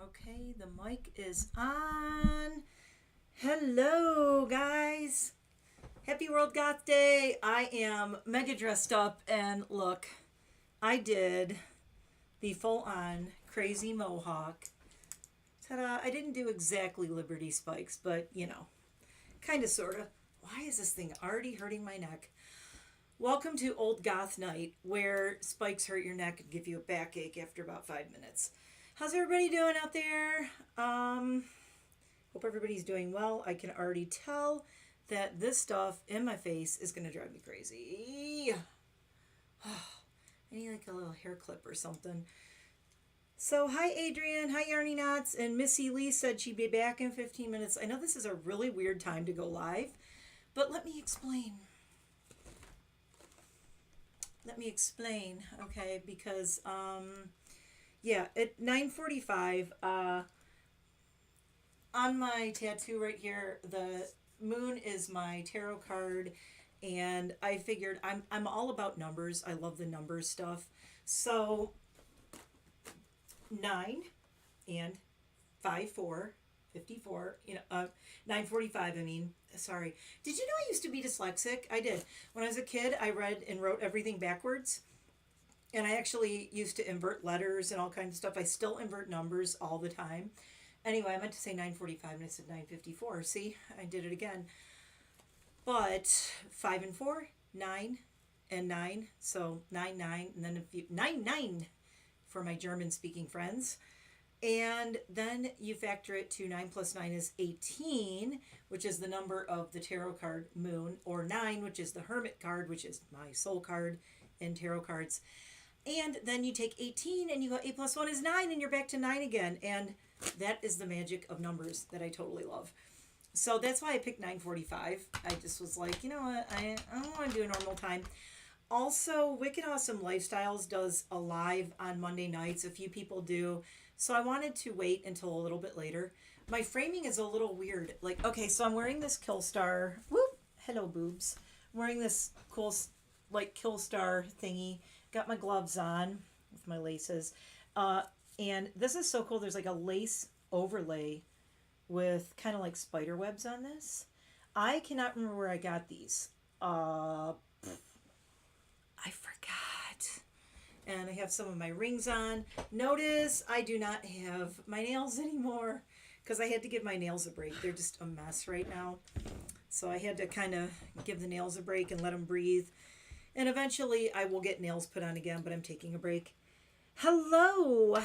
Okay, the mic is on. Hello, guys. Happy World Goth Day. I am mega dressed up, and look, I did the full-on crazy mohawk. Ta-da! I didn't do exactly Liberty Spikes, but, you know, kind of, sort of. Why is this thing already hurting my neck? Welcome to Old Goth Night, where spikes hurt your neck and give you a backache after about 5 minutes. How's everybody doing out there? Hope everybody's doing well. I can already tell that this stuff in my face is going to drive me crazy. I need like a little hair clip or something. So, hi Adrian, hi Yarny Knots, and Missy Lee said she'd be back in 15 minutes. I know this is a really weird time to go live, but let me explain. Okay, because, yeah, at 9:45, on my tattoo right here, the moon is my tarot card, and I figured I'm all about numbers. I love the numbers stuff. So 9 and 5 4 54, 9:45, I mean, sorry. Did you know I used to be dyslexic? I did. When I was a kid, I read and wrote everything backwards. And I actually used to invert letters and all kinds of stuff. I still invert numbers all the time. Anyway, I meant to say 9:45 and I said 9:54. See, I did it again. But 5 and 4, 9 and 9. So 9, 9, and then a few, 9, 9 for my German speaking friends. And then you factor it to 9 plus 9 is 18, which is the number of the tarot card moon, or 9, which is the hermit card, which is my soul card in tarot cards. And then you take 18 and you go 8 plus 1 is 9, and you're back to 9 again. And that is the magic of numbers that I totally love. So that's why I picked 9:45. I just was like, you know what, I don't want to do a normal time. Also, Wicked Awesome Lifestyles does a live on Monday nights. A few people do. So I wanted to wait until a little bit later. My framing is a little weird. Like, okay, so I'm wearing this Killstar. Whoop! Hello, boobs. I'm wearing this cool, like, Killstar thingy. Got my gloves on with my laces. And this is so cool. There's like a lace overlay with kind of like spider webs on this. I cannot remember where I got these. I forgot. And I have some of my rings on. Notice I do not have my nails anymore because I had to give my nails a break. They're just a mess right now. So I had to kind of give the nails a break and let them breathe. And eventually I will get nails put on again, but I'm taking a break. Hello.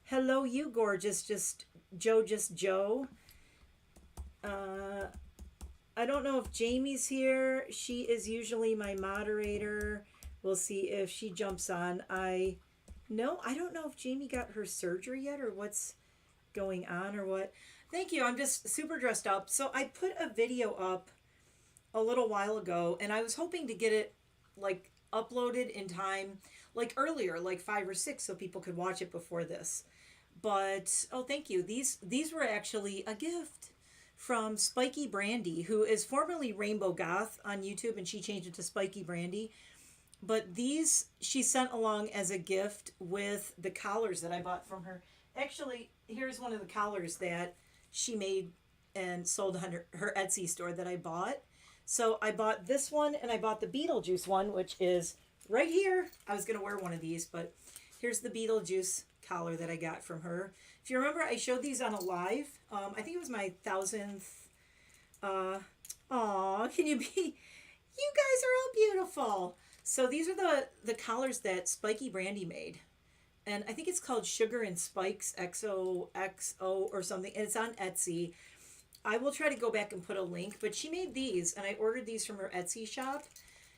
Hello, you gorgeous, just Joe. I don't know if Jamie's here. She is usually my moderator. We'll see if she jumps on. I don't know if Jamie got her surgery yet or what's going on or what. Thank you. I'm just super dressed up. So I put a video up a little while ago, and I was hoping to get it like uploaded in time, like earlier, like 5 or 6, so people could watch it before this. But oh, thank you. These were actually a gift from Spiky Brandy, who is formerly Rainbow Goth on YouTube, and she changed it to Spiky Brandy. But these she sent along as a gift with the collars that I bought from her. Actually, here's one of the collars that she made and sold on her Etsy store that I bought. So I bought this one, and I bought the Beetlejuice one, which is right here. I was going to wear one of these, but here's the Beetlejuice collar that I got from her. If you remember, I showed these on a live. I think it was my 1000th. Can you be... You guys are all beautiful. So these are the collars that Spiky Brandy made. And I think it's called Sugar and Spikes XOXO or something. And it's on Etsy. I will try to go back and put a link, but she made these, and I ordered these from her Etsy shop,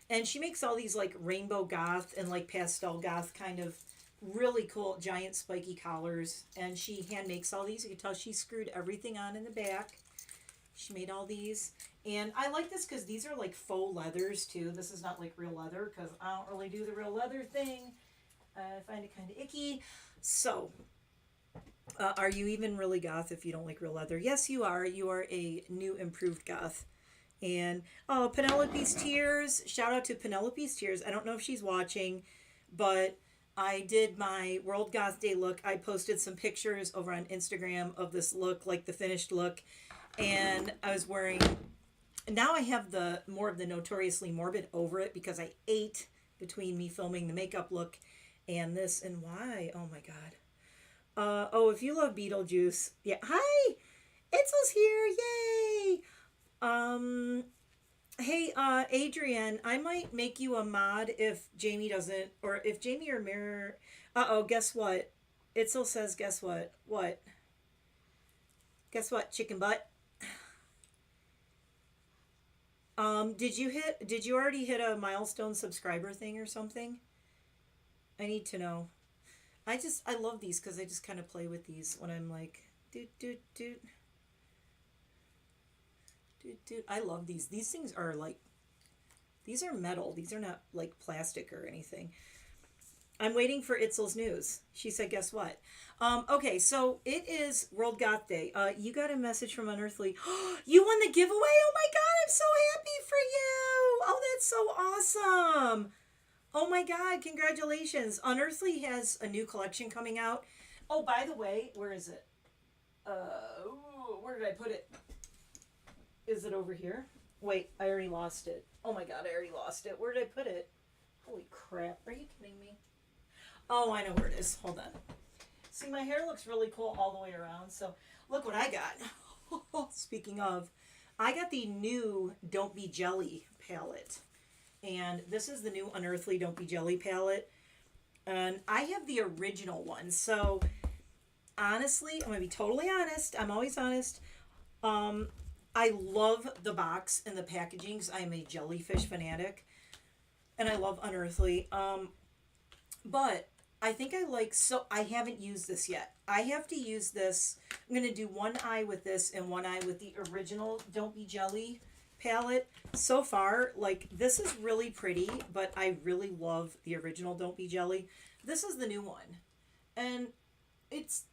and she makes all these like rainbow goth and like pastel goth kind of really cool giant spiky collars, and she hand makes all these. You can tell she screwed everything on in the back. She made all these, and I like this because these are like faux leathers too. This is not like real leather because I don't really do the real leather thing. I find it kind of icky. So are you even really goth if you don't like real leather? Yes, you are. You are a new improved goth. And oh, Penelope's Tears. Shout out to Penelope's Tears. I don't know if she's watching, but I did my World Goth Day look. I posted some pictures over on Instagram of this look, like the finished look. And I was wearing, now I have the more of the Notoriously Morbid over it because I ate between me filming the makeup look and this. And why? Oh my God. Oh, if you love Beetlejuice. Yeah. Hi! Itzel's here. Yay! Um, Hey, Adrian, I might make you a mod if Jamie doesn't, or if Jamie or Mirror. Uh-oh, guess what? Itzel says, guess what? What? Guess what, chicken butt? Did you already hit a milestone subscriber thing or something? I need to know. I love these because I just kind of play with these when I'm like, doot, doot, doot, doot, doot. I love these. These things are like, these are metal. These are not like plastic or anything. I'm waiting for Itzel's news. She said, guess what? Okay, so it is World Goth Day. You got a message from Unearthly. You won the giveaway? Oh my God, I'm so happy for you. Oh, that's so awesome. Oh my God, congratulations. Unearthly has a new collection coming out. Oh, by the way, where is it? Where did I put it? Is it over here? Wait, I already lost it. Oh my God, I already lost it. Where did I put it? Holy crap, are you kidding me? Oh, I know where it is. Hold on. See, my hair looks really cool all the way around. So look what I got. Speaking of, I got the new Don't Be Jelly palette. And this is the new Unearthly Don't Be Jelly palette. And I have the original one. So honestly, I'm going to be totally honest. I'm always honest. I love the box and the packagings. I'm a jellyfish fanatic. And I love Unearthly. But I think so I haven't used this yet. I have to use this. I'm going to do one eye with this and one eye with the original Don't Be Jelly palette. So far, like, this is really pretty, but I really love the original Don't Be Jelly. This is the new one. And it's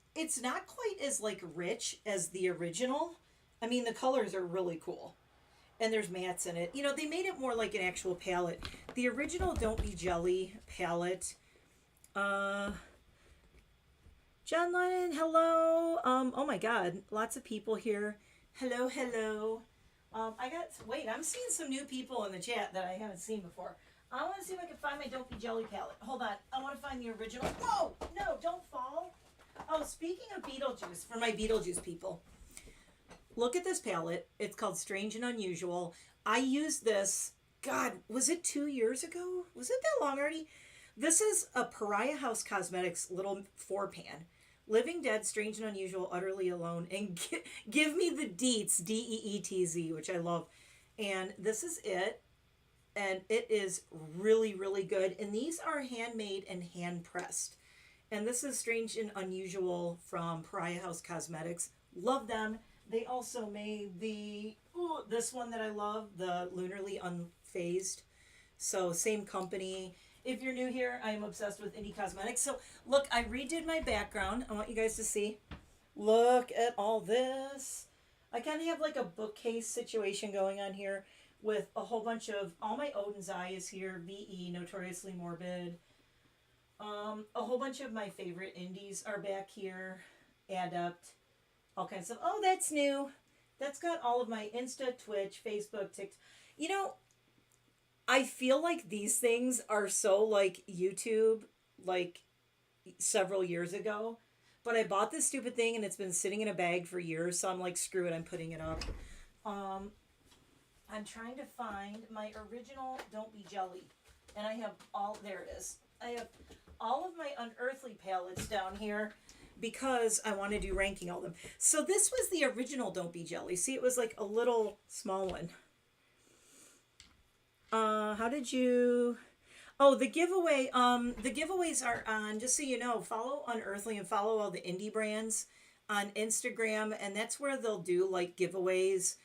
not quite as, like, rich as the original. I mean, the colors are really cool. And there's mats in it. You know, they made it more like an actual palette. The original Don't Be Jelly palette. John Lennon, hello. Oh my God, lots of people here. Hello, hello. I'm seeing some new people in the chat that I haven't seen before. I want to see if I can find my Don't Be Jelly palette. Hold on, I want to find the original. Whoa, no, don't fall. Oh, speaking of Beetlejuice, for my Beetlejuice people, look at this palette. It's called Strange and Unusual. I used this, God, was it 2 years ago? Was it that long already? This is a Pariah House Cosmetics little 4-pan. Living Dead, Strange and Unusual, Utterly Alone, and Give Me the Deets, Deetz, which I love. And this is it. And it is really, really good. And these are handmade and hand pressed. And this is Strange and Unusual from Pariah House Cosmetics. Love them. They also made this one that I love, the Lunarly Unfazed. So same company. If you're new here, I am obsessed with indie cosmetics. So look, I redid my background. I want you guys to see. Look at all this. I kind of have like a bookcase situation going on here with a whole bunch of, all my Odin's Eye is here, VE, Notoriously Morbid. A whole bunch of my favorite indies are back here. Adept, all kinds of, oh, that's new. That's got all of my Insta, Twitch, Facebook, TikTok. You know, I feel like these things are so like YouTube, like several years ago. But I bought this stupid thing and it's been sitting in a bag for years. So I'm like, screw it, I'm putting it up. I'm trying to find my original Don't Be Jelly. And I have there it is. I have all of my Unearthly palettes down here because I want to do ranking all of them. So this was the original Don't Be Jelly. See, it was like a little small one. How did you... Oh, the giveaway. The giveaways are on, just so you know, follow Unearthly and follow all the indie brands on Instagram. And that's where they'll do like giveaways.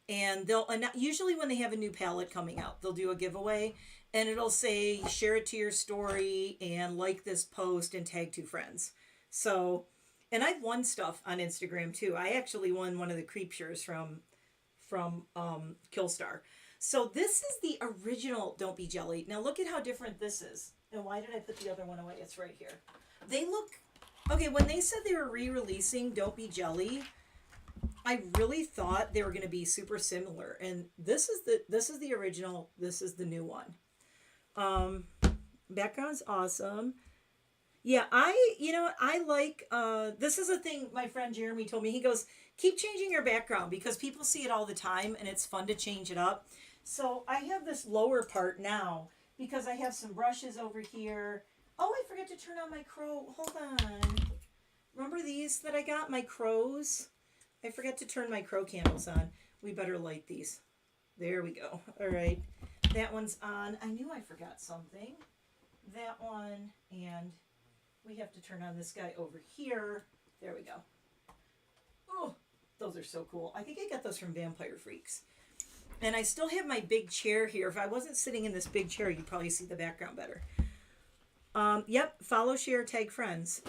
And usually when they have a new palette coming out, they'll do a giveaway. And it'll say, share it to your story and like this post and tag 2 friends. So, and I've won stuff on Instagram too. I actually won one of the creeptures from Killstar. So this is the original Don't Be Jelly. Now look at how different this is. And why did I put the other one away? It's right here. They look... Okay, when they said they were re-releasing Don't Be Jelly, I really thought they were going to be super similar. And this is the original. This is the new one. Background's awesome. Yeah, I like, this is a thing my friend Jeremy told me. He goes, keep changing your background because people see it all the time and it's fun to change it up. So I have this lower part now because I have some brushes over here. Oh, I forgot to turn on my crow. Hold on. Remember these that I got? My crows? I forgot to turn my crow candles on. We better light these. There we go. All right. That one's on. I knew I forgot something. That one, and we have to turn on this guy over here. There we go. Oh, those are so cool. I think I got those from Vampire Freaks. And I still have my big chair here. If I wasn't sitting in this big chair, you'd probably see the background better. Yep, follow, share, tag friends.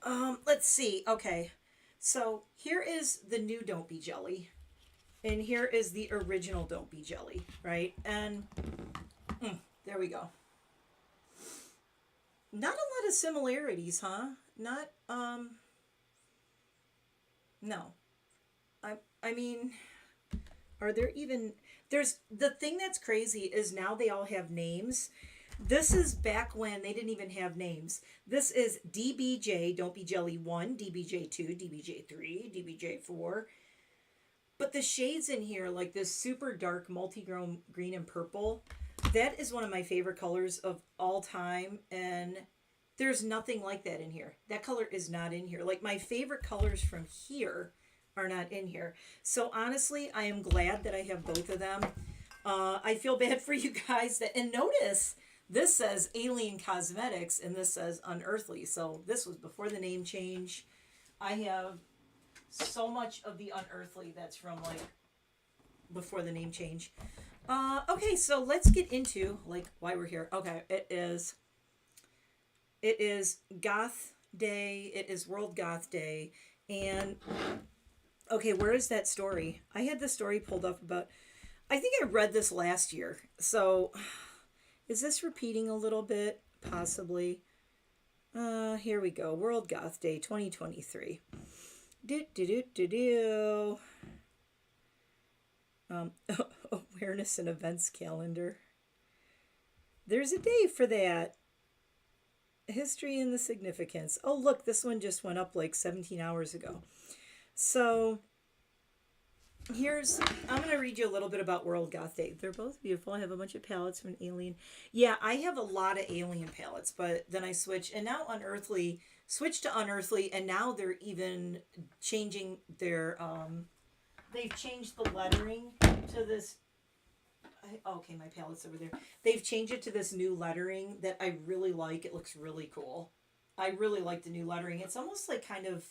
Let's see. Okay, so here is the new Don't Be Jelly. And here is the original Don't Be Jelly, right? And there we go. Not a lot of similarities, huh? Not, no. I mean, are there even... There's... The thing that's crazy is now they all have names. This is back when they didn't even have names. This is DBJ, Don't Be Jelly 1, DBJ 2, DBJ 3, DBJ 4. But the shades in here, like this super dark multi-chrome green and purple, that is one of my favorite colors of all time. And there's nothing like that in here. That color is not in here. Like my favorite colors from here are not in here. So honestly, I am glad that I have both of them. I feel bad for you guys that, and notice this says Alien Cosmetics and this says Unearthly. So this was before the name change. I have so much of the Unearthly that's from like before the name change. Okay, so let's get into like why we're here. Okay, it is Goth Day. It is World Goth Day. And okay, where is that story? I had the story pulled up about, I think I read this last year. So is this repeating a little bit? Possibly. Here we go. World Goth Day 2023. Awareness and events calendar. There's a day for that. History and the significance. Oh, look, this one just went up like 17 hours ago. So I'm going to read you a little bit about World Goth Day. They're both beautiful. I have a bunch of palettes from Alien. Yeah, I have a lot of Alien palettes, but then I switched, and now switched to Unearthly, and now they're even changing their, they've changed the lettering to this. Okay, my palette's over there. They've changed it to this new lettering that I really like. It looks really cool. I really like the new lettering. It's almost like kind of,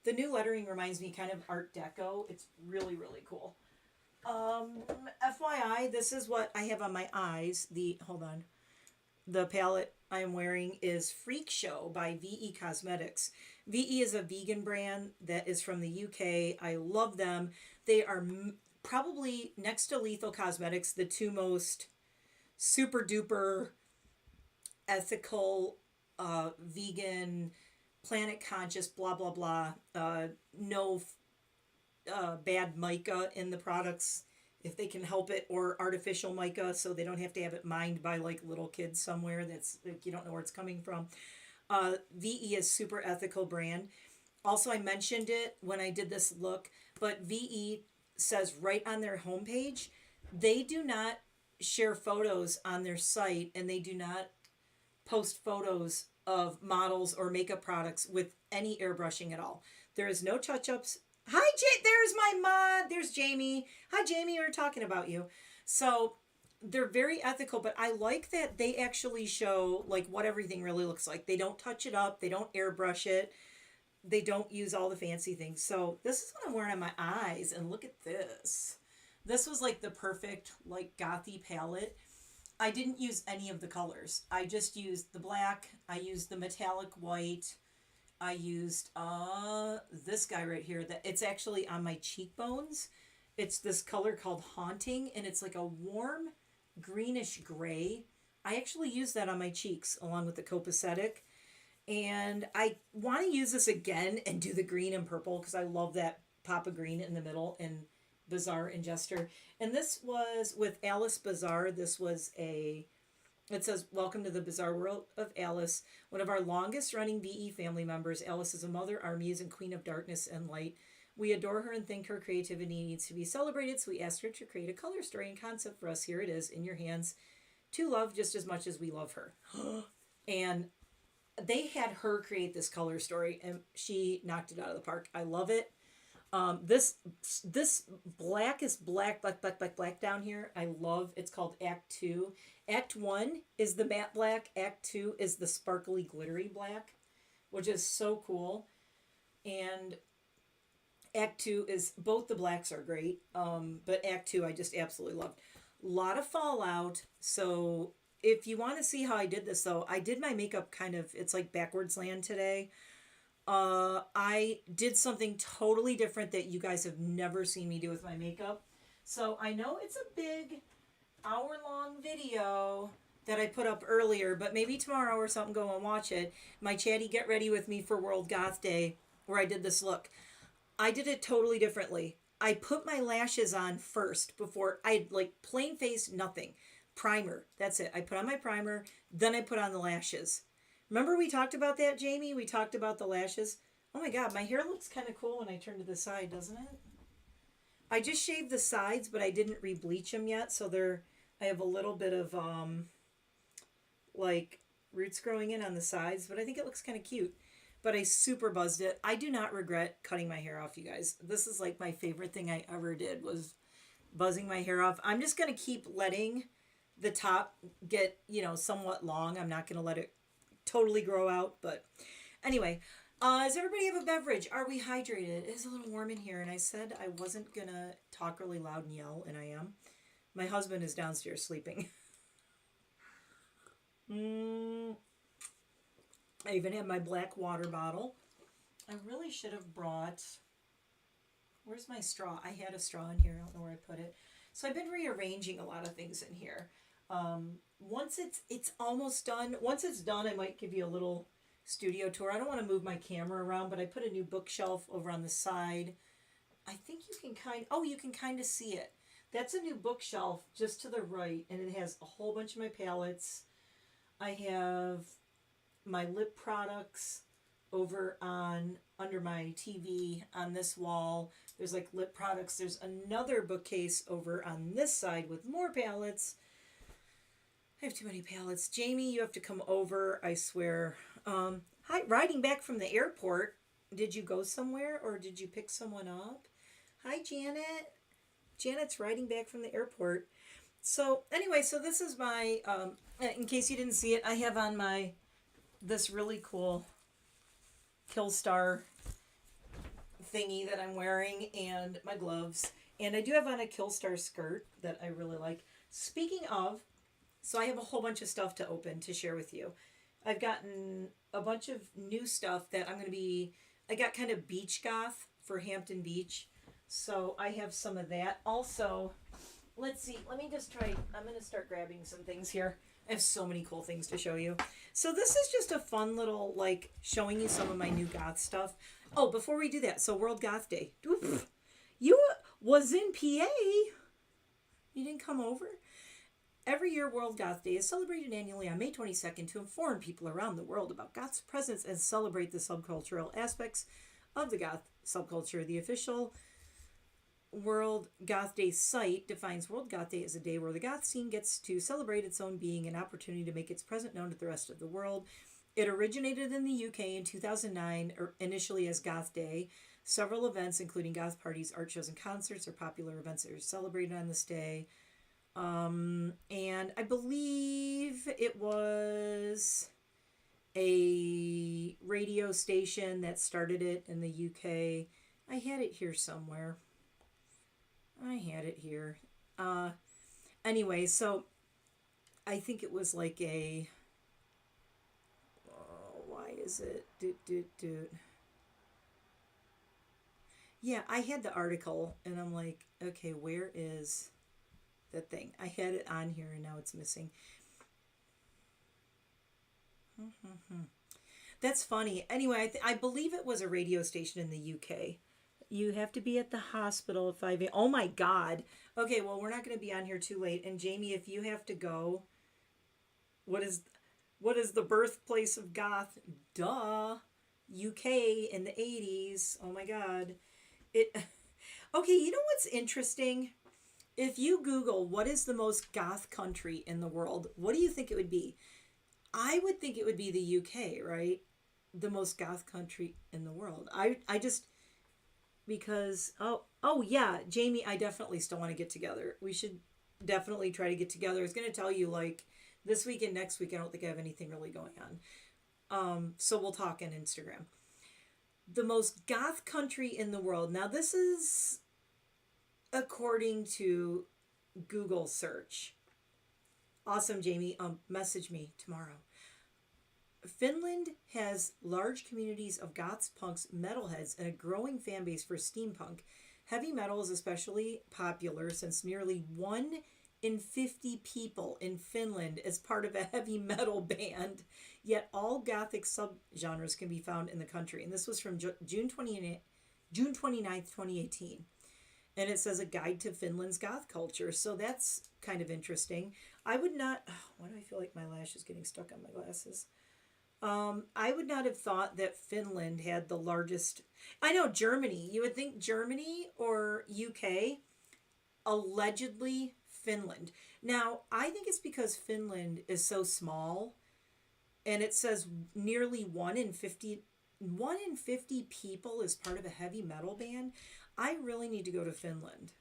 the new lettering reminds me kind of Art Deco. It's really, really cool. FYI, this is what I have on my eyes. Hold on. The palette I am wearing is Freak Show by VE Cosmetics. VE is a vegan brand that is from the UK. I love them. They are probably, next to Lethal Cosmetics, the two most super duper ethical, vegan, planet conscious, blah, blah, blah. No bad mica in the products if they can help it, or artificial mica so they don't have to have it mined by like little kids somewhere that's like you don't know where it's coming from. VE is super ethical brand. Also, I mentioned it when I did this look, but VE says right on their homepage, they do not share photos on their site, and they do not post photos of models or makeup products with any airbrushing at all. There is no touch-ups. Hi, there's my mod. There's Jamie. Hi, Jamie. We were talking about you. So they're very ethical, but I like that they actually show like what everything really looks like. They don't touch it up. They don't airbrush it. They don't use all the fancy things. So this is what I'm wearing on my eyes, and look at this. This was like the perfect like gothy palette. I didn't use any of the colors. I just used the black. I used the metallic white. I used this guy right here. That it's actually on my cheekbones. It's this color called Haunting, and it's like a warm greenish gray I actually use that on my cheeks along with the copacetic. And I want to use this again and do the green and purple because I love that pop of green in the middle in Bazaar and Jester. And this was with Alice Bazaar. This was it says, "Welcome to the bizarre world of Alice, one of our longest running BE family members. Alice is a mother, our muse, and queen of darkness and light. We adore her and think her creativity needs to be celebrated, so we asked her to create a color story and concept for us. Here it is, in your hands, to love just as much as we love her." And they had her create this color story, and she knocked it out of the park. I love it. This black is black down here. I love. It's called Act 2. Act 1 is the matte black. Act 2 is the sparkly glittery black, which is so cool. And Act 2 is, both the blacks are great. But Act 2 I just absolutely loved. A lot of fallout. So if you want to see how I did this, though, I did my makeup kind of, it's like backwards land today. I did something totally different that you guys have never seen me do with my makeup. So I know it's a big hour-long video that I put up earlier, but maybe tomorrow or something, go and watch it. My chatty Get Ready With Me for World Goth Day, where I did this look. I did it totally differently. I put my lashes on first before I like plain face, nothing. Primer. That's it. I put on my primer, then I put on the lashes. Remember we talked about that, Jamie? We talked about the lashes. Oh my God, my hair looks kind of cool when I turn to the side, doesn't it? I just shaved the sides, but I didn't re-bleach them yet, so I have a little bit of like roots growing in on the sides, but I think it looks kind of cute. But I super buzzed it. I do not regret cutting my hair off, you guys. This is like my favorite thing I ever did, was buzzing my hair off. I'm just going to keep letting the top get, somewhat long. I'm not going to let it totally grow out, but anyway, does everybody have a beverage? Are we hydrated? It is a little warm in here, and I said I wasn't going to talk really loud and yell, and I am. My husband is downstairs sleeping. I even have my black water bottle. I really should have brought... Where's my straw? I had a straw in here. I don't know where I put it. So I've been rearranging a lot of things in here. Once it's almost done. Once it's done, I might give you a little studio tour. I don't want to move my camera around, but I put a new bookshelf over on the side. I think you can kind of see it. That's a new bookshelf just to the right, and it has a whole bunch of my palettes. I have my lip products over on under my TV on this wall. There's like lip products. There's another bookcase over on this side with more palettes. I have too many palettes. Jamie, you have to come over, I swear. Hi, riding back from the airport. Did you go somewhere or did you pick someone up? Hi, Janet. Janet's riding back from the airport. So anyway, so this is my, in case you didn't see it, I have on this really cool Killstar thingy that I'm wearing and my gloves. And I do have on a Killstar skirt that I really like. Speaking of, so I have a whole bunch of stuff to open to share with you. I've gotten a bunch of new stuff that I got kind of beach goth for Hampton Beach. So I have some of that. Also, let's see, let me just try, I'm going to start grabbing some things here. I have so many cool things to show you. So this is just a fun little, like, showing you some of my new goth stuff. Oh, before we do that, so World Goth Day. You was in PA. You didn't come over? Every year, World Goth Day is celebrated annually on May 22nd to inform people around the world about goth's presence and celebrate the subcultural aspects of the goth subculture. The official World Goth Day site defines World Goth Day as a day where the goth scene gets to celebrate its own being, an opportunity to make its presence known to the rest of the world. It originated in the UK in 2009, initially as Goth Day. Several events, including goth parties, art shows, and concerts, are popular events that are celebrated on this day. And I believe it was a radio station that started it in the UK. I had it here somewhere. Anyway, so I think it was like a, why is it? Yeah, I had the article and I'm like, okay, where is that thing? I had it on here and now it's missing. That's funny. Anyway, I believe it was a radio station in the UK. You have to be at the hospital at 5 a.m. Oh my God. Okay, well, we're not going to be on here too late. And Jamie, if you have to go, what is the birthplace of goth? Duh. UK in the 80s. Oh my God. It. Okay, you know what's interesting? If you Google what is the most goth country in the world, what do you think it would be? I would think it would be the UK, right? The most goth country in the world. I just because oh yeah, Jamie, I definitely still want to get together. We should definitely try to get together. I was gonna tell you like this week and next week I don't think I have anything really going on. So we'll talk on Instagram. The most goth country in the world. Now this is according to Google search. Awesome, Jamie. Message me tomorrow. Finland has large communities of goths, punks, metalheads, and a growing fan base for steampunk. Heavy metal is especially popular since nearly 1 in 50 people in Finland is part of a heavy metal band. Yet all gothic subgenres can be found in the country. And this was from June 29th, 2018. And it says a guide to Finland's goth culture. So that's kind of interesting. I would not... Oh, why do I feel like my lash is getting stuck on my glasses? I would not have thought that Finland had the largest... I know Germany. You would think Germany or UK. Allegedly Finland. Now, I think it's because Finland is so small. And it says nearly 1 in 50 people is part of a heavy metal band. I really need to go to Finland.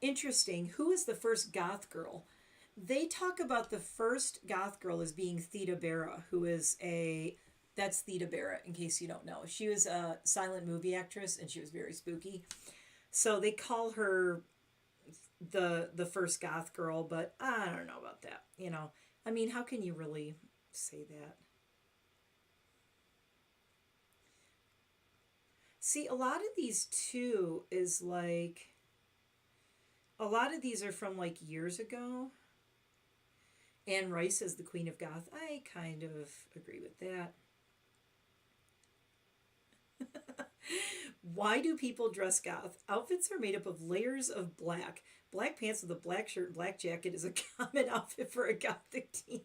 Interesting. Who is the first goth girl? They talk about the first goth girl as being Theda Bara, who is that's Theda Bara, in case you don't know. She was a silent movie actress, and she was very spooky. So they call her the first goth girl, but I don't know about that. You know, I mean, how can you really say that? See, a lot of these too is like, a lot of these are from like years ago. Anne Rice is the queen of goth. I kind of agree with that. Why do people dress goth? Outfits are made up of layers of black. Black pants with a black shirt and black jacket is a common outfit for a gothic teen.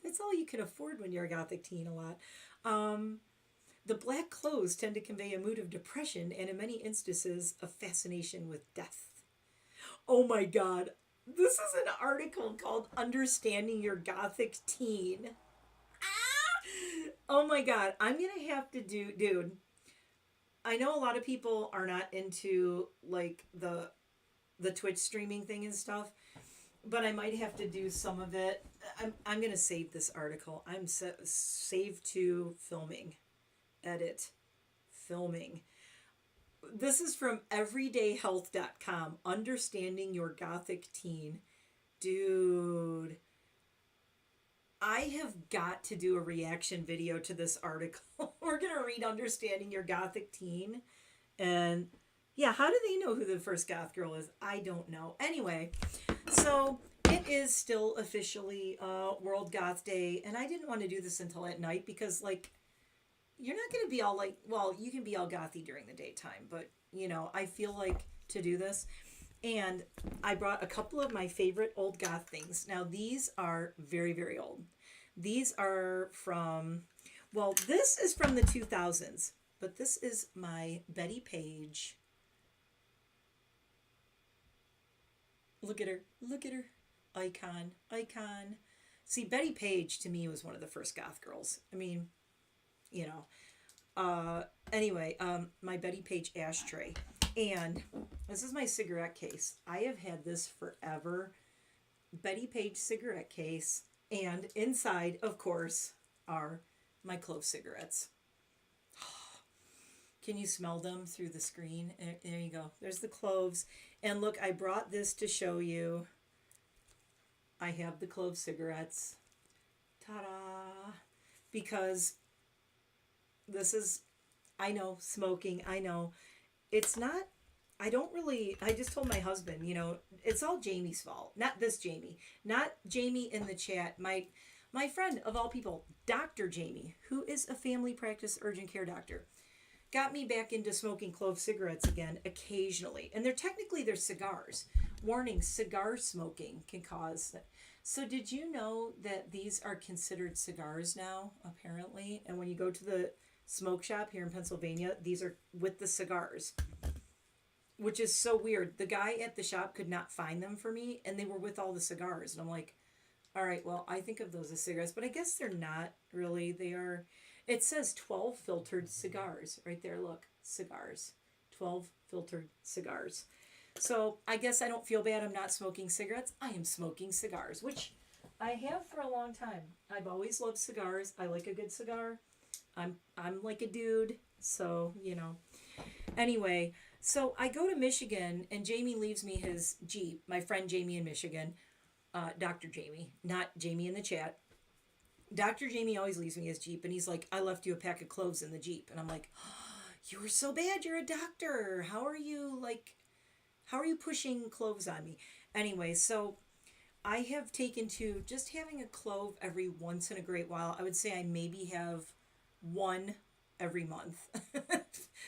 That's all you can afford when you're a gothic teen a lot. The black clothes tend to convey a mood of depression and in many instances a fascination with death. Oh my God. This is an article called Understanding Your Gothic Teen. Oh my God. I'm going to have to dude, I know a lot of people are not into like the Twitch streaming thing and stuff, but I might have to do some of it. I'm going to save this article. I'm save to filming. Edit. Filming. This is from everydayhealth.com. Understanding your gothic teen. Dude. I have got to do a reaction video to this article. We're going to read Understanding Your Gothic Teen. And yeah, how do they know who the first goth girl is? I don't know. Anyway, so it is still officially World Goth Day. And I didn't want to do this until at night because, like, you're not going to be all like, well, you can be all gothy during the daytime. But, you know, I feel like to do this. And I brought a couple of my favorite old goth things. Now, these are very, very old. These are from, well, this is from the 2000s. But this is my Betty Page. Look at her. Look at her. Icon. Icon. See, Betty Page, to me, was one of the first goth girls. I mean, you know. Anyway, my Betty Page ashtray. And this is my cigarette case. I have had this forever. Betty Page cigarette case. And inside, of course, are my clove cigarettes. Can you smell them through the screen? There you go. There's the cloves. And look, I brought this to show you. I have the clove cigarettes. Ta-da! Because this is, I know, smoking. I know. It's not, I don't really, I just told my husband, you know, it's all Jamie's fault. Not this Jamie. Not Jamie in the chat. My friend of all people, Dr. Jamie, who is a family practice urgent care doctor, got me back into smoking clove cigarettes again occasionally. And they're cigars. Warning, cigar smoking can cause. So did you know that these are considered cigars now, apparently? And when you go to the smoke shop here in Pennsylvania, these are with the cigars, which is so weird. The guy at the shop could not find them for me, and they were with all the cigars. And I'm like, all right, well, I think of those as cigarettes, but I guess they're not really. They are, it says 12 filtered cigars right there. Look, cigars, 12 filtered cigars. So I guess I don't feel bad. I'm not smoking cigarettes. I am smoking cigars, which I have for a long time. I've always loved cigars. I like a good cigar. I'm like a dude, so, you know. Anyway, so I go to Michigan, and Jamie leaves me his Jeep. My friend Jamie in Michigan, Dr. Jamie, not Jamie in the chat. Dr. Jamie always leaves me his Jeep, and he's like, I left you a pack of cloves in the Jeep. And I'm like, oh, you were so bad. You're a doctor. How are you pushing cloves on me? Anyway, so I have taken to just having a clove every once in a great while. I would say I maybe have one every month.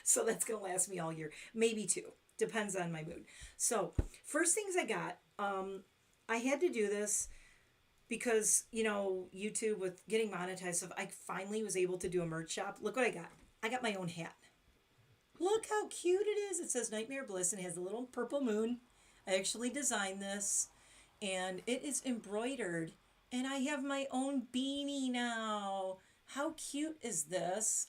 So that's going to last me all year. Maybe two. Depends on my mood. So first things I got, I had to do this because, you know, YouTube with getting monetized stuff, I finally was able to do a merch shop. Look what I got. I got my own hat. Look how cute it is. It says NiteMare Bliss and it has a little purple moon. I actually designed this and it is embroidered and I have my own beanie now. How cute is this?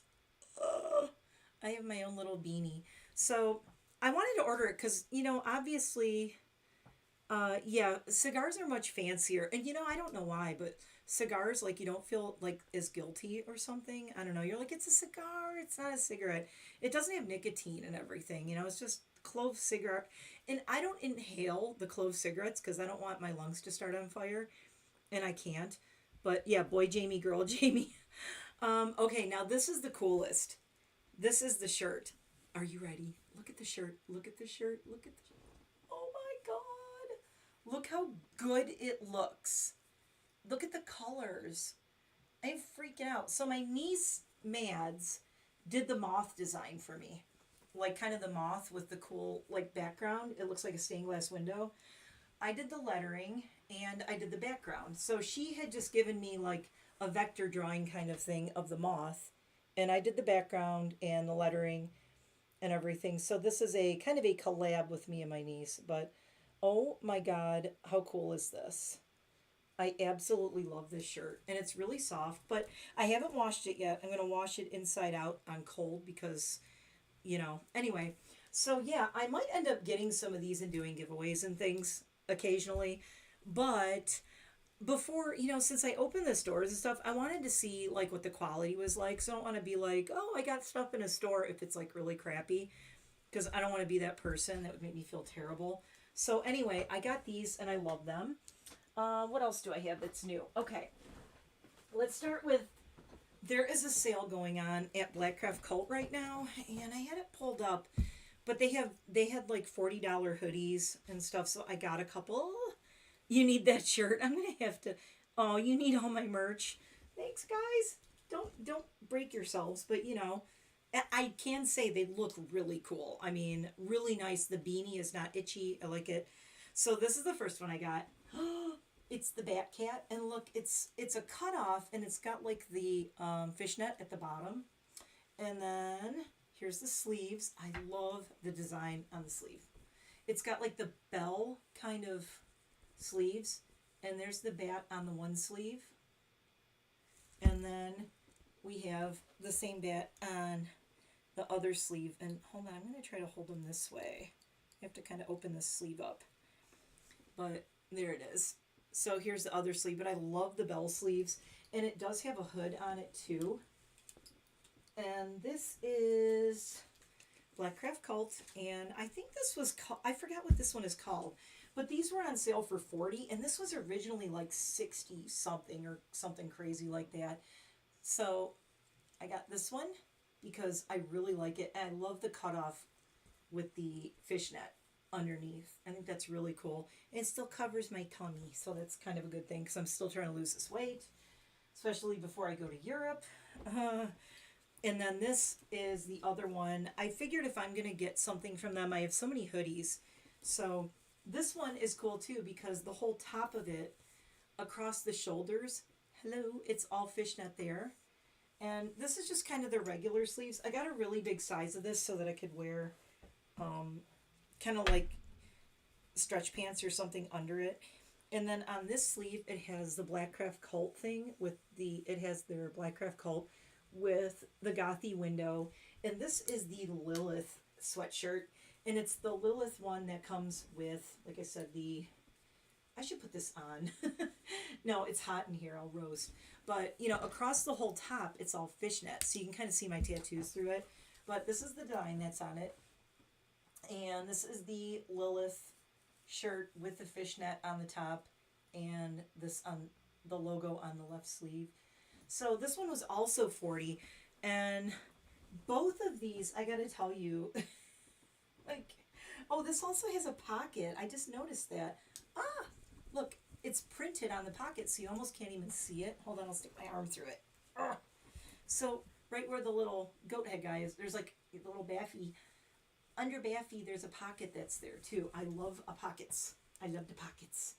I have my own little beanie. So I wanted to order it because, you know, obviously, yeah, cigars are much fancier. And, you know, I don't know why, but cigars, like, you don't feel like as guilty or something. I don't know. You're like, it's a cigar. It's not a cigarette. It doesn't have nicotine and everything. You know, it's just clove cigarette. And I don't inhale the clove cigarettes because I don't want my lungs to start on fire. And I can't. But, yeah, boy Jamie, girl Jamie. Okay, now this is the coolest. This is the shirt. Are you ready? Look at the shirt. Look at the shirt. Look at the shirt. Oh my God. Look how good it looks. Look at the colors. I'm freaking out. So my niece, Mads, did the moth design for me. Like kind of the moth with the cool like background. It looks like a stained glass window. I did the lettering and I did the background. So she had just given me like a vector drawing kind of thing of the moth. And I did the background and the lettering and everything. So this is a kind of a collab with me and my niece. But oh my God, how cool is this? I absolutely love this shirt. And it's really soft, but I haven't washed it yet. I'm going to wash it inside out on cold because, you know, anyway. So yeah, I might end up getting some of these and doing giveaways and things occasionally. But before, you know, since I opened the stores and stuff, I wanted to see like what the quality was like. So I don't want to be like, oh, I got stuff in a store if it's like really crappy, because I don't want to be that person. That would make me feel terrible. So anyway, I got these and I love them. What else do I have that's new? Okay, let's start with, there is a sale going on at Blackcraft Cult right now, and I had it pulled up, but they had like $40 hoodies and stuff, so I got a couple. You need that shirt. I'm gonna have to. Oh, you need all my merch. Thanks, guys. Don't break yourselves, but you know, I can say they look really cool. I mean, really nice. The beanie is not itchy. I like it. So this is the first one I got. It's the Bat Cat, and look, it's a cutoff, and it's got like the fishnet at the bottom, and then here's the sleeves. I love the design on the sleeve. It's got like the bell kind of sleeves, and there's the bat on the one sleeve, and then we have the same bat on the other sleeve. And hold on, I'm going to try to hold them this way. I have to kind of open this sleeve up, but there it is. So here's the other sleeve, but I love the bell sleeves, and it does have a hood on it too. And this is Blackcraft Cult, and I think this was called, I forgot what this one is called, but these were on sale for $40, and this was originally like 60 something or something crazy like that. So I got this one because I really like it, and I love the cutoff with the fishnet underneath. I think that's really cool. And it still covers my tummy, so that's kind of a good thing because I'm still trying to lose this weight, especially before I go to Europe. And then this is the other one. I figured if I'm going to get something from them, I have so many hoodies. So this one is cool too because the whole top of it across the shoulders, hello, it's all fishnet there. And this is just kind of the regular sleeves. I got a really big size of this so that I could wear kind of like stretch pants or something under it. And then on this sleeve, it has the Blackcraft Cult thing with it has their Blackcraft Cult with the gothy window. And this is the Lilith sweatshirt. And it's the Lilith one that comes with, like I said, I should put this on. No, it's hot in here. I'll roast. But, you know, across the whole top, it's all fishnet. So you can kind of see my tattoos through it. But this is the design that's on it. And this is the Lilith shirt with the fishnet on the top. And this on the logo on the left sleeve. So this one was also $40. And both of these, I got to tell you, like, oh, this also has a pocket. I just noticed that. Ah, look, it's printed on the pocket, so you almost can't even see it. Hold on, I'll stick my arm through it. Ah. So right where the little goat head guy is, there's like a little Baffy. Under Baffy, there's a pocket that's there too. I love pockets. I love the pockets.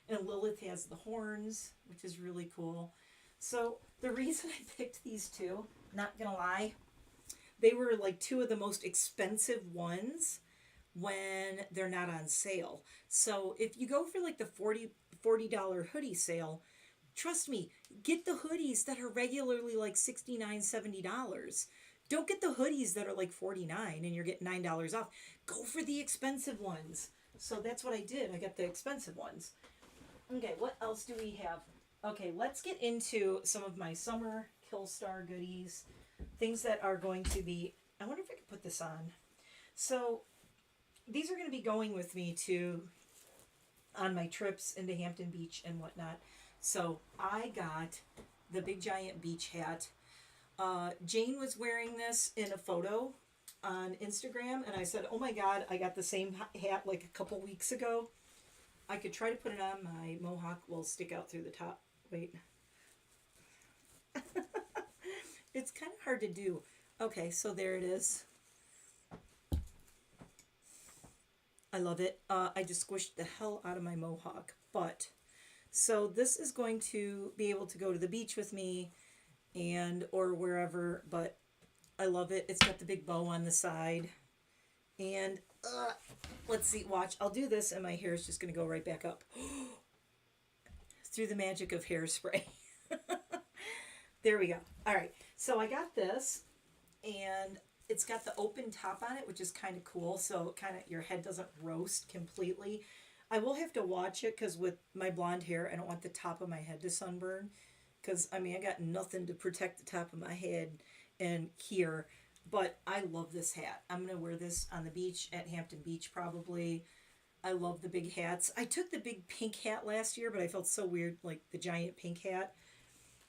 And Lilith has the horns, which is really cool. So the reason I picked these two, not gonna lie, they were like two of the most expensive ones when they're not on sale. So if you go for like the $40 hoodie sale, trust me, get the hoodies that are regularly like $69, $70. Don't get the hoodies that are like $49 and you're getting $9 off. Go for the expensive ones. So that's what I did. I got the expensive ones. Okay, what else do we have? Okay, let's get into some of my summer Killstar goodies. Things that are going to be... I wonder if I could put this on. So these are going to be going with me on my trips into Hampton Beach and whatnot. So I got the big giant beach hat. Jane was wearing this in a photo on Instagram, and I said, oh my god, I got the same hat like a couple weeks ago. I could try to put it on. My mohawk will stick out through the top. Wait. It's kind of hard to do. Okay, so there it is. I love it. I just squished the hell out of my mohawk. But, so this is going to be able to go to the beach with me or wherever, but I love it. It's got the big bow on the side. And let's see, watch. I'll do this and my hair is just going to go right back up. Through the magic of hairspray. There we go. All right. So I got this and it's got the open top on it, which is kind of cool. So kind of your head doesn't roast completely. I will have to watch it because with my blonde hair, I don't want the top of my head to sunburn. Because, I mean, I got nothing to protect the top of my head and here. But I love this hat. I'm going to wear this on the beach at Hampton Beach probably. I love the big hats. I took the big pink hat last year, but I felt so weird, like the giant pink hat.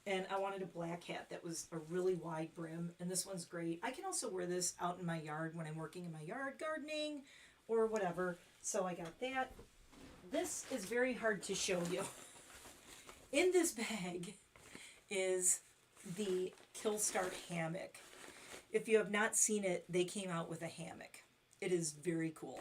And I wanted a black hat that was a really wide brim. And this one's great. I can also wear this out in my yard when I'm working in my yard gardening or whatever. So I got that. This is very hard to show you. In this bag is the Killstar hammock. If you have not seen it, they came out with a hammock. It is very cool.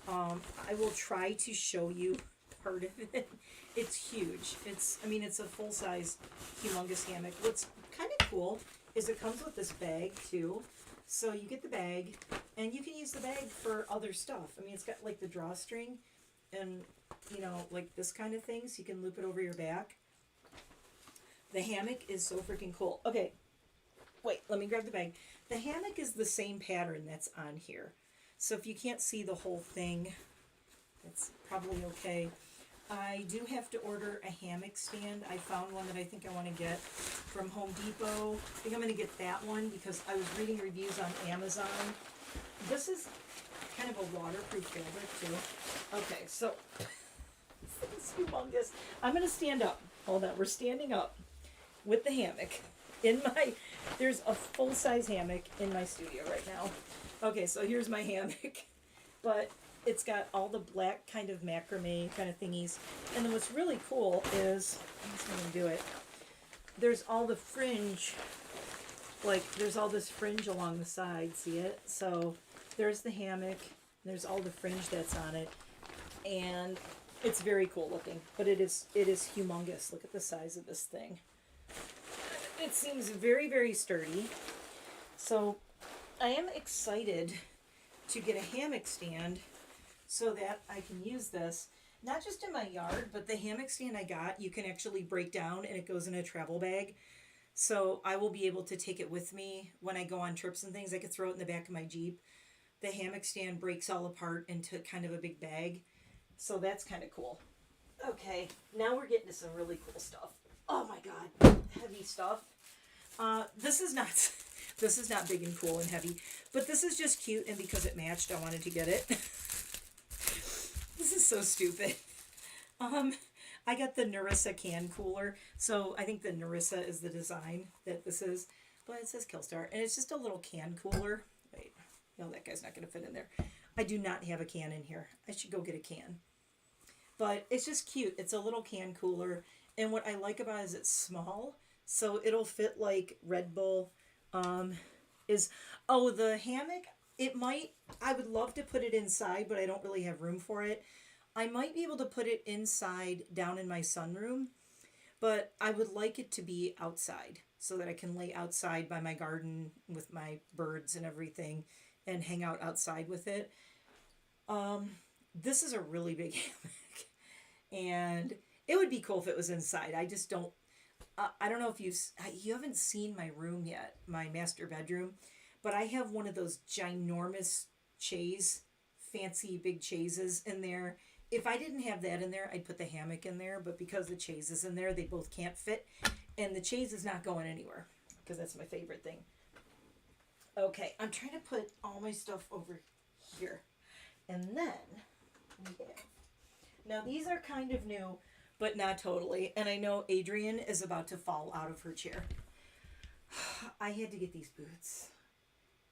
I will try to show you part of it. It's huge. It's a full-size, humongous hammock. What's kind of cool is it comes with this bag, too. So you get the bag, and you can use the bag for other stuff. I mean, it's got, like, the drawstring and, you know, like this kind of thing, so you can loop it over your back. The hammock is so freaking cool. Okay, wait, let me grab the bag. The hammock is the same pattern that's on here. So if you can't see the whole thing, it's probably okay. I do have to order a hammock stand. I found one that I think I want to get from Home Depot. I think I'm going to get that one because I was reading reviews on Amazon. This is kind of a waterproof fabric too. Okay, so this is humongous. I'm going to stand up. Hold on, we're standing up with the hammock. There's a full-size hammock in my studio right now. Okay, so here's my hammock. but it's got all the black kind of macrame kind of thingies. And then what's really cool is, I'm going to do it, there's all the fringe, like there's all this fringe along the side, see it? So there's the hammock, there's all the fringe that's on it, and it's very cool looking, but it is humongous. Look at the size of this thing. It seems very, very sturdy. So I am excited to get a hammock stand so that I can use this, not just in my yard, but the hammock stand I got, you can actually break down and it goes in a travel bag. So I will be able to take it with me when I go on trips and things. I could throw it in the back of my Jeep. The hammock stand breaks all apart into kind of a big bag. So that's kind of cool. Okay, now we're getting to some really cool stuff. Oh my God, heavy stuff. This is not big and cool and heavy, but this is just cute, and because it matched, I wanted to get it. This is so stupid. I got the Nerissa can cooler, so I think the Nerissa is the design that this is, but it says Killstar, and it's just a little can cooler. Wait, no, that guy's not going to fit in there. I do not have a can in here. I should go get a can. But it's just cute. It's a little can cooler, and what I like about it is it's small, so it'll fit like Red Bull. The hammock, I would love to put it inside, but I don't really have room for it. I might be able to put it inside down in my sunroom, but I would like it to be outside so that I can lay outside by my garden with my birds and everything and hang out outside with it. This is a really big hammock, and it would be cool if it was inside. I just don't, I don't know if you haven't seen my room yet, my master bedroom, but I have one of those ginormous chaise, fancy big chaises in there. If I didn't have that in there, I'd put the hammock in there, but because the chaise is in there, they both can't fit, and the chaise is not going anywhere, because that's my favorite thing. Okay, I'm trying to put all my stuff over here, and then we have, now these are kind of new, but not totally, and I know Adrian is about to fall out of her chair. I had to get these boots.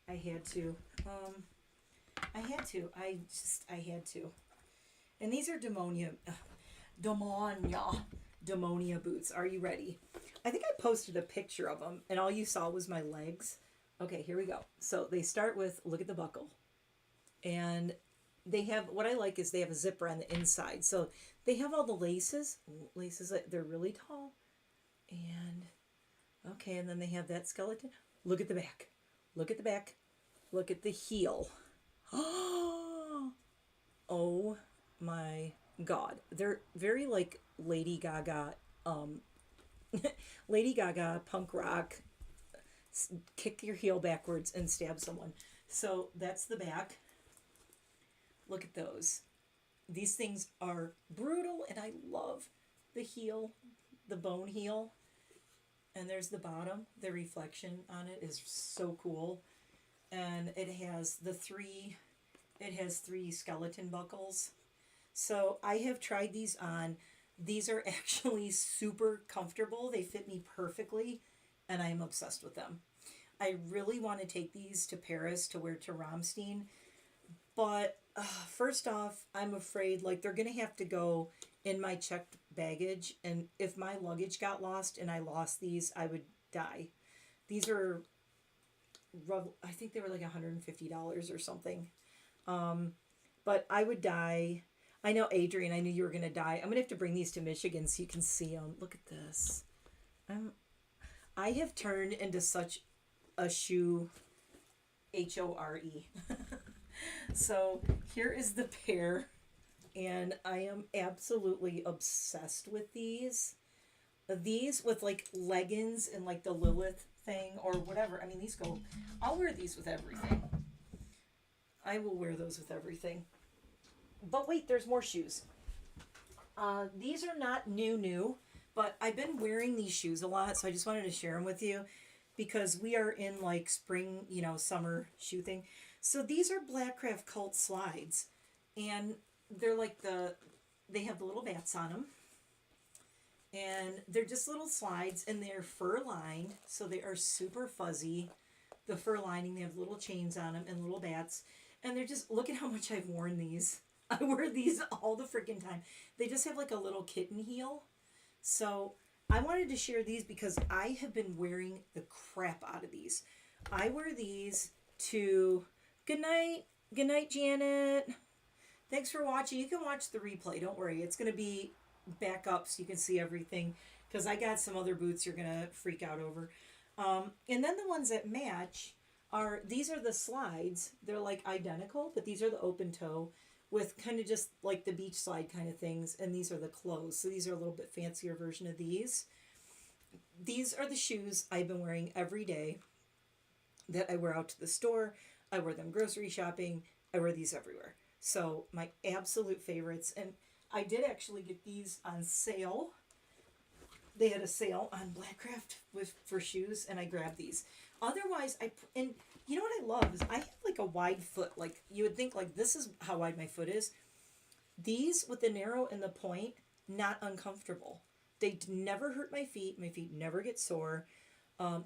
I had to. I had to. And these are Demonia boots. Are you ready? I think I posted a picture of them, and all you saw was my legs. Okay, here we go. So they start with, look at the buckle. And they have, what I like is they have a zipper on the inside. So they have all the laces. They're really tall. And, okay, and then they have that skeleton. Look at the back. Look at the back. Look at the heel. Oh my God. They're very like Lady Gaga, punk rock, kick your heel backwards and stab someone. So that's the back. Look at those. These things are brutal, and I love the heel, the bone heel. And there's the bottom. The reflection on it is so cool. And it has three skeleton buckles. So I have tried these on. These are actually super comfortable. They fit me perfectly, and I am obsessed with them. I really want to take these to Paris to wear to Ramstein. But first off, I'm afraid like they're going to have to go in my checked baggage. And if my luggage got lost and I lost these, I would die. These are, I think they were like $150 or something. But I would die. I know, Adrian, I knew you were going to die. I'm going to have to bring these to Michigan so you can see them. Look at this. I have turned into such a shoe HORE. So here is the pair, and I am absolutely obsessed with these. These with like leggings and like the Lilith thing or whatever. I mean, these go, I'll wear these with everything. I will wear those with everything. But wait, there's more shoes. These are not new, but I've been wearing these shoes a lot, so I just wanted to share them with you because we are in like spring, summer shoe thing. So these are Blackcraft Cult slides, and they're like they have the little bats on them, and they're just little slides, and they're fur lined, so they are super fuzzy. The fur lining, they have little chains on them and little bats. And they're just, look at how much I've worn these. I wear these all the freaking time. They just have like a little kitten heel. So I wanted to share these because I have been wearing the crap out of these. I wear these to, good night, Janet. Thanks for watching. You can watch the replay. Don't worry. It's going to be back up so you can see everything. Because I got some other boots you're going to freak out over. And then the ones that match are, these are the slides. They're like identical, but these are the open toe with kind of just like the beach slide kind of things. And these are the clothes. So these are a little bit fancier version of these. These are the shoes I've been wearing every day that I wear out to the store. I wear them grocery shopping. I wear these everywhere. So my absolute favorites. And I did actually get these on sale. They had a sale on Blackcraft for shoes, and I grabbed these. Otherwise, and you know what I love is I have like a wide foot. Like you would think like this is how wide my foot is. These with the narrow and the point, not uncomfortable. They never hurt my feet. My feet never get sore.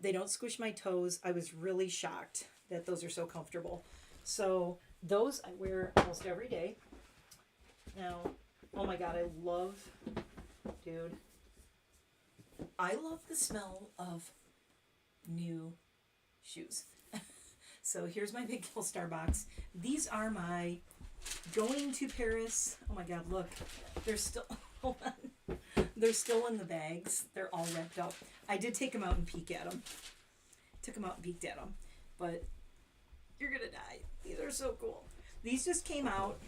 They don't squish my toes. I was really shocked that those are so comfortable. So those I wear almost every day. Now, oh my God, I love the smell of new shoes. So here's my big Killstar box. These are my going to Paris. Oh my God, look. They're still, hold on. They're still in the bags. They're all wrapped up. I did take them out and peek at them. Took them out and peeked at them. But you're going to die. These are so cool. These just came out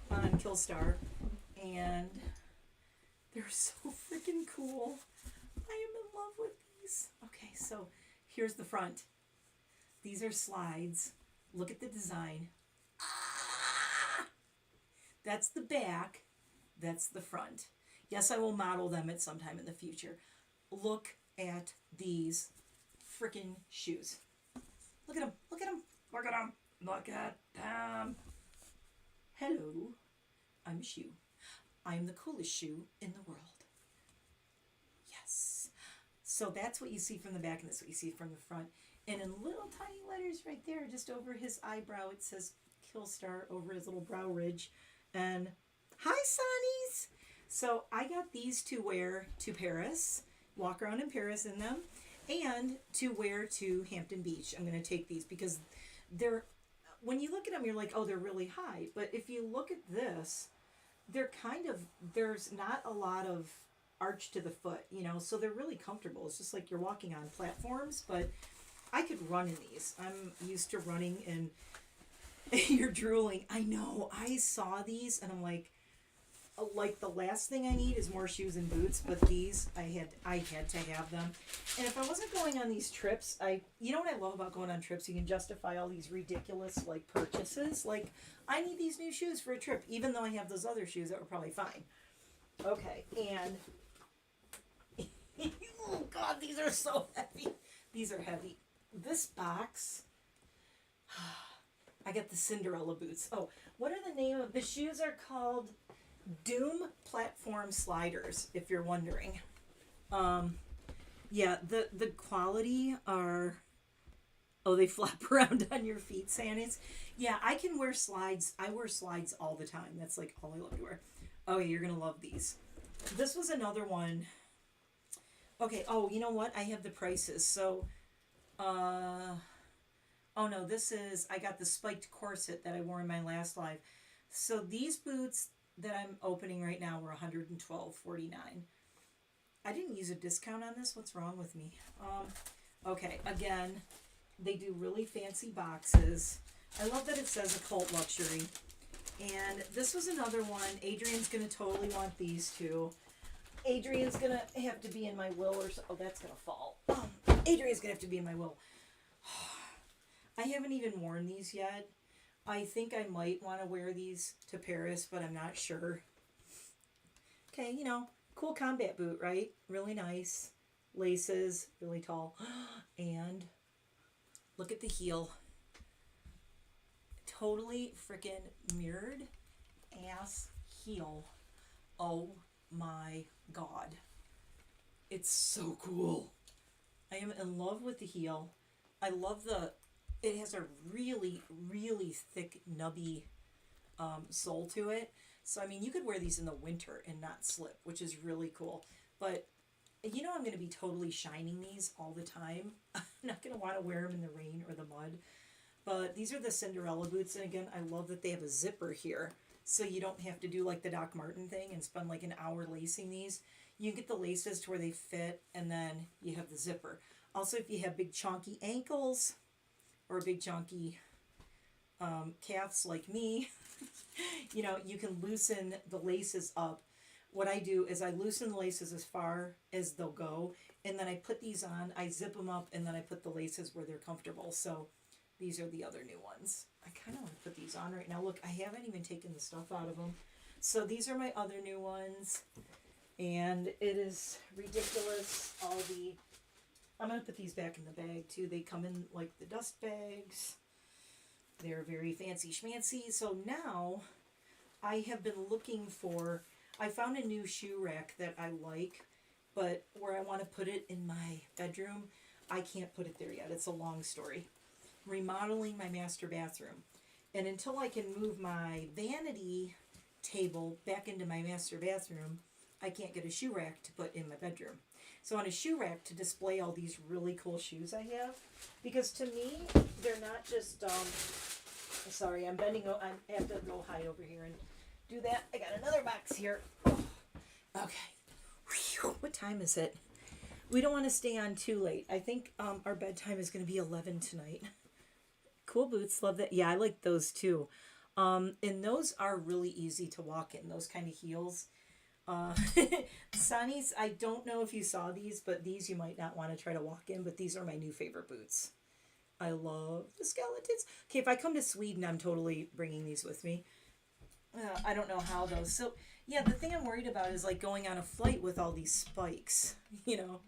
on Killstar. And they're so freaking cool. I am in love with these. Okay, so here's the front. These are slides. Look at the design. Ah! That's the back. That's the front. Yes, I will model them at some time in the future. Look at these freaking shoes. Look at them. Look at them. Look at them. Look at them. Hello. I'm a shoe. I'm the coolest shoe in the world. Yes. So that's what you see from the back, and that's what you see from the front. And in little tiny letters right there, just over his eyebrow, it says Killstar over his little brow ridge. And hi, Sonnies! So I got these to wear to Paris, walk around in Paris in them, and to wear to Hampton Beach. I'm going to take these because they're, when you look at them, you're like, oh, they're really high. But if you look at this, they're kind of, there's not a lot of arch to the foot, you know, so they're really comfortable. It's just like you're walking on platforms, but I could run in these. I'm used to running, and you're drooling. I know. I saw these and I'm like the last thing I need is more shoes and boots, but these I had to have them. And if I wasn't going on these trips, you know what I love about going on trips? You can justify all these ridiculous like purchases. Like I need these new shoes for a trip, even though I have those other shoes that were probably fine. Okay, and oh God, these are so heavy. These are heavy. This box, I got the Cinderella boots. Oh, what are the name of the shoes? Are called Doom Platform Sliders, if you're wondering. Yeah, the quality are, oh, they flap around on your feet, Sannies. Yeah, I can wear slides. I wear slides all the time. That's like all I love to wear. Oh, yeah, you're going to love these. This was another one. Okay, oh, you know what? I have the prices. So, oh no, this is, I got the spiked corset that I wore in my last live. So these boots that I'm opening right now were $112.49. I didn't use a discount on this. What's wrong with me? Okay, again, they do really fancy boxes. I love that it says a cult luxury. And this was another one. Adrian's going to totally want these two. Adrian's going to have to be in my will or so. Oh, that's going to fall. Adrian's going to have to be in my will. I haven't even worn these yet. I think I might want to wear these to Paris, but I'm not sure. Okay, you know, cool combat boot, right? Really nice. Laces, really tall. And look at the heel. Totally freaking mirrored ass heel. Oh my God. It's so cool. I am in love with the heel. I love it has a really, really thick, nubby sole to it. So, I mean, you could wear these in the winter and not slip, which is really cool. But, you know, I'm going to be totally shining these all the time. I'm not going to want to wear them in the rain or the mud. But these are the Cinderella boots. And again, I love that they have a zipper here. So you don't have to do like the Doc Marten thing and spend like an hour lacing these. You get the laces to where they fit, and then you have the zipper. Also, if you have big chonky ankles or big chonky calves like me, you know, you can loosen the laces up. What I do is I loosen the laces as far as they'll go, and then I put these on, I zip them up, and then I put the laces where they're comfortable. So these are the other new ones. I kind of want to put these on right now. Look, I haven't even taken the stuff out of them. So these are my other new ones, and it is ridiculous. I'm going to put these back in the bag too. They come in like the dust bags. They're very fancy schmancy. So now I have been looking for, I found a new shoe rack that I like, but where I want to put it in my bedroom, I can't put it there yet. It's a long story. Remodeling my master bathroom. And until I can move my vanity table back into my master bathroom, I can't get a shoe rack to put in my bedroom. So I want a shoe rack to display all these really cool shoes I have. Because to me, they're not just, sorry, I'm bending, I have to go high over here and do that. I got another box here. Okay. Whew, what time is it? We don't want to stay on too late. I think our bedtime is going to be 11 tonight. Cool boots, love that. Yeah, I like those too. And those are really easy to walk in, those kind of heels. Sonny's, I don't know if you saw these, but these you might not want to try to walk in, but these are my new favorite boots. I love the skeletons. Okay, if I come to Sweden, I'm totally bringing these with me. I don't know how those. So, yeah, the thing I'm worried about is like going on a flight with all these spikes, you know.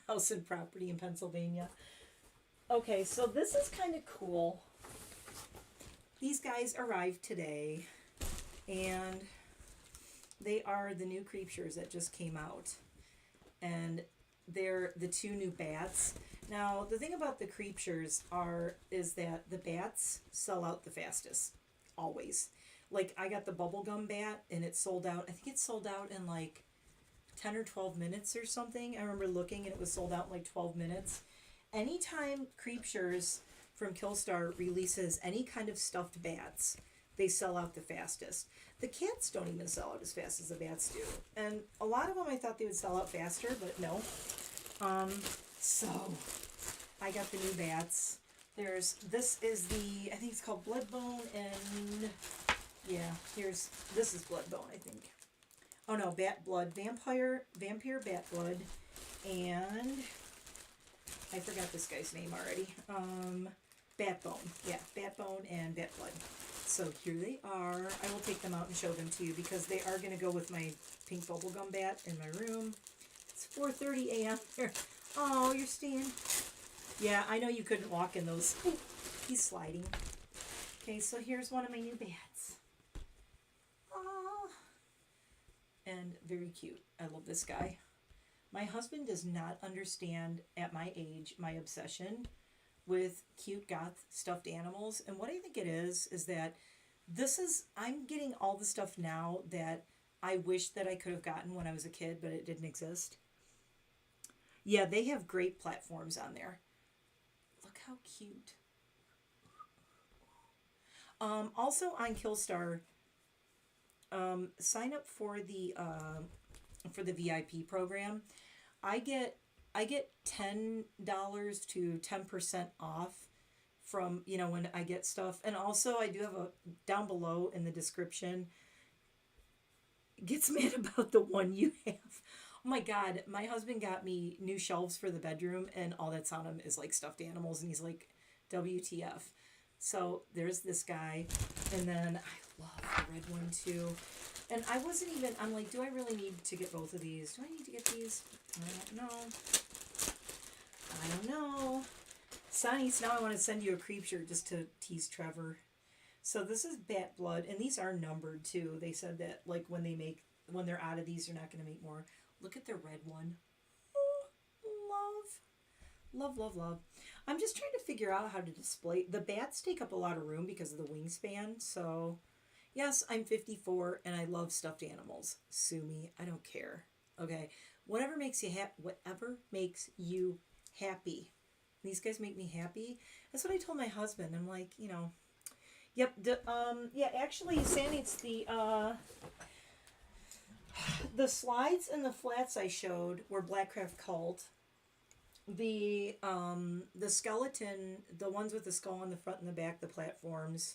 House and property in Pennsylvania. Okay, so this is kind of cool. These guys arrived today, and they are the new Creepshires that just came out. And they're the two new bats. Now, the thing about the Creepshires is that the bats sell out the fastest. Always. Like, I got the bubblegum bat, and it sold out. I think it sold out in like 10 or 12 minutes or something. I remember looking, and it was sold out in like 12 minutes. Anytime Creepshires from Killstar releases any kind of stuffed bats, they sell out the fastest. The cats don't even sell out as fast as the bats do. And a lot of them I thought they would sell out faster, but no. So I got the new bats. This is the, I think it's called Bloodbone, and yeah, this is Bloodbone, I think. Oh no, Bat Blood, Vampire Bat Blood, and I forgot this guy's name already. Batbone. Yeah, Batbone and Bat Blood. So here they are. I will take them out and show them to you because they are going to go with my pink bubblegum bat in my room. It's 4:30 a.m. here. Oh, you're staying. Yeah, I know you couldn't walk in those. Ooh, he's sliding. Okay, so here's one of my new bats. Aww. And very cute. I love this guy. My husband does not understand, at my age, my obsession with cute goth stuffed animals. And what I think it is that I'm getting all the stuff now that I wish that I could have gotten when I was a kid, but it didn't exist. Yeah, they have great platforms on there. Look how cute. Also on Killstar, sign up for the VIP program. I get $10 to 10% off from, when I get stuff. And also I do have down below in the description, gets mad about the one you have. Oh my God, my husband got me new shelves for the bedroom, and all that's on them is like stuffed animals, and he's like, WTF. So there's this guy, and then I love the red one too. And I'm like, do I really need to get both of these? Do I need to get these? I don't know. Sonny, so now I want to send you a Creepshire just to tease Trevor. So this is Bat Blood, and these are numbered too. They said that like when they're out of these, they're not going to make more. Look at the red one. Oh, Love, love, love. I'm just trying to figure out how to display. The bats take up a lot of room because of the wingspan. So, yes, I'm 54 and I love stuffed animals. Sue me. I don't care. Okay. Whatever makes you happy. Whatever makes you happy. These guys make me happy. That's what I told my husband. I'm like, you know, yep. Yeah, actually, Sandy, it's the slides and the flats I showed were Blackcraft Cult. The skeleton, the ones with the skull on the front and the back, the platforms,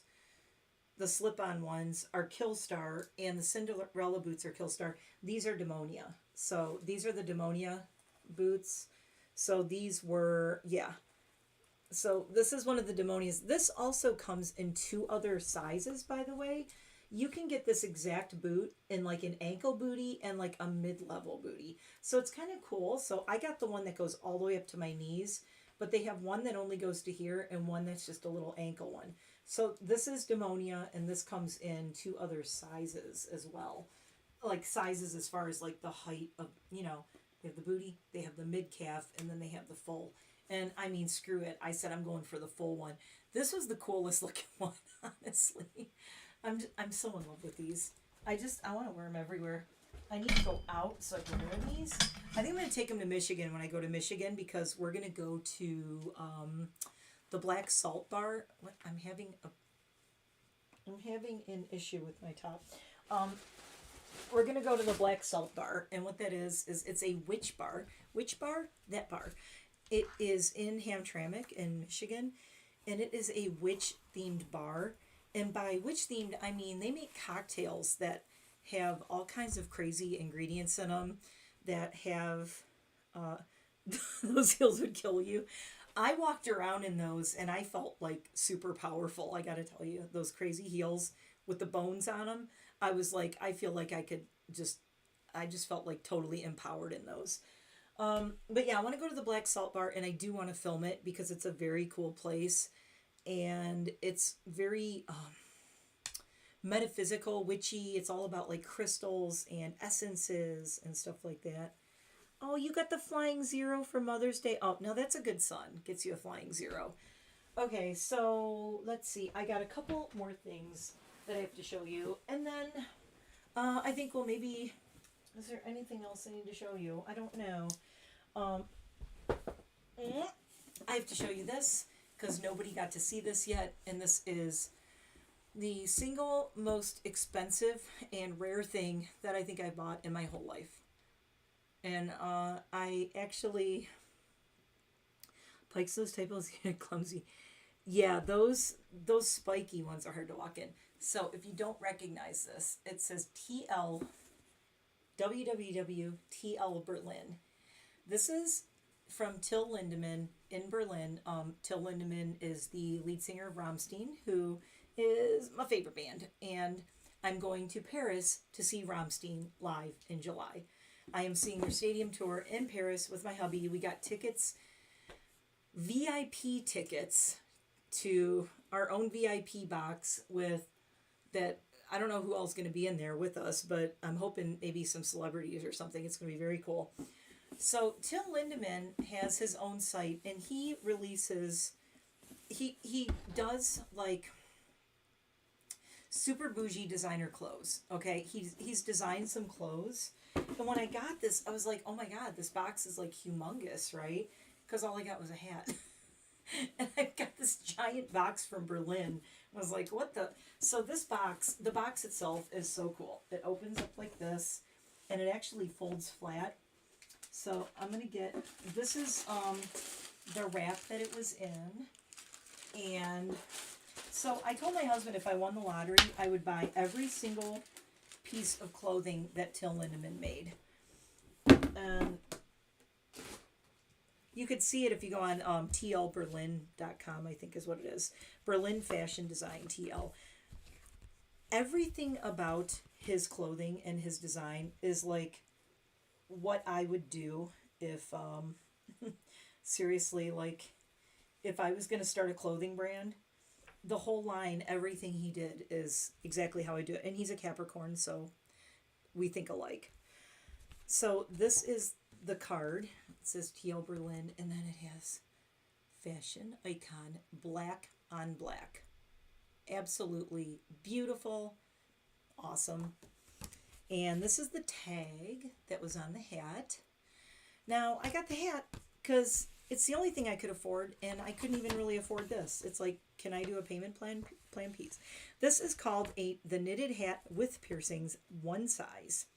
the slip-on ones are Killstar, and the Cinderella boots are Killstar. These are Demonia. So these are the Demonia boots. So these were, yeah. So this is one of the Demonias. This also comes in 2 other sizes, by the way. You can get this exact boot in like an ankle booty and like a mid-level booty. So it's kind of cool. So I got the one that goes all the way up to my knees, but they have one that only goes to here and one that's just a little ankle one. So this is Demonia, and this comes in 2 other sizes as well. Like sizes as far as like the height of, you know, they have the booty, they have the mid-calf, and then they have the full. And I mean, screw it. I said I'm going for the full one. This was the coolest looking one, honestly. I'm so in love with these. I want to wear them everywhere. I need to go out so I can wear these. I think I'm going to take them to Michigan when I go to Michigan, because we're going to go to the Black Salt Bar. I'm having an issue with my top. We're going to go to the Black Salt Bar, and what that is it's a witch bar. Which bar? That bar. It is in Hamtramck in Michigan, and it is a witch-themed bar. And by witch-themed, I mean they make cocktails that have all kinds of crazy ingredients in them that have... those heels would kill you. I walked around in those, and I felt like super powerful, I gotta tell you. Those crazy heels with the bones on them. I was like, I feel like I just felt like totally empowered in those. But yeah, I want to go to the Black Salt Bar, and I do want to film it because it's a very cool place, and it's very metaphysical, witchy. It's all about like crystals and essences and stuff like that. Oh, you got the Flying Zero for Mother's Day. Oh, no, that's a good son. Gets you a Flying Zero. Okay, so let's see. I got a couple more things that I have to show you, and then I think we'll maybe... Is there anything else I need to show you? I don't know. I have to show you this because nobody got to see this yet, and this is the single most expensive and rare thing that I think I bought in my whole life. And I actually... Pikes, those typos get clumsy. Yeah, those spiky ones are hard to walk in. So if you don't recognize this, it says TL... www.TL Berlin. This is from Till Lindemann in Berlin. Till Lindemann is the lead singer of Rammstein, who is my favorite band. And I'm going to Paris to see Rammstein live in July. I am seeing their stadium tour in Paris with my hubby. We got tickets, VIP tickets, to our own VIP box with that. I don't know who else is going to be in there with us, but I'm hoping maybe some celebrities or something. It's going to be very cool. So Till Lindemann has his own site, and he releases, he does like super bougie designer clothes. Okay, he's designed some clothes, and when I got this, I was like, oh my god, this box is like humongous, right? Because all I got was a hat. And I got this giant box from Berlin. I was like, what the... So this box, the box itself is so cool. It opens up like this, and it actually folds flat. So I'm going to get... This is the wrap that it was in. And so I told my husband if I won the lottery, I would buy every single piece of clothing that Till Lindemann made. You could see it if you go on tlberlin.com, I think is what it is. Berlin Fashion Design, TL. Everything about his clothing and his design is like what I would do if, seriously, like if I was going to start a clothing brand. The whole line, everything he did is exactly how I do it. And he's a Capricorn, so we think alike. So this is the card. It says TL Berlin, and then it has fashion icon, black on black. Absolutely beautiful, awesome. And this is the tag that was on the hat. Now, I got the hat because it's the only thing I could afford, and I couldn't even really afford this. It's like, can I do a payment plan piece? This is called the knitted hat with piercings, one size.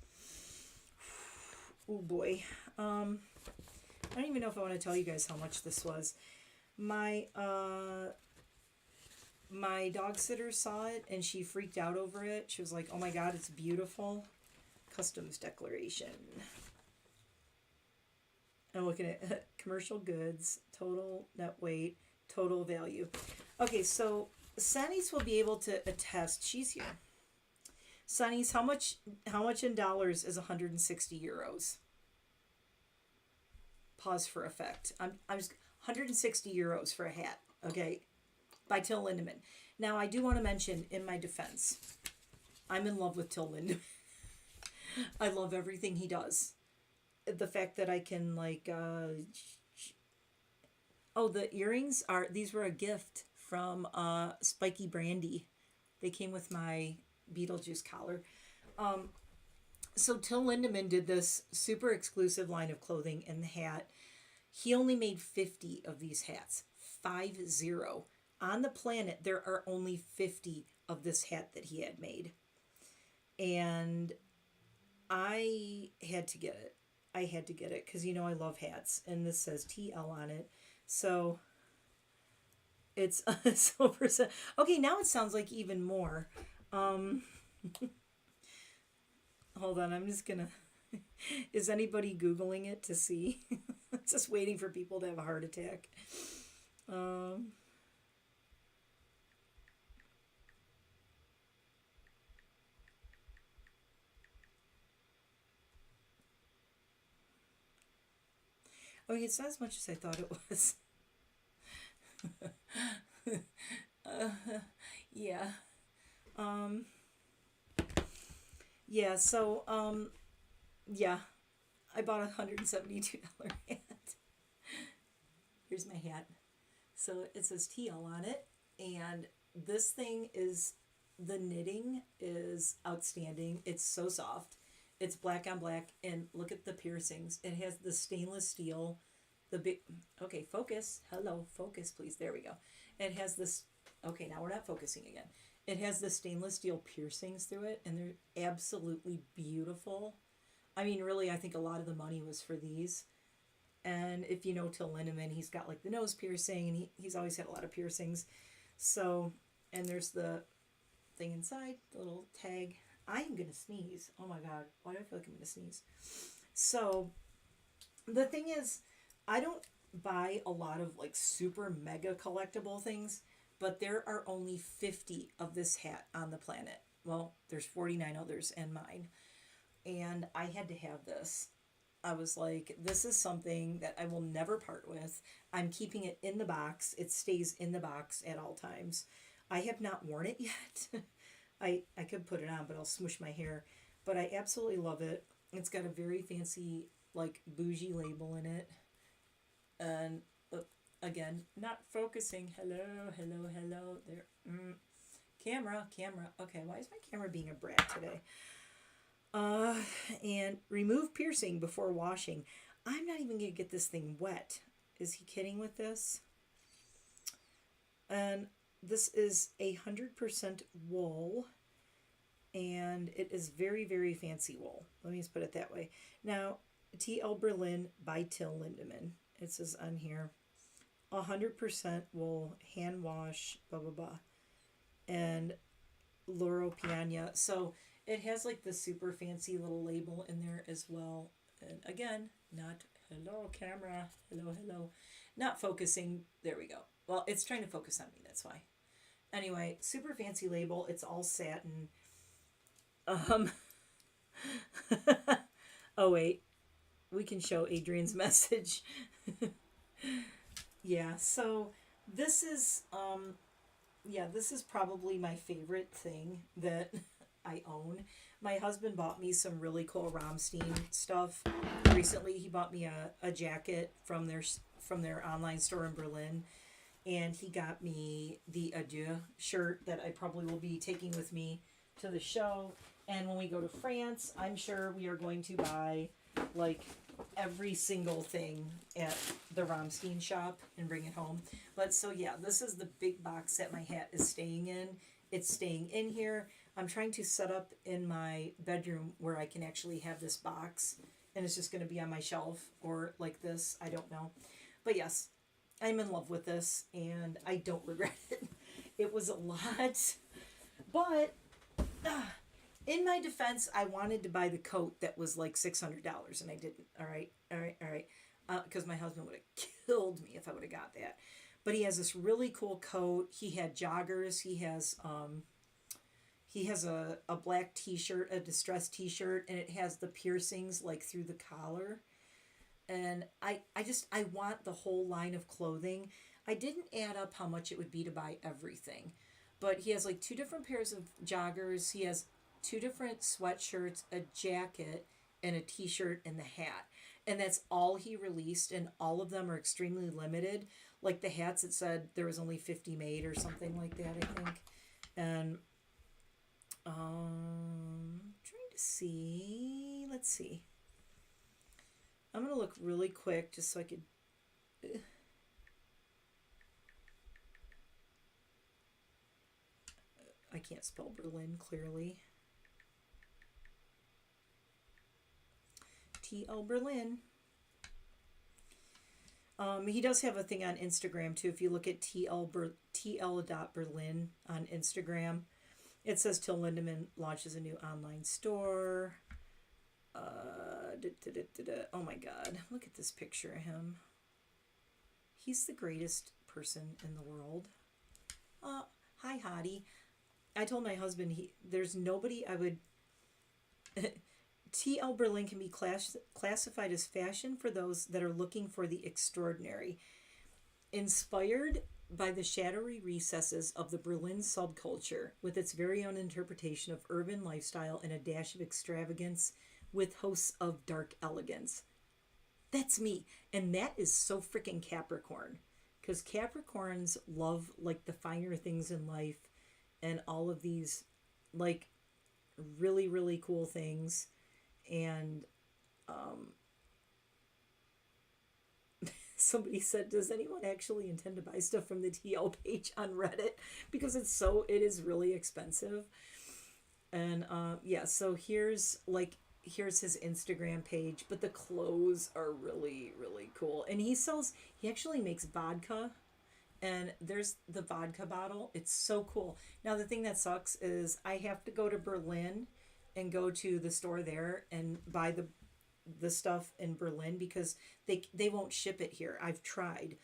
Oh boy. I don't even know if I want to tell you guys how much this was. My my dog sitter saw it and she freaked out over it. She was like, oh my god, it's beautiful. Customs declaration. I'm looking at commercial goods, total net weight, total value. Okay, so Sunny's will be able to attest. She's here. Sunny's, how much in dollars is 160 euros? Pause for effect. I'm just 160 euros for a hat. Okay, by Till Lindemann. Now I do want to mention in my defense, I'm in love with Till Lindemann. I love everything he does. The fact that I can like oh, the earrings these were a gift from Spiky Brandy. They came with my Beetlejuice collar. So Till Lindemann did this super exclusive line of clothing and the hat. He only made 50 of these hats. 50. On the planet, there are only 50 of this hat that he had made. And I had to get it. I had to get it because, you know, I love hats. And this says TL on it. So it's silver. Okay, now it sounds like even more. Hold on, I'm just going to... Is anybody Googling it to see? Just waiting for people to have a heart attack. Okay, it's not as much as I thought it was. Yeah. Yeah, so, yeah. I bought a $172 hat. Here's my hat. So it says TL on it. And this thing is, the knitting is outstanding. It's so soft. It's black on black, and look at the piercings. It has the stainless steel, the big, okay, focus. Hello, focus, please. There we go. It has this, okay, now we're not focusing again. It has the stainless steel piercings through it, and they're absolutely beautiful. I mean, really, I think a lot of the money was for these. And if you know Till Lindemann, he's got like the nose piercing, and he's always had a lot of piercings. So, and there's the thing inside, the little tag. I am going to sneeze. Oh my God. Why do I feel like I'm going to sneeze? So, the thing is, I don't buy a lot of like super mega collectible things, but there are only 50 of this hat on the planet. Well, there's 49 others and mine. And I had to have this. I was like, this is something that I will never part with. I'm keeping it in the box. It stays in the box at all times. I have not worn it yet. I could put it on, but I'll smoosh my hair. But I absolutely love it. It's got a very fancy, like, bougie label in it. And, again, not focusing. Hello, hello, hello. There. Camera. Okay, why is my camera being a brat today? And remove piercing before washing. I'm not even going to get this thing wet. Is he kidding with this? And this is 100% wool, and it is very, very fancy wool. Let me just put it that way. Now, TL Berlin by Till Lindemann. It says on here, 100% wool, hand wash, blah, blah, blah. And Loro Piana. So it has like the super fancy little label in there as well. And again, not, hello camera, hello. Not focusing. There we go. Well, it's trying to focus on me, that's why. Anyway, super fancy label. It's all satin. Oh, wait. We can show Adrian's message. Yeah, so this is, this is probably my favorite thing that I own. my husband bought me some really cool Rammstein stuff recently. He bought me a jacket from their online store in Berlin, and he got me the Adieu shirt that I probably will be taking with me to the show. And when we go to France, I'm sure we are going to buy like every single thing at the Rammstein shop and bring it home. But so yeah, this is the big box that my hat is staying in. It's staying in here. I'm trying to set up in my bedroom where I can actually have this box, and it's just going to be on my shelf or like this. I don't know. But yes, I'm in love with this and I don't regret it. It was a lot, but in my defense, I wanted to buy the coat that was like $600 and I didn't. All right. Because my husband would have killed me if I would have got that. But he has this really cool coat. He had joggers. He has a black t-shirt, a distressed t-shirt, and it has the piercings like through the collar. And I want the whole line of clothing. I didn't add up how much it would be to buy everything. But he has like 2 different pairs of joggers. He has 2 different sweatshirts, a jacket, and a t-shirt and the hat. And that's all he released, and all of them are extremely limited. Like the hats, it said there was only 50 made or something like that, I think. And trying to see, let's see. I'm going to look really quick just so I could... I can't spell Berlin clearly. TL Berlin. He does have a thing on Instagram too. If you look at tl.berlin on Instagram, it says Till Lindemann launches a new online store. Oh my God, look at this picture of him. He's the greatest person in the world. Hi, Hottie. I told my husband there's nobody I would... TL Berlin can be classified as fashion for those that are looking for the extraordinary. Inspired by the shadowy recesses of the Berlin subculture, with its very own interpretation of urban lifestyle and a dash of extravagance, with hosts of dark elegance. That's me. And that is so freaking Capricorn. Because Capricorns love like the finer things in life and all of these like really, really cool things. And somebody said, does anyone actually intend to buy stuff from the TL page on Reddit? Because it is really expensive. And yeah, so here's his Instagram page, but the clothes are really, really cool. And he actually makes vodka, and there's the vodka bottle. It's so cool. Now, the thing that sucks is I have to go to Berlin and go to the store there and buy the stuff in Berlin because they won't ship it here. I've tried,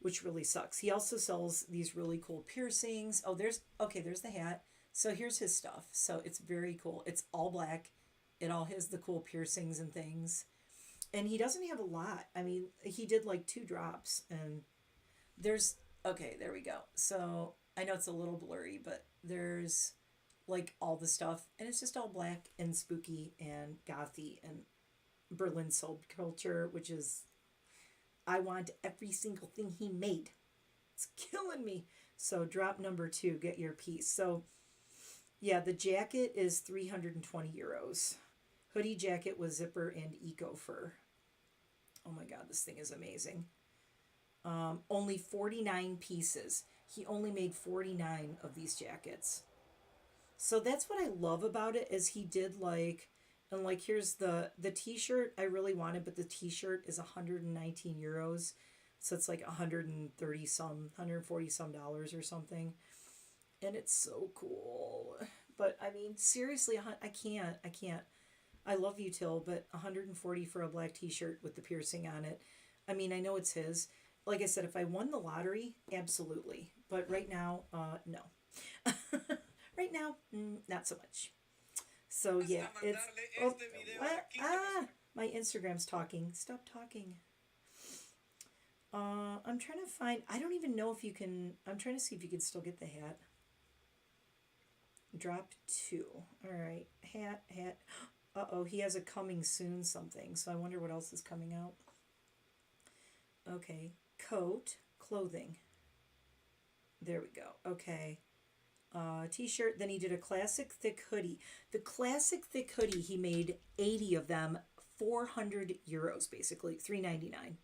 which really sucks. He also sells these really cool piercings. Oh, there's the hat. So here's his stuff. So it's very cool. It's all black. It all has the cool piercings and things. And he doesn't have a lot. I mean, he did like 2 drops, and there we go. So I know it's a little blurry, but there's like all the stuff, and it's just all black and spooky and gothy and Berlin subculture, which is, I want every single thing he made. It's killing me. So drop number 2, get your piece. So yeah, the jacket is 320 euros. Hoodie jacket with zipper and eco fur. Oh my God, this thing is amazing. Only 49 pieces. He only made 49 of these jackets. So that's what I love about it, is he did here's the t-shirt I really wanted, but the t-shirt is 119 euros. So it's like 140 some dollars or something. And it's so cool. But I mean, seriously, I can't. I love you, Till, but 140 for a black t-shirt with the piercing on it. I mean, I know it's his. Like I said, if I won the lottery, absolutely. But right now, no. Right now, not so much. So yeah, it's... Oh, what? My Instagram's talking. Stop talking. I'm trying to find... I don't even know if you can... I'm trying to see if you can still get the hat. Drop 2. All right. Hat, hat. Uh-oh, he has a coming soon something. So I wonder what else is coming out. Okay. Coat, clothing. There we go. Okay. T-shirt. Then he did a classic thick hoodie. The classic thick hoodie, he made 80 of them, 400 euros basically, 3.99.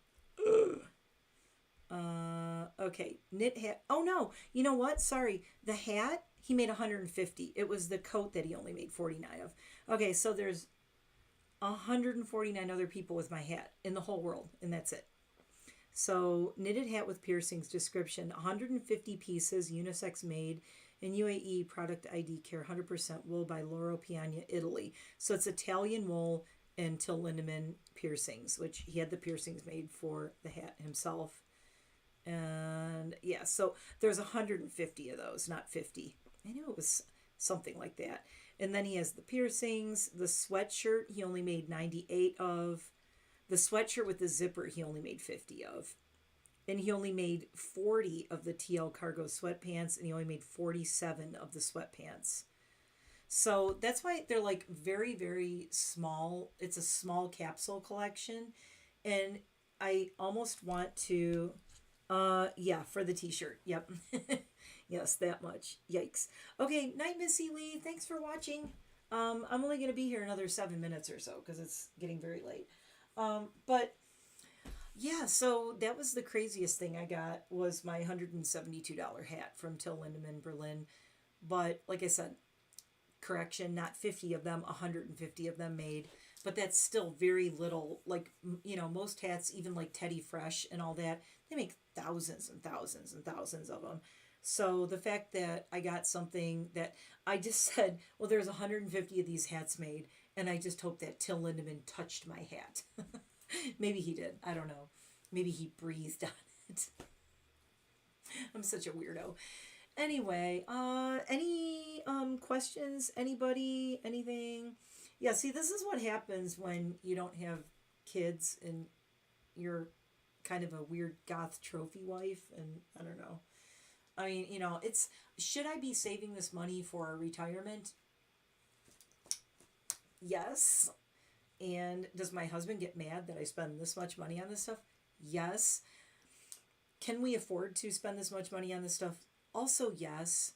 Okay, knit hat. Oh no, you know what? Sorry, the hat he made 150. It was the coat that he only made 49 of. Okay, so there's 149 other people with my hat in the whole world, and that's it. So knitted hat with piercings. Description: 150 pieces, unisex made. In UAE, product ID care, 100% wool by Loro Piana, Italy. So it's Italian wool and Till Lindemann piercings, which he had the piercings made for the hat himself. And yeah, so there's 150 of those, not 50. I knew it was something like that. And then he has the piercings, the sweatshirt, he only made 98 of. The sweatshirt with the zipper, he only made 50 of. And he only made 40 of the TL cargo sweatpants, and he only made 47 of the sweatpants. So that's why they're like very, very small. It's a small capsule collection. And I almost want to, yeah, for the t-shirt. Yep. Yes, that much. Yikes. Okay, night, Missy Lee. Thanks for watching. I'm only going to be here another 7 minutes or so because it's getting very late. But yeah, so that was the craziest thing I got was my $172 hat from Till Lindemann Berlin. But like I said, correction, not 50 of them, 150 of them made. But that's still very little. Like, you know, most hats, even like Teddy Fresh and all that, they make thousands and thousands and thousands of them. So the fact that I got something that I just said, well, there's 150 of these hats made, and I just hope that Till Lindemann touched my hat. Maybe he did. I don't know. Maybe he breathed on it. I'm such a weirdo. Anyway, any questions? Anybody? Anything? Yeah, see, this is what happens when you don't have kids and you're kind of a weird goth trophy wife, and I don't know. I mean, you know, it's, should I be saving this money for retirement? Yes. And does my husband get mad that I spend this much money on this stuff? Yes. Can we afford to spend this much money on this stuff? Also, yes.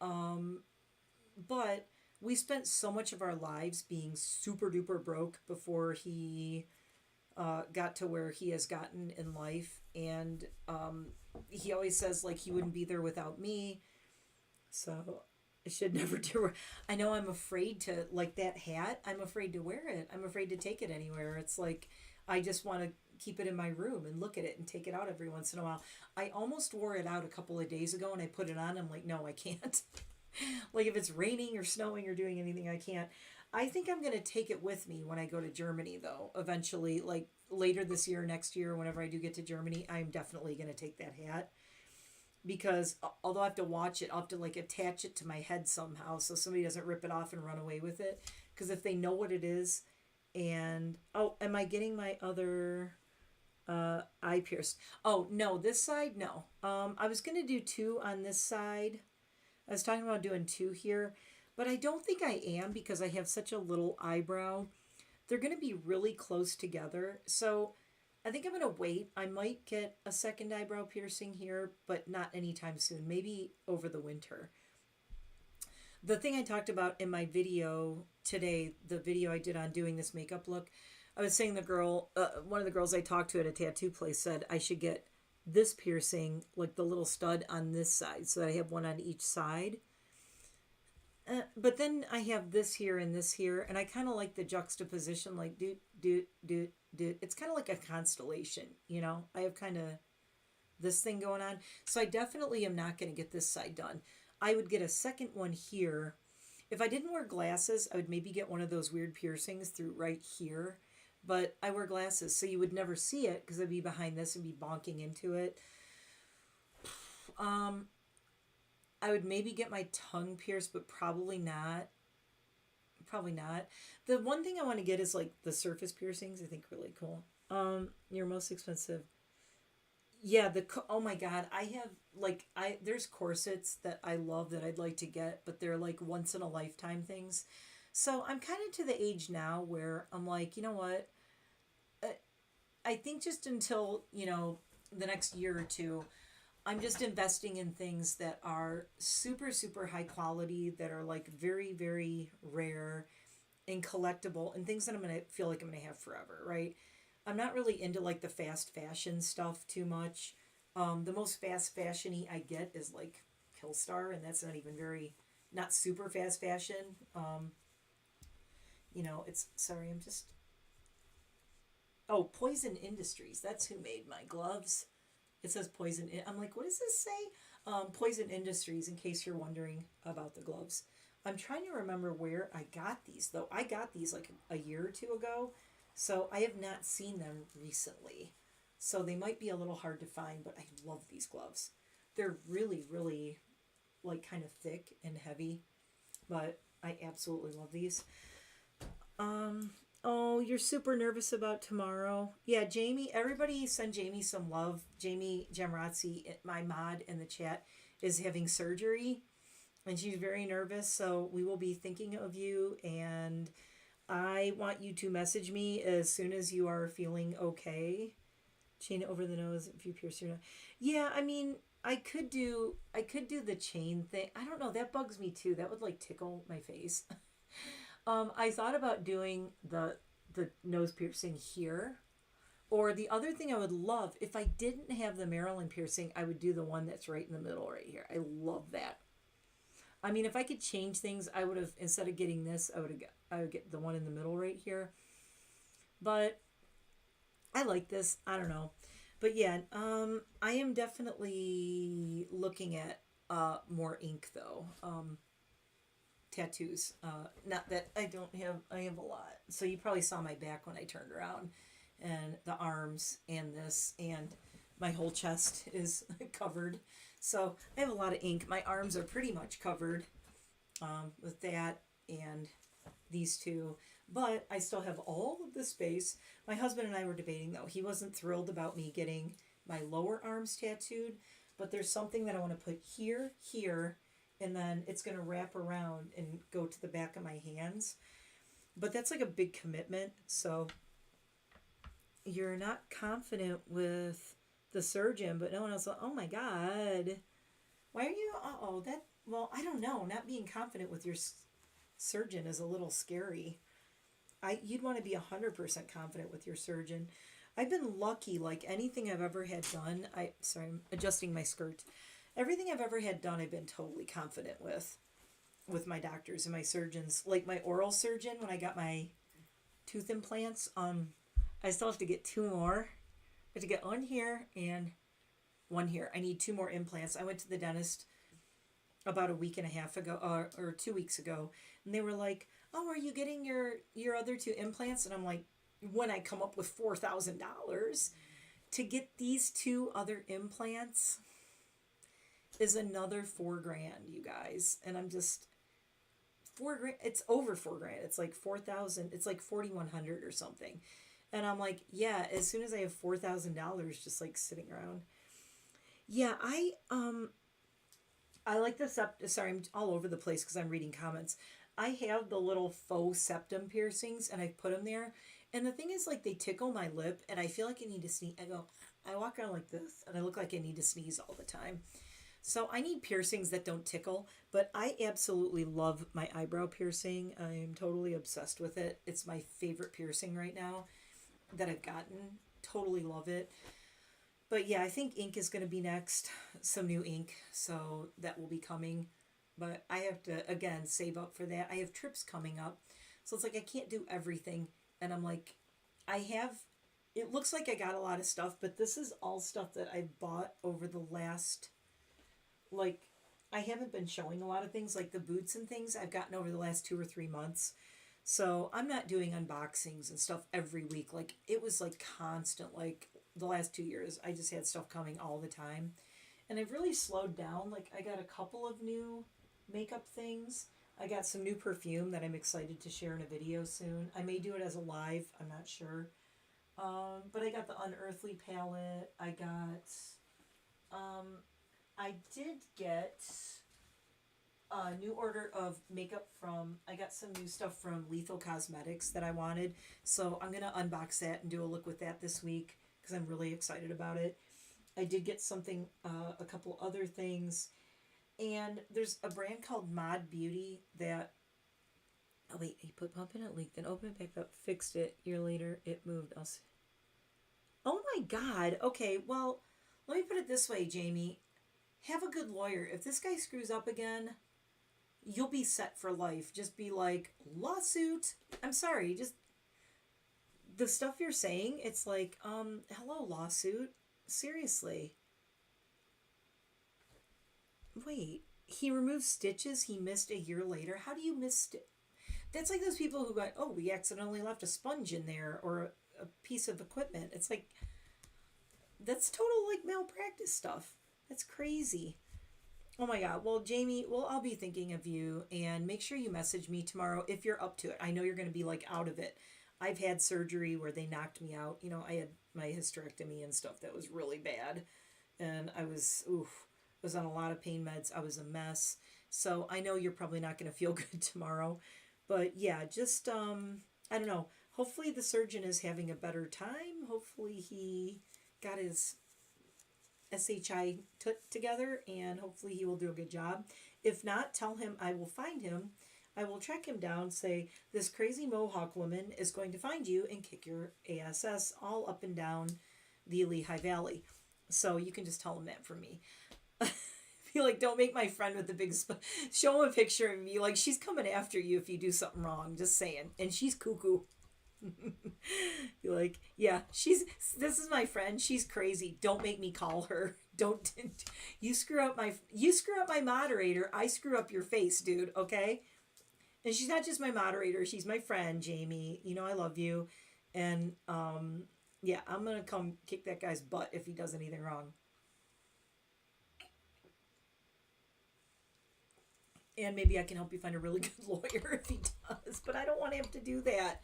But we spent so much of our lives being super duper broke before he got to where he has gotten in life. And he always says, like, he wouldn't be there without me. So I should never do. I know I'm afraid to, like that hat, I'm afraid to wear it. I'm afraid to take it anywhere. It's like, I just want to keep it in my room and look at it and take it out every once in a while. I almost wore it out a couple of days ago and I put it on. I'm like, no, I can't. Like if it's raining or snowing or doing anything, I can't. I think I'm going to take it with me when I go to Germany though. Eventually, like later this year, next year, whenever I do get to Germany, I'm definitely going to take that hat. Because although I have to watch it, I'll have to like attach it to my head somehow so somebody doesn't rip it off and run away with it. Because if they know what it is, and oh, am I getting my other eye pierced? Oh no, this side no. I was gonna do 2 on this side. I was talking about doing 2 here, but I don't think I am because I have such a little eyebrow. They're gonna be really close together, so I think I'm going to wait. I might get a second eyebrow piercing here, but not anytime soon. Maybe over the winter. The thing I talked about in my video today, the video I did on doing this makeup look, I was saying the girl, one of the girls I talked to at a tattoo place said I should get this piercing, like the little stud on this side, so that I have one on each side. But then I have this here and this here, and I kind of like the juxtaposition, like do. It's kind of like a constellation, you know? I have kind of this thing going on. So I definitely am not going to get this side done. I would get a second one here. If I didn't wear glasses, I would maybe get one of those weird piercings through right here. But I wear glasses, so you would never see it because I'd be behind this and be bonking into it. I would maybe get my tongue pierced, but probably not. Probably not. The one thing I want to get is like the surface piercings. I think really cool. Your most expensive. Yeah, oh my god, I have like there's corsets that I love that I'd like to get, but they're like once in a lifetime things. So I'm kind of to the age now where I'm like, you know what? Uh, I think just until, the next year or two, I'm just investing in things that are super, super high quality, that are like very, very rare and collectible, and things that I'm going to feel like I'm going to have forever, right? I'm not really into like the fast fashion stuff too much. The most fast fashiony I get is like Killstar, and that's not even very, not super fast fashion. It's, sorry, I'm just, oh, Poison Industries. That's who made my gloves. It says Poison. I'm like, what does this say? Poison Industries, in case you're wondering about the gloves. I'm trying to remember where I got these, though. I got these like a year or two ago, so I have not seen them recently. So they might be a little hard to find, but I love these gloves. They're really, really like kind of thick and heavy, but I absolutely love these. Oh, you're super nervous about tomorrow. Yeah, Jamie, everybody send Jamie some love. Jamie Jamrazzi, my mod in the chat, is having surgery and she's very nervous. So we will be thinking of you. And I want you to message me as soon as you are feeling okay. Chain over the nose if you pierce your nose. Yeah, I mean, I could do the chain thing. I don't know, that bugs me too. That would like tickle my face. I thought about doing the nose piercing here. Or the other thing I would love, if I didn't have the Maryland piercing, I would do the one that's right in the middle right here. I love that. I mean, if I could change things, I would have, instead of getting this, I would get the one in the middle right here. But I like this. I don't know. But yeah, I am definitely looking at more ink though. Tattoos. Not that I don't have, I have a lot. So you probably saw my back when I turned around, and the arms and this, and my whole chest is covered. So I have a lot of ink. My arms are pretty much covered with that and these two. But I still have all of the space. My husband and I were debating though. He wasn't thrilled about me getting my lower arms tattooed, but there's something that I want to put here, here, and then it's going to wrap around and go to the back of my hands. But that's like a big commitment. So you're not confident with the surgeon, but no one else. Oh my God. Why are you? Oh, that. Well, I don't know. Not being confident with your surgeon is a little scary. You'd want to be 100% confident with your surgeon. I've been lucky, like anything I've ever had done. Sorry, I'm adjusting my skirt. Everything I've ever had done, I've been totally confident with my doctors and my surgeons. Like my oral surgeon, when I got my tooth implants, I still have to get two more. I have to get one here and one here. I need two more implants. I went to the dentist about a week and a half ago, or 2 weeks ago, and they were like, "Oh, are you getting your other two implants?" And I'm like, when I come up with $4,000 to get these two other implants is another $4,000, you guys. And I'm just, $4,000. It's over $4,000. It's like 4,000. It's like 4,100 or something. And I'm like, yeah. As soon as I have $4,000 just like sitting around, yeah. I like the septum. Sorry, I'm all over the place because I'm reading comments. I have the little faux septum piercings, and I put them there. And the thing is, like, they tickle my lip, and I feel like I need to sneeze. I walk around like this, and I look like I need to sneeze all the time. So I need piercings that don't tickle, but I absolutely love my eyebrow piercing. I'm totally obsessed with it. It's my favorite piercing right now that I've gotten. Totally love it. But yeah, I think ink is going to be next. Some new ink, so that will be coming. But I have to, again, save up for that. I have trips coming up. So it's like I can't do everything. And I'm like, it looks like I got a lot of stuff, but this is all stuff that I bought over the last, like, I haven't been showing a lot of things, like the boots and things I've gotten over the last 2 or 3 months. So I'm not doing unboxings and stuff every week. Like, it was like constant, like the last 2 years, I just had stuff coming all the time. And I've really slowed down. Like, I got a couple of new makeup things. I got some new perfume that I'm excited to share in a video soon. I may do it as a live, I'm not sure. But I got the Unearthly palette. I did get a new order of makeup from, I got some new stuff from Lethal Cosmetics that I wanted. So I'm going to unbox that and do a look with that this week because I'm really excited about it. I did get something, a couple other things. And there's a brand called Mod Beauty that, oh wait, he put pump in it, leaked, then opened it back up, fixed it. Year later, it moved. Oh my God. Okay, well, let me put it this way, Jamie. Have a good lawyer. If this guy screws up again, you'll be set for life. Just be like, lawsuit. I'm sorry, just the stuff you're saying, it's like, hello, lawsuit. Seriously. Wait, he removed stitches he missed a year later. How do you miss That's like those people who go, oh, we accidentally left a sponge in there or a piece of equipment. It's like, that's total like malpractice stuff. That's crazy. Oh my God. Well, Jamie, well, I'll be thinking of you, and make sure you message me tomorrow if you're up to it. I know you're going to be like out of it. I've had surgery where they knocked me out. You know, I had my hysterectomy and stuff that was really bad. And I was on a lot of pain meds. I was a mess. So I know you're probably not going to feel good tomorrow. But yeah, just, I don't know. Hopefully the surgeon is having a better time. Hopefully he got his SHI together, and hopefully he will do a good job. If not, tell him I will find him. I will track him down, say, this crazy Mohawk woman is going to find you and kick your ASS all up and down the Lehigh Valley. So you can just tell him that for me. Be like, don't make my friend with the big show him a picture of me. Like, she's coming after you if you do something wrong. Just saying. And she's cuckoo. Be like, yeah, this is my friend. She's crazy. Don't make me call her. Don't you screw up my moderator. I screw up your face, dude. Okay. And she's not just my moderator. She's my friend, Jamie. You know, I love you. And, yeah, I'm going to come kick that guy's butt if he does anything wrong. And maybe I can help you find a really good lawyer if he does. But I don't want him to do that.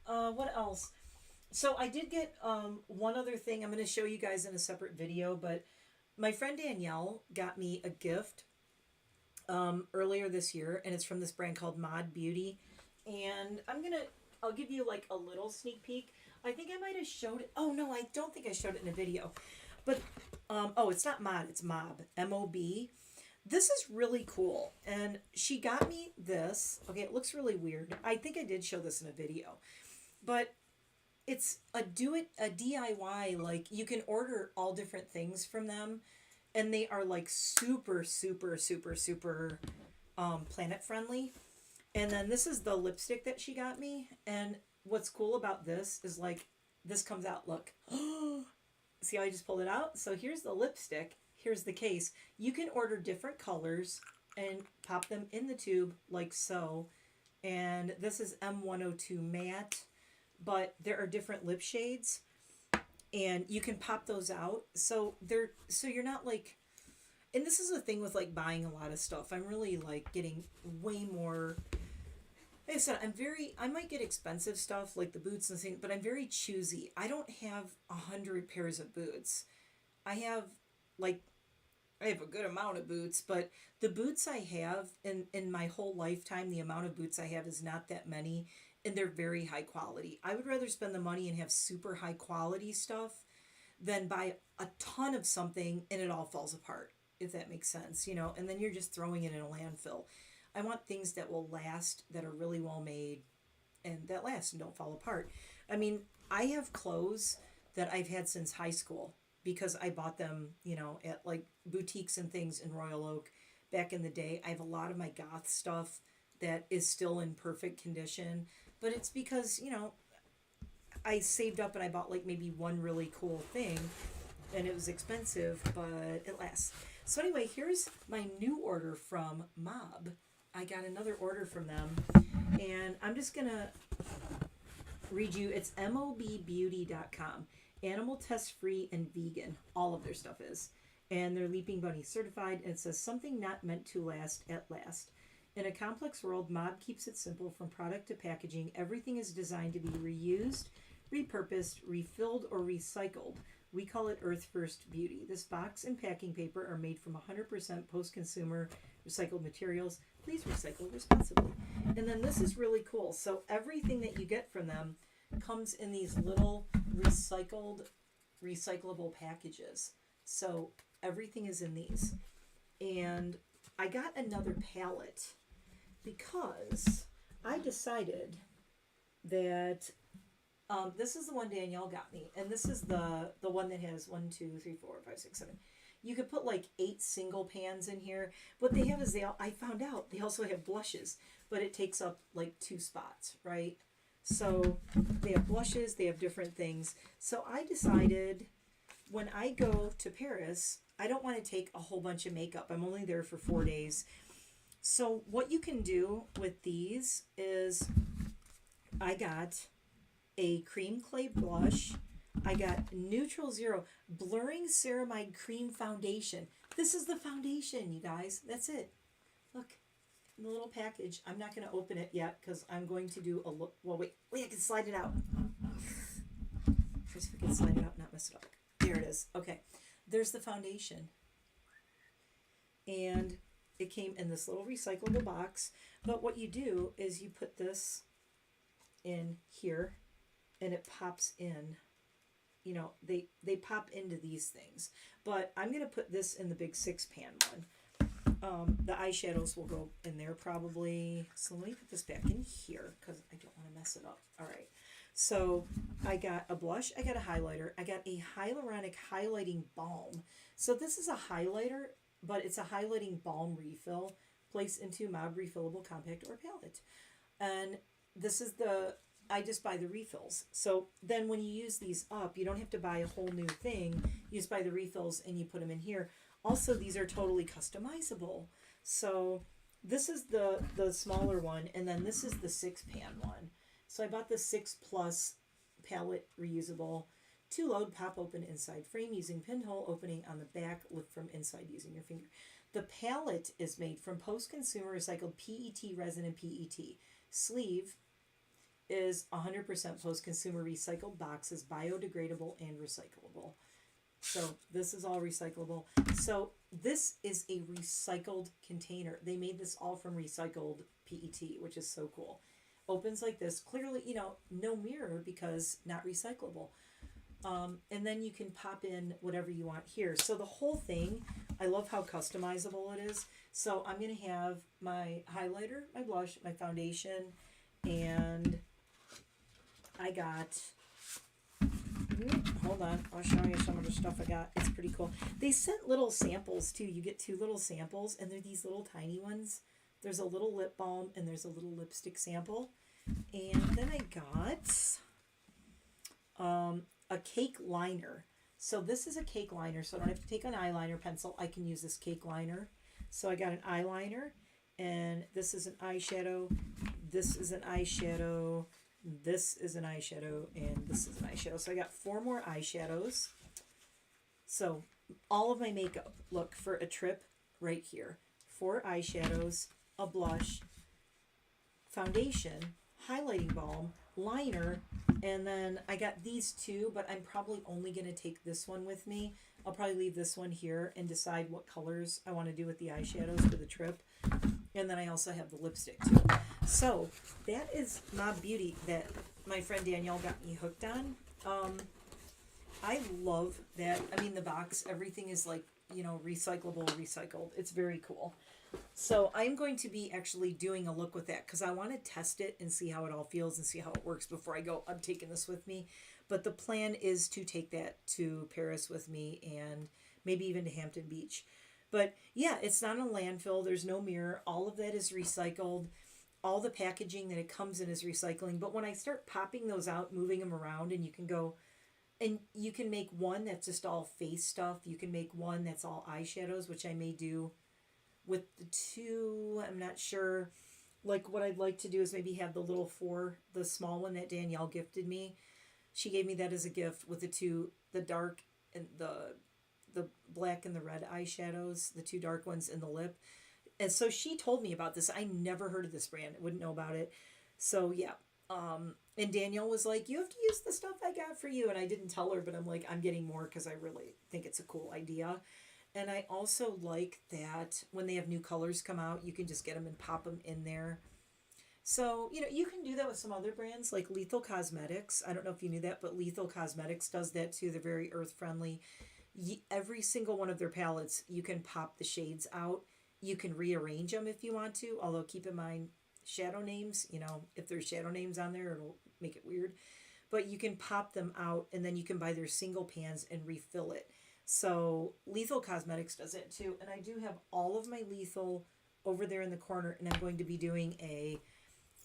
What else? So I did get one other thing I'm going to show you guys in a separate video. But my friend Danielle got me a gift earlier this year. And it's from this brand called Mod Beauty. And I'll give you like a little sneak peek. I think I might have showed it. Oh, no, I don't think I showed it in a video. But, it's not Mod. It's Mob. M-O-B. This is really cool. And she got me this. Okay, it looks really weird. I think I did show this in a video. But it's a DIY. Like, you can order all different things from them. And they are like super, super, super, super planet friendly. And then this is the lipstick that she got me. And what's cool about this is like, this comes out, look. See how I just pulled it out? So here's the lipstick. Here's the case. You can order different colors and pop them in the tube like so. And this is M102 matte, but there are different lip shades and you can pop those out. So you're not like, and this is the thing with like buying a lot of stuff. I'm really like getting way more, like I said, I might get expensive stuff like the boots and things, but I'm very choosy. I don't have 100 pairs of boots. I have a good amount of boots, but the boots I have in my whole lifetime, the amount of boots I have is not that many, and they're very high quality. I would rather spend the money and have super high quality stuff than buy a ton of something and it all falls apart, if that makes sense, you know, and then you're just throwing it in a landfill. I want things that will last, that are really well made, and that last and don't fall apart. I mean, I have clothes that I've had since high school, because I bought them, you know, at like boutiques and things in Royal Oak back in the day. I have a lot of my goth stuff that is still in perfect condition, but it's because, you know, I saved up and I bought like maybe one really cool thing and it was expensive, but it lasts. So anyway, here's my new order from Mob. I got another order from them and I'm just going to read you. It's mobbeauty.com. Animal test free and vegan. All of their stuff is. And they're Leaping Bunny certified. And it says something not meant to last at last. In a complex world, Mob keeps it simple from product to packaging. Everything is designed to be reused, repurposed, refilled, or recycled. We call it Earth First Beauty. This box and packing paper are made from 100% post-consumer recycled materials. Please recycle responsibly. And then this is really cool. So everything that you get from them comes in these little recyclable packages. So everything is in these. And I got another palette because I decided that this is the one Danielle got me, and this is the one that has 1, 2, 3, 4, 5, 6, 7. You could put like 8 single pans in here. What they have is I found out they also have blushes, but it takes up like 2 spots, right? So they have blushes, they have different things. So I decided when I go to Paris, I don't want to take a whole bunch of makeup. I'm only there for 4 days. So what you can do with these is I got a cream clay blush. I got Neutral Zero Blurring Ceramide Cream Foundation. This is the foundation, you guys. That's it. Look, in the little package. I'm not going to open it yet because I'm going to do a look. Well, wait, I can slide it out. First, if I can slide it out, not mess it up. There it is. Okay, there's the foundation. And it came in this little recyclable box. But what you do is you put this in here and it pops in. You know, they pop into these things. But I'm going to put this in the big 6-pan one. The eyeshadows will go in there probably. So let me put this back in here because I don't want to mess it up. All right. So I got a blush. I got a highlighter. I got a hyaluronic highlighting balm. So this is a highlighter, but it's a highlighting balm refill. Place into mild refillable compact or palette. And this is I just buy the refills. So then when you use these up, you don't have to buy a whole new thing. You just buy the refills and you put them in here. Also, these are totally customizable. So this is the smaller one, and then this is the 6-pan one. So I bought the 6+ palette reusable. 2-load pop open inside frame using pinhole opening on the back. Lift from inside using your finger. The palette is made from post-consumer recycled PET resin and PET. Sleeve is 100% post-consumer recycled boxes, biodegradable and recyclable. So this is all recyclable. So this is a recycled container. They made this all from recycled PET, which is so cool. Opens like this. Clearly, you know, no mirror because not recyclable. And then you can pop in whatever you want here. So the whole thing, I love how customizable it is. So I'm going to have my highlighter, my blush, my foundation, and I got, hold on, I'll show you some of the stuff I got. It's pretty cool. They sent little samples too. You get 2 little samples, and they're these little tiny ones. There's a little lip balm, and there's a little lipstick sample. And then I got a cake liner. So this is a cake liner, so I don't have to take an eyeliner pencil. I can use this cake liner. So I got an eyeliner, and this is an eyeshadow. This is an eyeshadow. This is an eyeshadow, and this is an eyeshadow. So I got 4 more eyeshadows. So all of my makeup, look, for a trip right here. 4 eyeshadows, a blush, foundation, highlighting balm, liner, and then I got these 2, but I'm probably only going to take this one with me. I'll probably leave this one here and decide what colors I want to do with the eyeshadows for the trip. And then I also have the lipstick too. So that is my beauty that my friend Danielle got me hooked on. I love that. I mean, the box, everything is like, you know, recycled. It's very cool. So I'm going to be actually doing a look with that because I want to test it and see how it all feels and see how it works before I go. I'm taking this with me. But the plan is to take that to Paris with me and maybe even to Hampton Beach. But yeah, it's not a landfill. There's no mirror. All of that is recycled. All the packaging that it comes in is recycling. But when I start popping those out, moving them around, and you can go, and you can make one that's just all face stuff. You can make one that's all eyeshadows, which I may do with the 2. I'm not sure. Like what I'd like to do is maybe have the little 4, the small one that Danielle gifted me. She gave me that as a gift with the 2, the dark and the black and the red eyeshadows, the 2 dark ones in the lip. And so she told me about this. I never heard of this brand. I wouldn't know about it. So yeah. And Danielle was like, you have to use the stuff I got for you. And I didn't tell her, but I'm like, I'm getting more because I really think it's a cool idea. And I also like that when they have new colors come out, you can just get them and pop them in there. So, you can do that with some other brands like Lethal Cosmetics. I don't know if you knew that, but Lethal Cosmetics does that too. They're very earth friendly. Every single one of their palettes, you can pop the shades out. You can rearrange them if you want to, although keep in mind shadow names, if there's shadow names on there, it'll make it weird. But you can pop them out and then you can buy their single pans and refill it. So Lethal Cosmetics does it too. And I do have all of my Lethal over there in the corner, and I'm going to be doing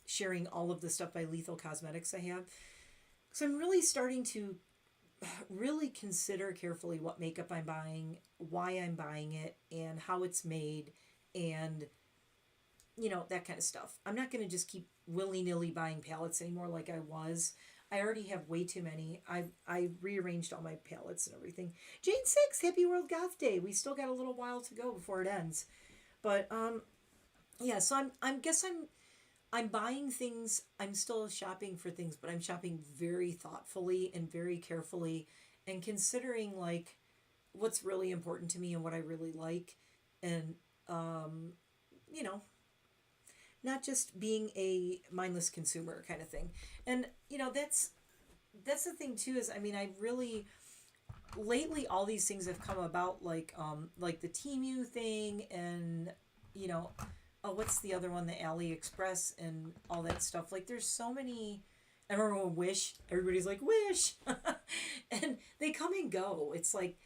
sharing all of the stuff by Lethal Cosmetics I have. So I'm really starting to really consider carefully what makeup I'm buying, why I'm buying it, and how it's made, and that kind of stuff. I'm not going to just keep willy-nilly buying palettes anymore like I was. I already have way too many. I rearranged all my palettes and everything. Jane 6, Happy World Goth Day. We still got a little while to go before it ends. But yeah, so I'm buying things. I'm still shopping for things, but I'm shopping very thoughtfully and very carefully and considering like what's really important to me and what I really like, and not just being a mindless consumer kind of thing. And that's the thing too, is I really lately all these things have come about, like the Temu thing, and oh, what's the other one, the AliExpress and all that stuff. Like there's so many. I remember when Wish, everybody's like Wish and they come and go. It's like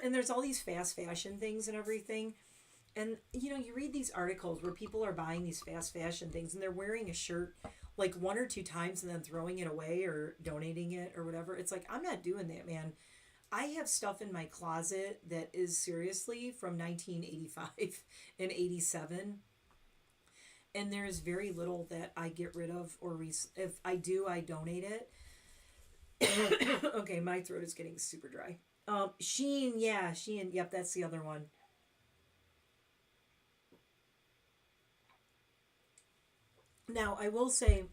and there's all these fast fashion things and everything. And you read these articles where people are buying these fast fashion things and they're wearing a shirt like one or two times and then throwing it away or donating it or whatever. It's like, I'm not doing that, man. I have stuff in my closet that is seriously from 1985 and 87. And there is very little that I get rid of, or if I do, I donate it. Okay, my throat is getting super dry. Shein, yep, that's the other one. Now, I will say,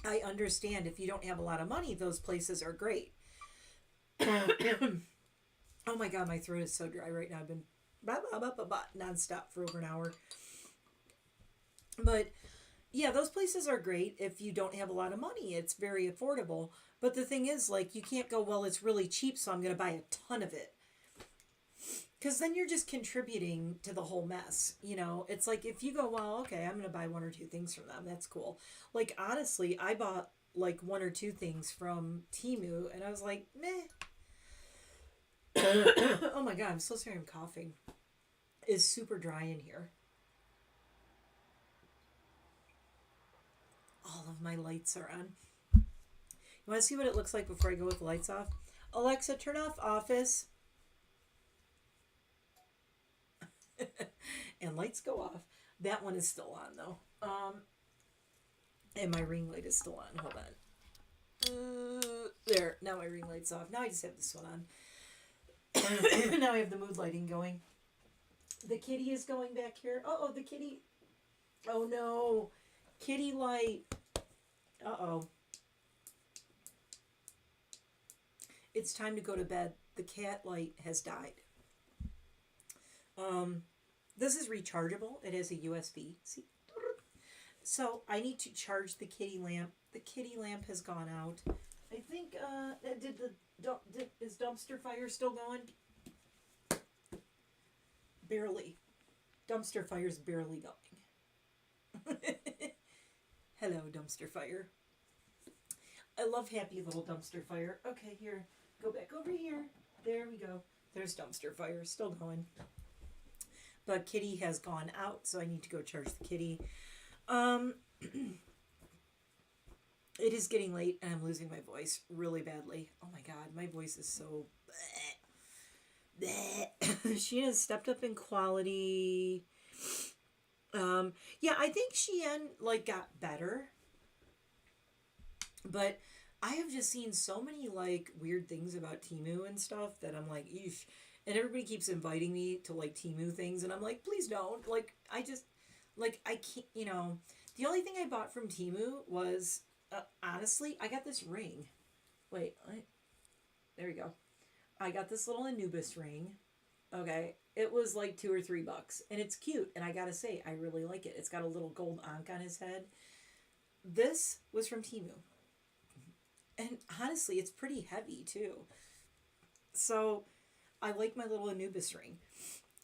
I understand if you don't have a lot of money, those places are great. Oh my God, my throat is so dry right now. I've been nonstop for over an hour. But yeah, those places are great if you don't have a lot of money. It's very affordable. But the thing is, like, you can't go, well, it's really cheap, so I'm going to buy a ton of it. Because then you're just contributing to the whole mess. It's like if you go, well, okay, I'm going to buy one or two things from them. That's cool. Like, honestly, I bought like one or two things from Temu, and I was like, meh. Oh my God, I'm so sorry I'm coughing. It's super dry in here. All of my lights are on. You want to see what it looks like before I go with the lights off? Alexa, turn off Office. And lights go off. That one is still on though. And my ring light is still on. Hold on. There. Now my ring light's off. Now I just have this one on. Now I have the mood lighting going. The kitty is going back here. Oh, the kitty. Oh no. Kitty light. Uh-oh. It's time to go to bed. The cat light has died. This is rechargeable. It has a USB. See? So I need to charge the kitty lamp. The kitty lamp has gone out. I think, is dumpster fire still going? Barely. Dumpster fire's barely going. Hello, dumpster fire. I love happy little dumpster fire. Okay, here. Go back over here. There we go. There's dumpster fire. Still going. But kitty has gone out, so I need to go charge the kitty. It is getting late, and I'm losing my voice really badly. Oh my God, my voice is so... She has stepped up in quality. Yeah, I think Shein got better. But I have just seen so many weird things about Temu and stuff that I'm like, eesh. And everybody keeps inviting me to Temu things, and I'm like, please don't. I can't, the only thing I bought from Temu was honestly, I got this ring. Wait, there we go. I got this little Anubis ring. Okay, it was like $2 or $3, and it's cute. And I gotta say, I really like it. It's got a little gold ankh on his head. This was from Temu, and honestly, it's pretty heavy too. So I like my little Anubis ring,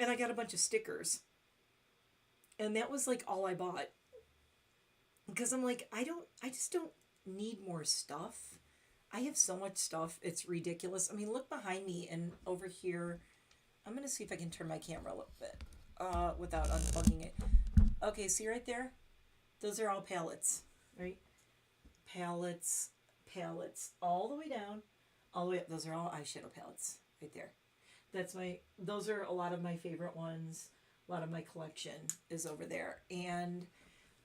and I got a bunch of stickers, and that was like all I bought. Because I'm like, I just don't need more stuff. I have so much stuff, it's ridiculous. I mean, look behind me and over here. I'm going to see if I can turn my camera a little bit without unplugging it. Okay, see right there? Those are all palettes, right? Palettes, all the way down, all the way up. Those are all eyeshadow palettes right there. Those are a lot of my favorite ones. A lot of my collection is over there. And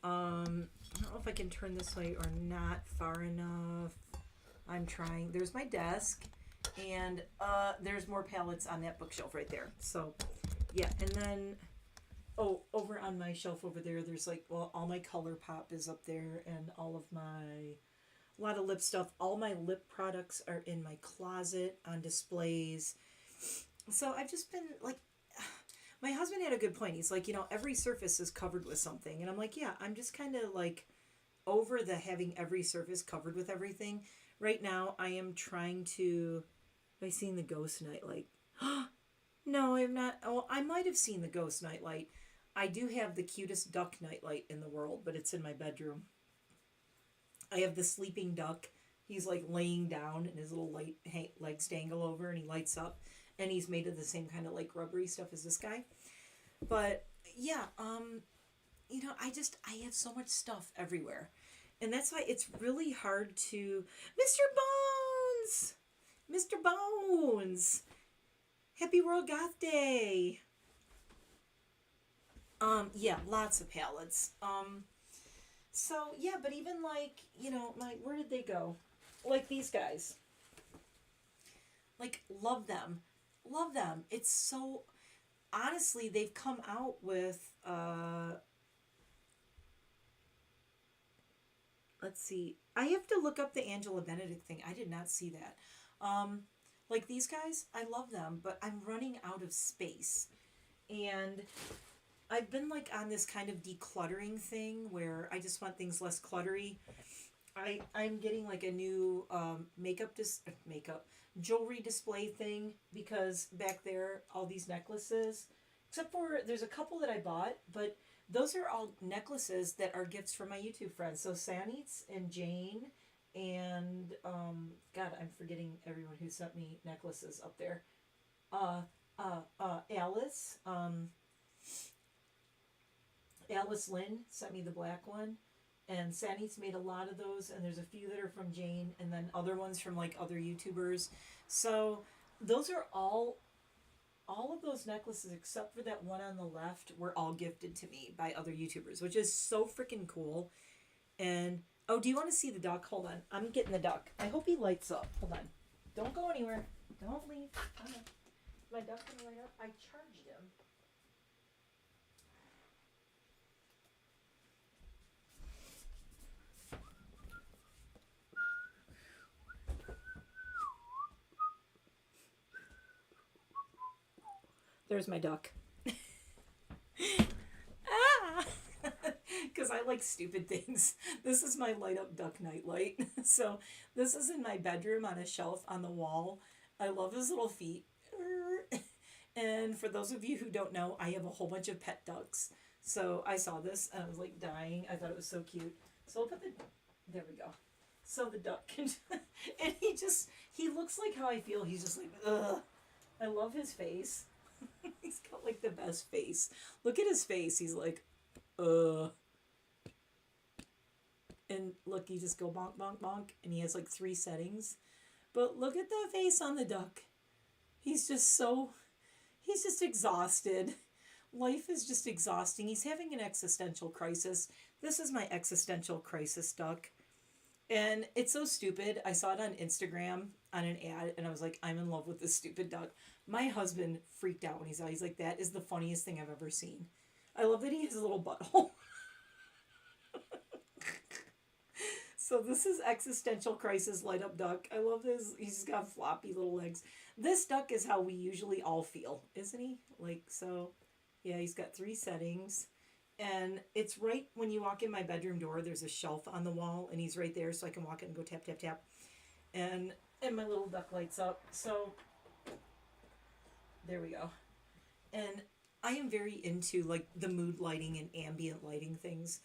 I don't know if I can turn this way or not far enough. I'm trying. There's my desk, and there's more palettes on that bookshelf right there. So, yeah. And then, over on my shelf over there, there's like, well, all my ColourPop is up there, and a lot of lip stuff. All my lip products are in my closet on displays. So I've just been like, my husband had a good point. He's like, every surface is covered with something. And I'm like, yeah, I'm just kind of like over the having every surface covered with everything. Right now, I am trying to... Have I seen the ghost nightlight? No, I have not. Oh, I might have seen the ghost nightlight. I do have the cutest duck nightlight in the world, but it's in my bedroom. I have the sleeping duck. He's like laying down and his little legs dangle over and he lights up. And he's made of the same kind of like rubbery stuff as this guy. But yeah, I have so much stuff everywhere. And that's why it's really hard to... Mr. Bones! Mr. Bones! Happy World Goth Day! Yeah, lots of palettes. So, yeah, but even like, where did they go? Like these guys. Like, love them. Love them. It's so... Honestly, they've come out with... Let's see. I have to look up the Angela Benedict thing. I did not see that. Like these guys, I love them, but I'm running out of space. And I've been like on this kind of decluttering thing where I just want things less cluttery. I'm getting like a new jewelry display thing because back there, all these necklaces, except for there's a couple that I bought, but those are all necklaces that are gifts from my YouTube friends. So Sanitz and Jane and, God, I'm forgetting everyone who sent me necklaces up there. Alice, Alice Lynn sent me the black one. And Sanitz made a lot of those, and there's a few that are from Jane, and then other ones from like other YouTubers. So those are all of those necklaces except for that one on the left were all gifted to me by other YouTubers, which is so freaking cool. And oh, do you want to see the duck? Hold on, I'm getting the duck. I hope he lights up. Hold on, don't go anywhere. Don't leave. My duck's gonna light up. I charged him. There's my duck. Because I like stupid things. This is my light up duck nightlight. So this is in my bedroom on a shelf on the wall. I love his little feet. And for those of you who don't know, I have a whole bunch of pet ducks. So I saw this and I was like dying. I thought it was so cute. So I'll put there we go. So the duck can, and he looks like how I feel. He's just like, ugh. I love his face. He's got like the best face. Look at his face. He's like, and look, he just go bonk, bonk, bonk. And he has like 3 settings. But look at the face on the duck. He's just exhausted. Life is just exhausting. He's having an existential crisis. This is my existential crisis duck. And it's so stupid. I saw it on Instagram on an ad, and I was like, I'm in love with this stupid duck. My husband freaked out when he saw it. He's like, that is the funniest thing I've ever seen. I love that he has a little butthole. So this is Existential Crisis Light Up Duck. I love this. He's got floppy little legs. This duck is how we usually all feel, isn't he? Like, so, yeah, he's got 3 settings. And it's right when you walk in my bedroom door, there's a shelf on the wall, and he's right there, so I can walk in and go tap, tap, tap. And my little duck lights up. So, there we go. And I am very into, like, the mood lighting and ambient lighting things.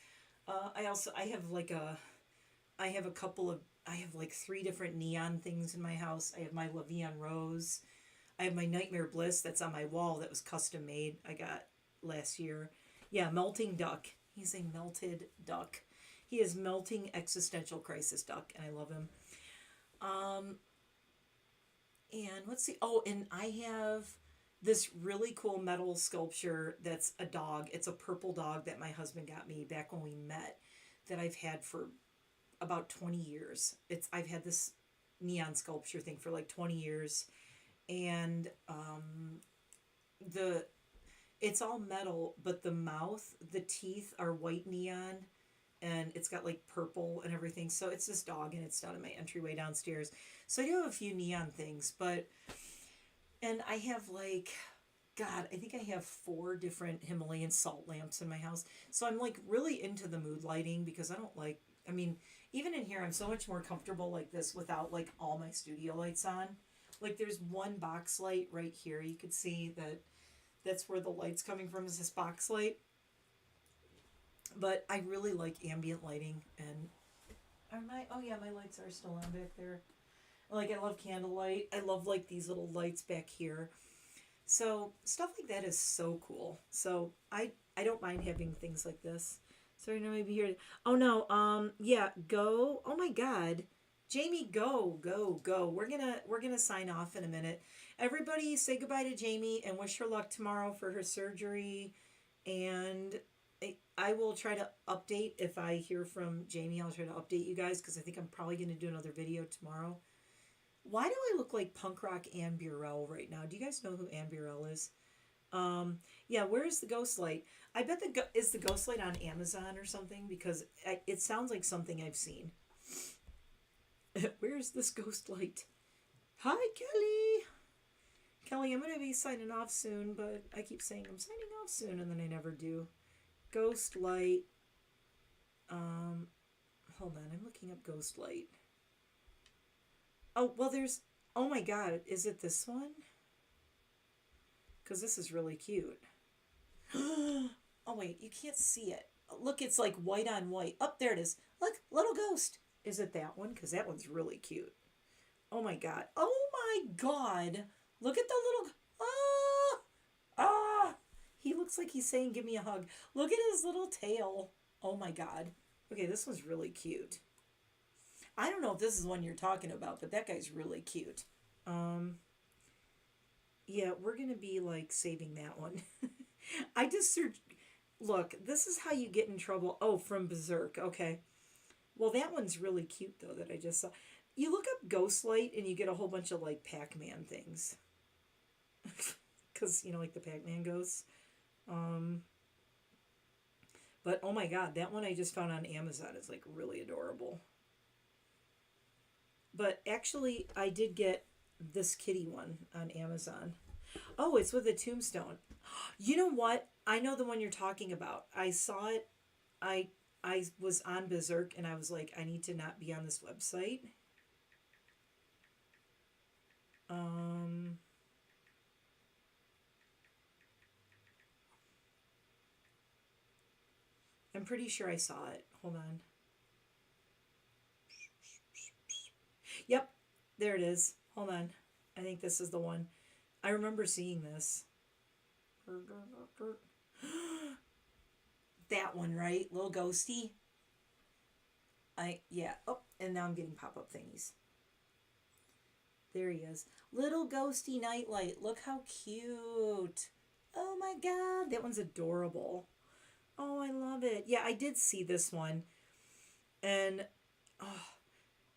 I have a couple of, I have like 3 different neon things in my house. I have my La Vie en Rose. I have my NiteMare Bliss that's on my wall that was custom made. I got last year. Yeah, melting duck. He's a melted duck. He is melting existential crisis duck, and I love him. And let's see. Oh, and I have this really cool metal sculpture that's a dog. It's a purple dog that my husband got me back when we met that I've had for about 20 years. I've had this neon sculpture thing for like 20 years. And it's all metal, but the mouth, the teeth are white neon, and it's got like purple and everything. So it's this dog, and it's down in my entryway downstairs. So I do have a few neon things, and I have like, God, I think I have 4 different Himalayan salt lamps in my house. So I'm like really into the mood lighting because I mean, even in here, I'm so much more comfortable like this without like all my studio lights on. Like there's one box light right here. You could see that's where the light's coming from, is this box light. But I really like ambient lighting, and oh yeah, my lights are still on back there. Like I love candlelight. I love like these little lights back here. So stuff like that is so cool. So I don't mind having things like this. Sorry, no, maybe here. Oh no, yeah, go. Oh my God, Jamie, go. We're gonna sign off in a minute. Everybody, say goodbye to Jamie and wish her luck tomorrow for her surgery. And I will try to update if I hear from Jamie. I'll try to update you guys because I think I'm probably gonna do another video tomorrow. Why do I look like punk rock Anne Burrell right now? Do you guys know who Anne Burrell is? Yeah, where is the ghost light? I bet is the ghost light on Amazon or something, because it sounds like something I've seen. Where's this ghost light? Hi, Kelly. Kelly, I'm going to be signing off soon, but I keep saying I'm signing off soon, and then I never do. Ghost light. Hold on, I'm looking up ghost light. Oh, well, oh my God, is it this one? Because this is really cute. Oh, wait, you can't see it. Look, it's like white on white. Oh, there it is. Look, little ghost. Is it that one? Because that one's really cute. Oh my God. Oh my God. Look at the little... He looks like he's saying, give me a hug. Look at his little tail. Oh my God. Okay, this one's really cute. I don't know if this is the one you're talking about, but that guy's really cute. Yeah, we're going to be like saving that one. I just searched... Look, this is how you get in trouble. Oh, from Berserk. Okay. Well, that one's really cute, though, that I just saw. You look up Ghostlight, and you get a whole bunch of, like, Pac-Man things. Because, like the Pac-Man ghosts. But, oh my God, that one I just found on Amazon is, like, really adorable. But, actually, I did get this kitty one on Amazon. Oh, it's with a tombstone. You know what? I know the one you're talking about. I saw it. I was on Berserk, and I was like, I need to not be on this website. I'm pretty sure I saw it. Hold on. Yep, there it is. Hold on. I think this is the one. I remember seeing this. That one, right? Little ghosty. Yeah. Oh, and now I'm getting pop-up thingies. There he is. Little ghosty nightlight. Look how cute. Oh my God. That one's adorable. Oh, I love it. Yeah, I did see this one. And,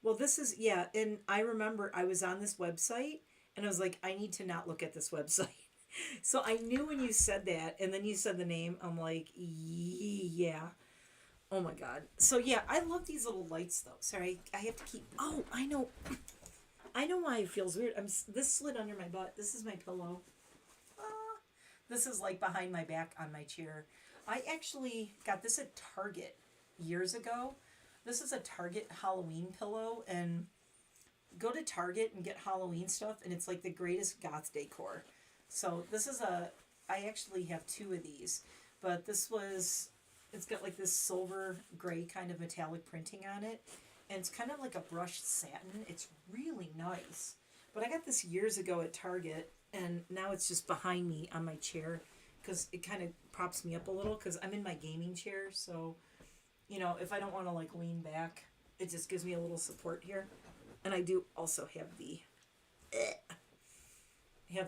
well, this is, yeah. And I remember I was on this website, and I was like, I need to not look at this website. So I knew when you said that, and then you said the name, I'm like, yeah. Oh my god. So yeah, I love these little lights though. Sorry, I have to keep. Oh, I know. I know why it feels weird. This slid under my butt. This is my pillow. This is like behind my back on my chair. I actually got this at Target years ago. This is a Target Halloween pillow, and go to Target and get Halloween stuff, and it's like the greatest goth decor. So this is I actually have two of these, but it's got like this silver gray kind of metallic printing on it, and it's kind of like a brushed satin. It's really nice. But I got this years ago at Target, and now it's just behind me on my chair because it kind of props me up a little because I'm in my gaming chair. So, you know, if I don't want to like lean back, it just gives me a little support here. And I do also have the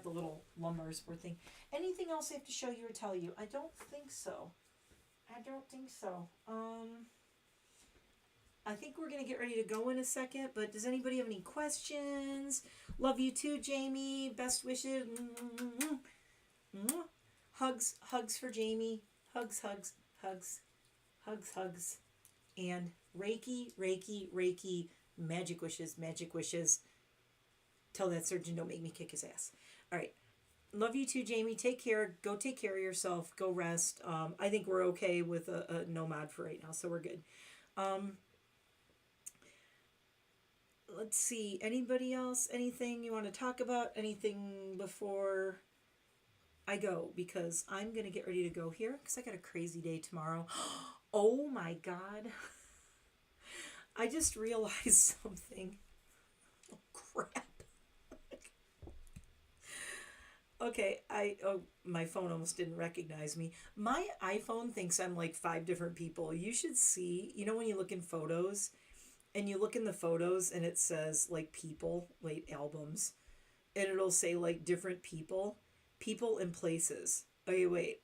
little lumbar support thing. Anything else I have to show you or tell you? I don't think so. I think we're going to get ready to go in a second, but does anybody have any questions? Love you too, Jamie. Best wishes. Hugs for Jamie. Hugs. And Reiki. Magic wishes. Tell that surgeon don't make me kick his ass. All right. Love you too, Jamie. Take care. Go take care of yourself. Go rest. I think we're okay with a no mod for right now, so we're good. Let's see. Anybody else? Anything you want to talk about? Anything before I go? Because I'm going to get ready to go here because I got a crazy day tomorrow. Oh my God. I just realized something. Oh, crap. Okay, my phone almost didn't recognize me. My iPhone thinks I'm like 5 different people. You should see, you know, when you look in photos and you look in the photos and it says like people, like albums, and it'll say like different people and places. Okay, wait.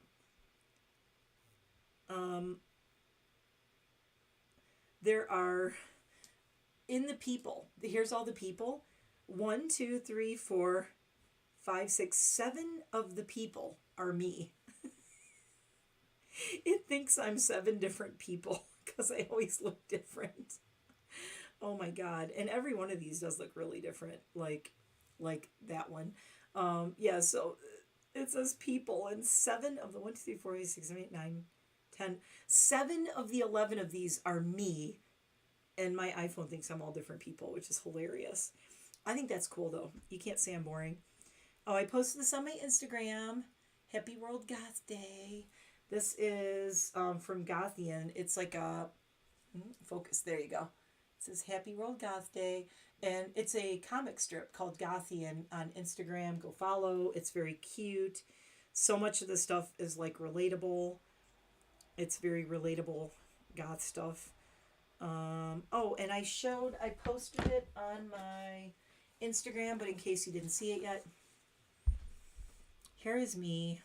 There are, in the people, here's all the people. 1, 2, 3, 4, 5, 6, 7 of the people are me. It thinks I'm 7 different people because I always look different. Oh my God. And every one of these does look really different. Like that one. Yeah, so it says people, and 7 of the 1, 2, 3, 4, 5, 6, 7, 8, 9, 10. 7 of the 11 of these are me. And my iPhone thinks I'm all different people, which is hilarious. I think that's cool though. You can't say I'm boring. Oh, I posted this on my Instagram. Happy World Goth Day. This is from Gothian. It's like a focus. There you go. It says Happy World Goth Day. And it's a comic strip called Gothian on Instagram. Go follow. It's very cute. So much of the stuff is like relatable. It's very relatable goth stuff. Oh, and I posted it on my Instagram, but in case you didn't see it yet, here is me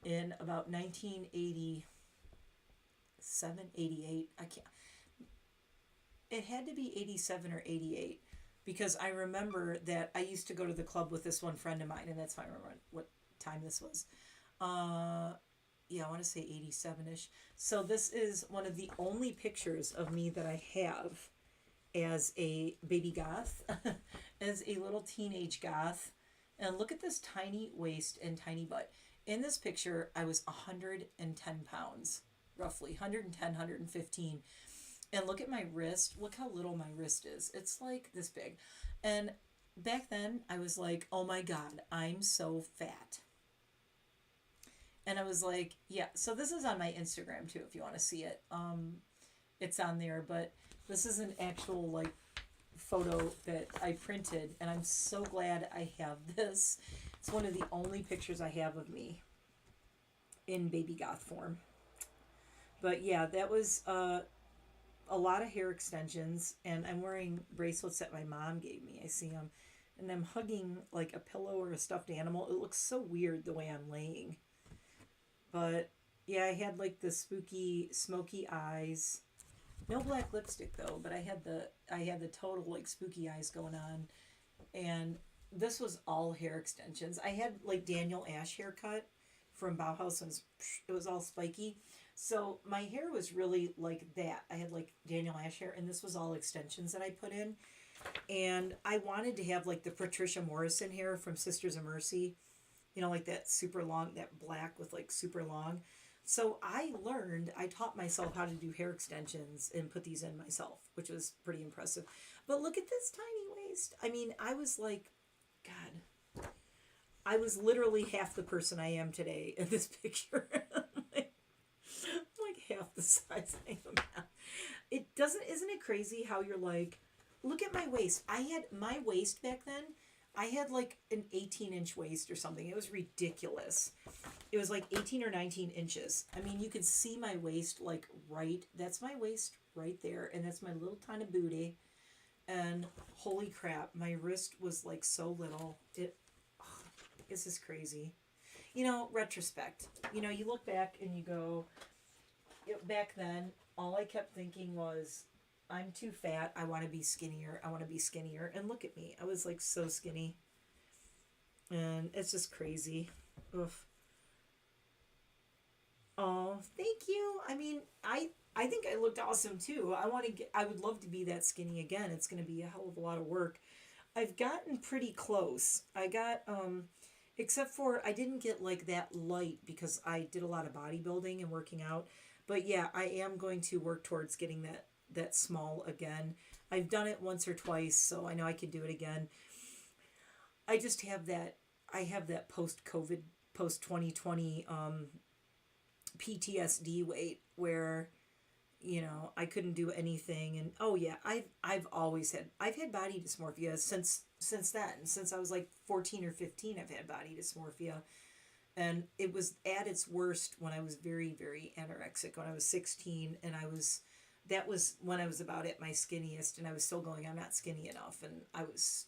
in about 1987, 88. It had to be 87 or 88 because I remember that I used to go to the club with this one friend of mine, and that's why I remember what time this was. Yeah, I want to say 87-ish. So this is one of the only pictures of me that I have as a baby goth, as a little teenage goth. And look at this tiny waist and tiny butt. In this picture, I was 110 pounds, roughly 110, 115. And look at my wrist. Look how little my wrist is. It's like this big. And back then, I was like, oh my God, I'm so fat. And I was like, yeah. So this is on my Instagram too, if you want to see it. It's on there, but this is an actual like photo that I printed, and I'm so glad I have this. It's one of the only pictures I have of me in baby goth form. But yeah, that was a lot of hair extensions, and I'm wearing bracelets that my mom gave me. I see them, and I'm hugging like a pillow or a stuffed animal. It looks so weird the way I'm laying. But yeah, I had like the spooky, smoky eyes. No black lipstick though, but I had the total like spooky eyes going on. And this was all hair extensions. I had like Daniel Ash haircut from Bauhaus, and it was all spiky. So my hair was really like that. I had like Daniel Ash hair, and this was all extensions that I put in. And I wanted to have like the Patricia Morrison hair from Sisters of Mercy, you know, like that super long, that black with like super long. So I taught myself how to do hair extensions and put these in myself, which was pretty impressive. But look at this tiny waist. I mean, I was like, God, I was literally half the person I am today in this picture. like half the size I am now. Isn't it crazy how you're like, look at my waist. I had my waist back then. I had like an 18-inch waist or something. It was ridiculous. It was like 18 or 19 inches. I mean, you could see my waist like that's my waist right there. And that's my little tiny booty. And holy crap, my wrist was like so little. This is crazy. You know, retrospect. You know, you look back and you go, back then, all I kept thinking was, I'm too fat. I want to be skinnier. I want to be skinnier. And look at me. I was like so skinny. And it's just crazy. Oof. Oh, thank you. I mean, I think I looked awesome too. I would love to be that skinny again. It's going to be a hell of a lot of work. I've gotten pretty close. I got except for I didn't get like that light because I did a lot of bodybuilding and working out. But yeah, I am going to work towards getting that small again. I've done it once or twice, so I know I could do it again. I just have that post-COVID, post-2020 PTSD weight where, you know, I couldn't do anything. And oh yeah, I've had body dysmorphia since then. Since I was like 14 or 15, I've had body dysmorphia. And it was at its worst when I was very, very anorexic, when I was 16, and that was when I was about at my skinniest, and I was still going, I'm not skinny enough. And I was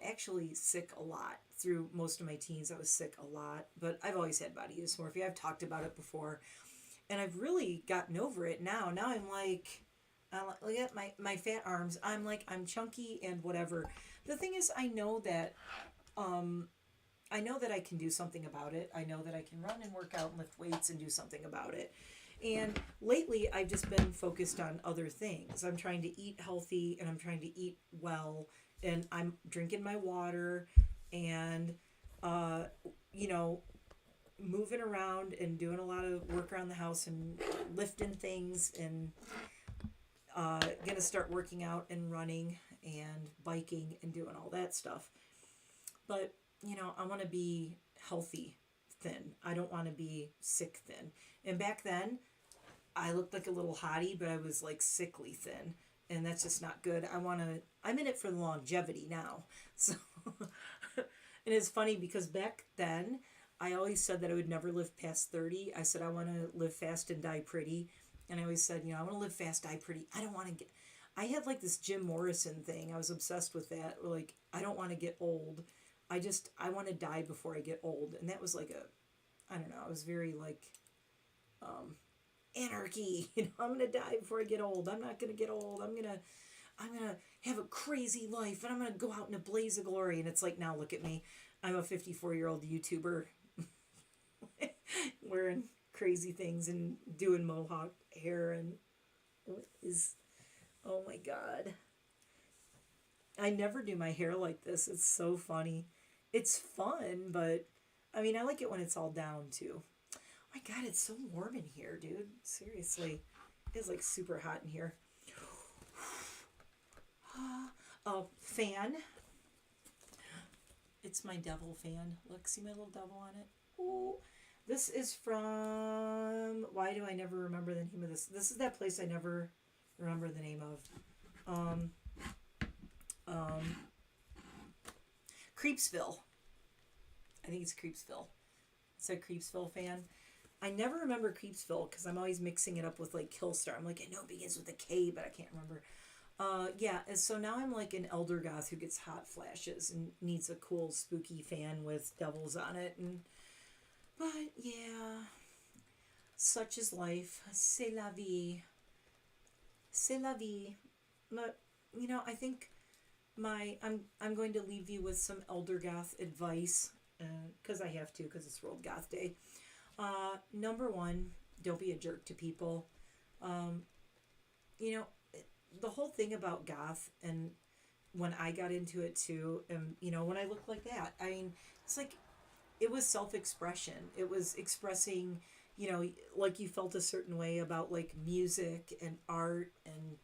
actually sick a lot through most of my teens. I was sick a lot, but I've always had body dysmorphia. I've talked about it before, and I've really gotten over it now. Now I'm like, look at my fat arms. I'm like, I'm chunky and whatever. The thing is, I know that I can do something about it. I know that I can run and work out and lift weights and do something about it. And lately, I've just been focused on other things. I'm trying to eat healthy, and I'm trying to eat well, and I'm drinking my water, and, you know, moving around and doing a lot of work around the house and lifting things, and going to start working out and running and biking and doing all that stuff. But, you know, I want to be healthy thin. I don't want to be sick thin. And back then, I looked like a little hottie, but I was like sickly thin. And that's just not good. I'm in it for the longevity now. So, and it's funny because back then, I always said that I would never live past 30. I said, I want to live fast and die pretty. And I always said, you know, I want to live fast, die pretty. I had like this Jim Morrison thing. I was obsessed with that. Like, I don't want to get old. I want to die before I get old. And that was like I don't know, I was very like, anarchy. You know, I'm going to die before I get old. I'm not going to get old. I'm going to have a crazy life, and I'm going to go out in a blaze of glory. And it's like, now look at me. I'm a 54-year-old YouTuber wearing crazy things and doing mohawk hair. And oh my God. I never do my hair like this. It's so funny. It's fun, but I mean, I like it when it's all down too. Oh my God, it's so warm in here, dude. Seriously. It's like super hot in here. Oh, fan. It's my devil fan. Look, see my little devil on it? Ooh. This is from, why do I never remember the name of this? This is that place I never remember the name of. Creepsville. I think it's Creepsville. It's a Creepsville fan. I never remember Creepsville because I'm always mixing it up with like Killstar. I'm like, I know it begins with a K, but I can't remember. Yeah, and so now I'm like an elder goth who gets hot flashes and needs a cool spooky fan with devils on it. But yeah, such is life. C'est la vie. C'est la vie. But I think I'm going to leave you with some elder goth advice, because I have to, because it's World Goth Day. Number one, don't be a jerk to people. You know, the whole thing about goth, and when I got into it too, and you know, when I look like that, I mean, it's like, it was self-expression. It was expressing, you know, like you felt a certain way about like music and art, and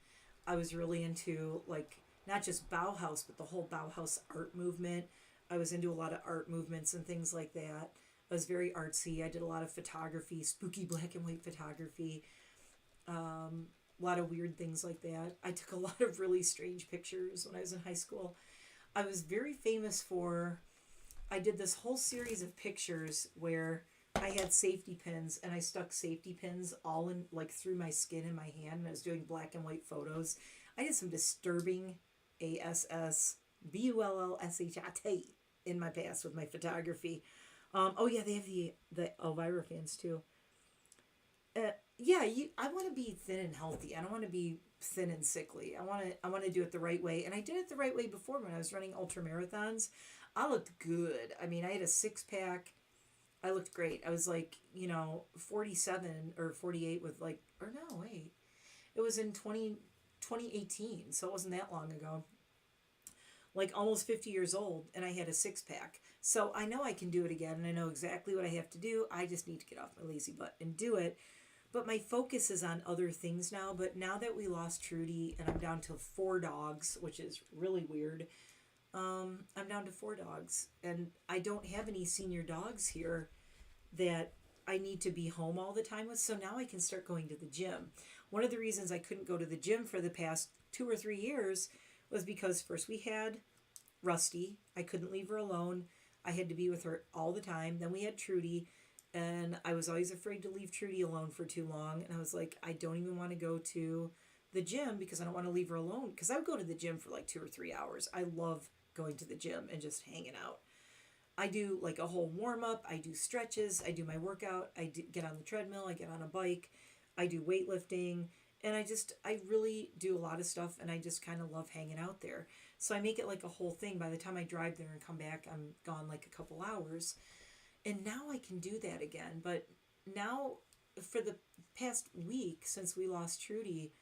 I was really into like not just Bauhaus, but the whole Bauhaus art movement. I was into a lot of art movements and things like that. I was very artsy. I did a lot of photography, spooky black and white photography, a lot of weird things like that. I took a lot of really strange pictures when I was in high school. I was very famous for, I did this whole series of pictures where I had safety pins, and I stuck safety pins all in, like, through my skin and my hand, and I was doing black and white photos. I did some disturbing ASSBULLSHIT in my past with my photography. Oh yeah, they have the Elvira fans too. Yeah, I want to be thin and healthy. I don't want to be thin and sickly. I want to do it the right way, and I did it the right way before when I was running ultra marathons. I looked good. I mean, I had a 6-pack. I looked great. I was like, you know, 47 or 48 with like, or no, wait. It was in 2018, so it wasn't that long ago. Like almost 50 years old, and I had a 6-pack. So I know I can do it again, and I know exactly what I have to do. I just need to get off my lazy butt and do it. But my focus is on other things now. But now that we lost Trudy, and I'm down to 4 dogs, which is really weird. I'm down to 4 dogs, and I don't have any senior dogs here that I need to be home all the time with. So now I can start going to the gym. One of the reasons I couldn't go to the gym for the past 2 or 3 years was because first we had Rusty. I couldn't leave her alone. I had to be with her all the time. Then we had Trudy, and I was always afraid to leave Trudy alone for too long. And I was like, I don't even want to go to the gym because I don't want to leave her alone. Because I would go to the gym for like 2 or 3 hours. I love going to the gym and just hanging out. I do like a whole warm up. I do stretches. I do my workout. Get on the treadmill. I get on a bike. I do weightlifting. And I really do a lot of stuff, and I just kind of love hanging out there. So I make it like a whole thing. By the time I drive there and come back, I'm gone like a couple hours. And now I can do that again. But now, for the past week since we lost Trudy,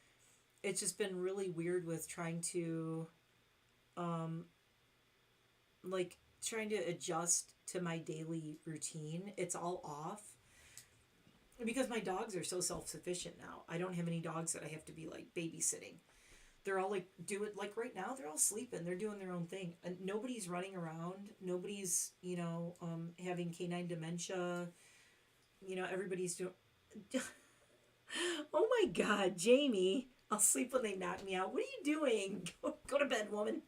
it's just been really weird with trying to, trying to adjust to my daily routine. It's all off. Because my dogs are so self-sufficient now. I don't have any dogs that I have to be like babysitting. They're all like like right now they're all sleeping. They're doing their own thing. And nobody's running around. Nobody's, having canine dementia. Everybody's doing Oh my God, Jamie. I'll sleep when they knock me out. What are you doing? Go to bed, woman.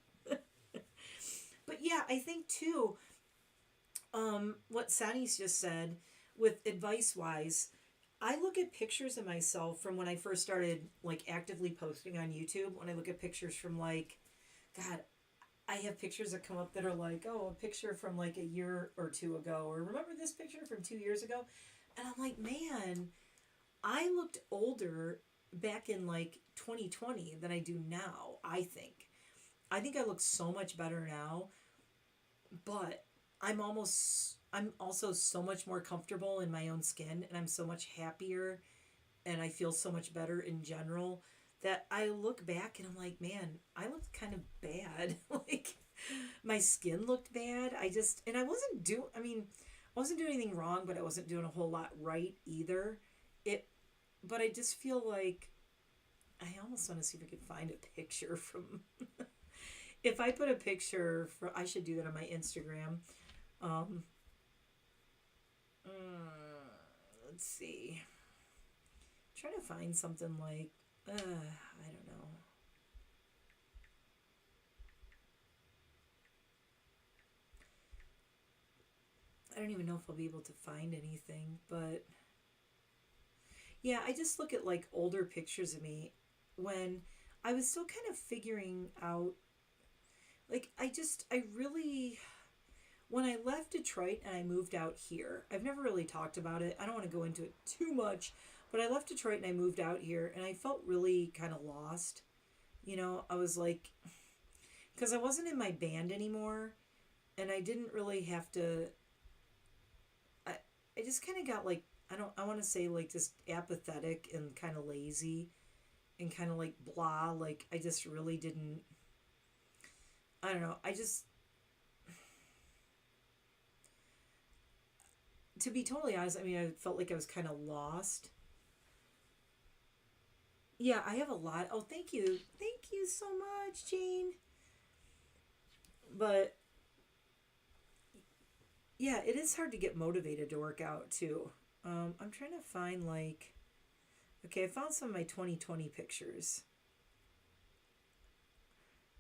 But yeah, I think too, what Sani's just said with advice-wise, I look at pictures of myself from when I first started like actively posting on YouTube. When I look at pictures from like, God, I have pictures that come up that are like, oh, a picture from like a year or 2 ago, or remember this picture from 2 years ago? And I'm like, man, I looked older back in like 2020 than I do now, I think. I think I look so much better now, but I'm also so much more comfortable in my own skin, and I'm so much happier, and I feel so much better in general that I look back and I'm like, man, I looked kind of bad. Like, my skin looked bad. I wasn't doing anything wrong, but I wasn't doing a whole lot right either. But I just feel like I almost want to see if I could find a picture from if I put a picture I should do that on my Instagram. Let's see. I'm trying to find something like, I don't know. I don't even know if I'll be able to find anything, but yeah, I just look at like older pictures of me when I was still kind of figuring out, like, when I left Detroit and I moved out here, I've never really talked about it. I don't want to go into it too much, but I left Detroit and I moved out here, and I felt really kind of lost. I was like, because I wasn't in my band anymore, and I didn't really have to, I just kind of got like, I want to say like just apathetic and kind of lazy and kind of like blah. Like I just really didn't, I don't know. I just, to be totally honest, I mean, I felt like I was kind of lost. Yeah, I have a lot. Oh, thank you. Thank you so much, Jane. But yeah, it is hard to get motivated to work out too. I'm trying to find like, okay, I found some of my 2020 pictures.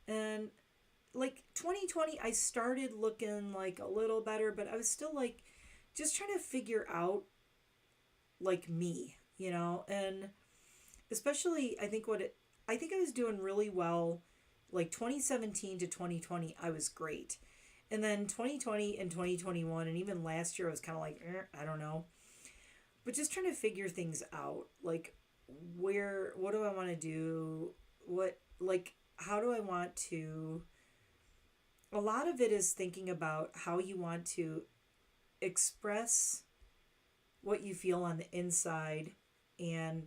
And like 2020, I started looking like a little better, but I was still like just trying to figure out like me, you know, and especially I think I was doing really well like 2017 to 2020 I was great. And then 2020 and 2021 and even last year I was kind of like I don't know. But just trying to figure things out like what do I want to do? What like how do I want to a lot of it is thinking about how you want to express what you feel on the inside and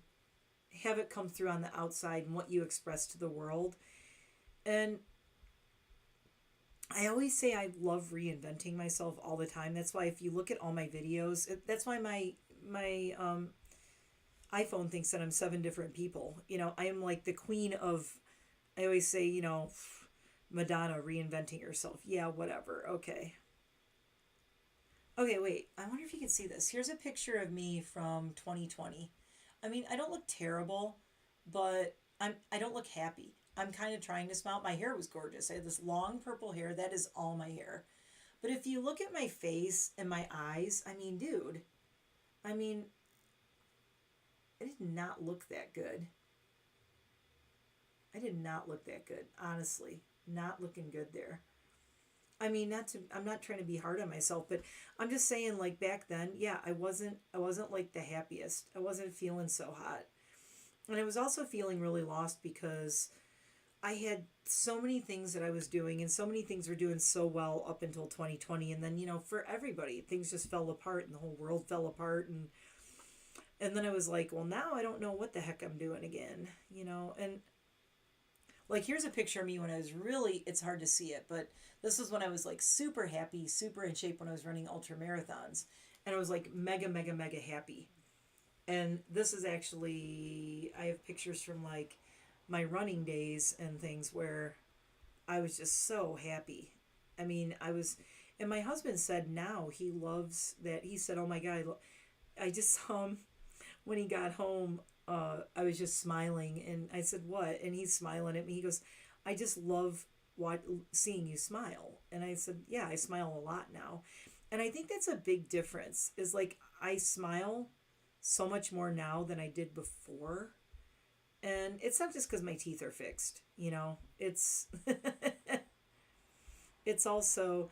have it come through on the outside and what you express to the world. And I always say I love reinventing myself all the time. That's why if you look at all my videos, that's why my iPhone thinks that I'm 7 different people. You know, I am like the queen of. I always say, you know, Madonna reinventing herself. Yeah, whatever. Okay. Okay, wait. I wonder if you can see this. Here's a picture of me from 2020. I mean, I don't look terrible, but I don't look happy. I'm kind of trying to smile. My hair was gorgeous. I had this long purple hair. That is all my hair. But if you look at my face and my eyes, I mean, dude, I mean, I did not look that good. I did not look that good, honestly. Not looking good there. I mean, I'm not trying to be hard on myself, but I'm just saying like back then, yeah, I wasn't like the happiest. I wasn't feeling so hot. And I was also feeling really lost because I had so many things that I was doing and so many things were doing so well up until 2020 and then, you know, for everybody, things just fell apart and the whole world fell apart and then I was like, well, now I don't know what the heck I'm doing again, you know, and like here's a picture of me when I was really it's hard to see it, but this was when I was like super happy, super in shape when I was running ultra marathons. And I was like mega, mega, mega happy. And this is actually I have pictures from like my running days and things where I was just so happy. I mean, I was and my husband said now he loves that. He said, "Oh my god, I just saw him when he got home, I was just smiling." And I said, "What?" And he's smiling at me. He goes, "I just love seeing you smile." And I said, "Yeah, I smile a lot now." And I think that's a big difference is like I smile so much more now than I did before. And it's not just because my teeth are fixed, you know, it's also,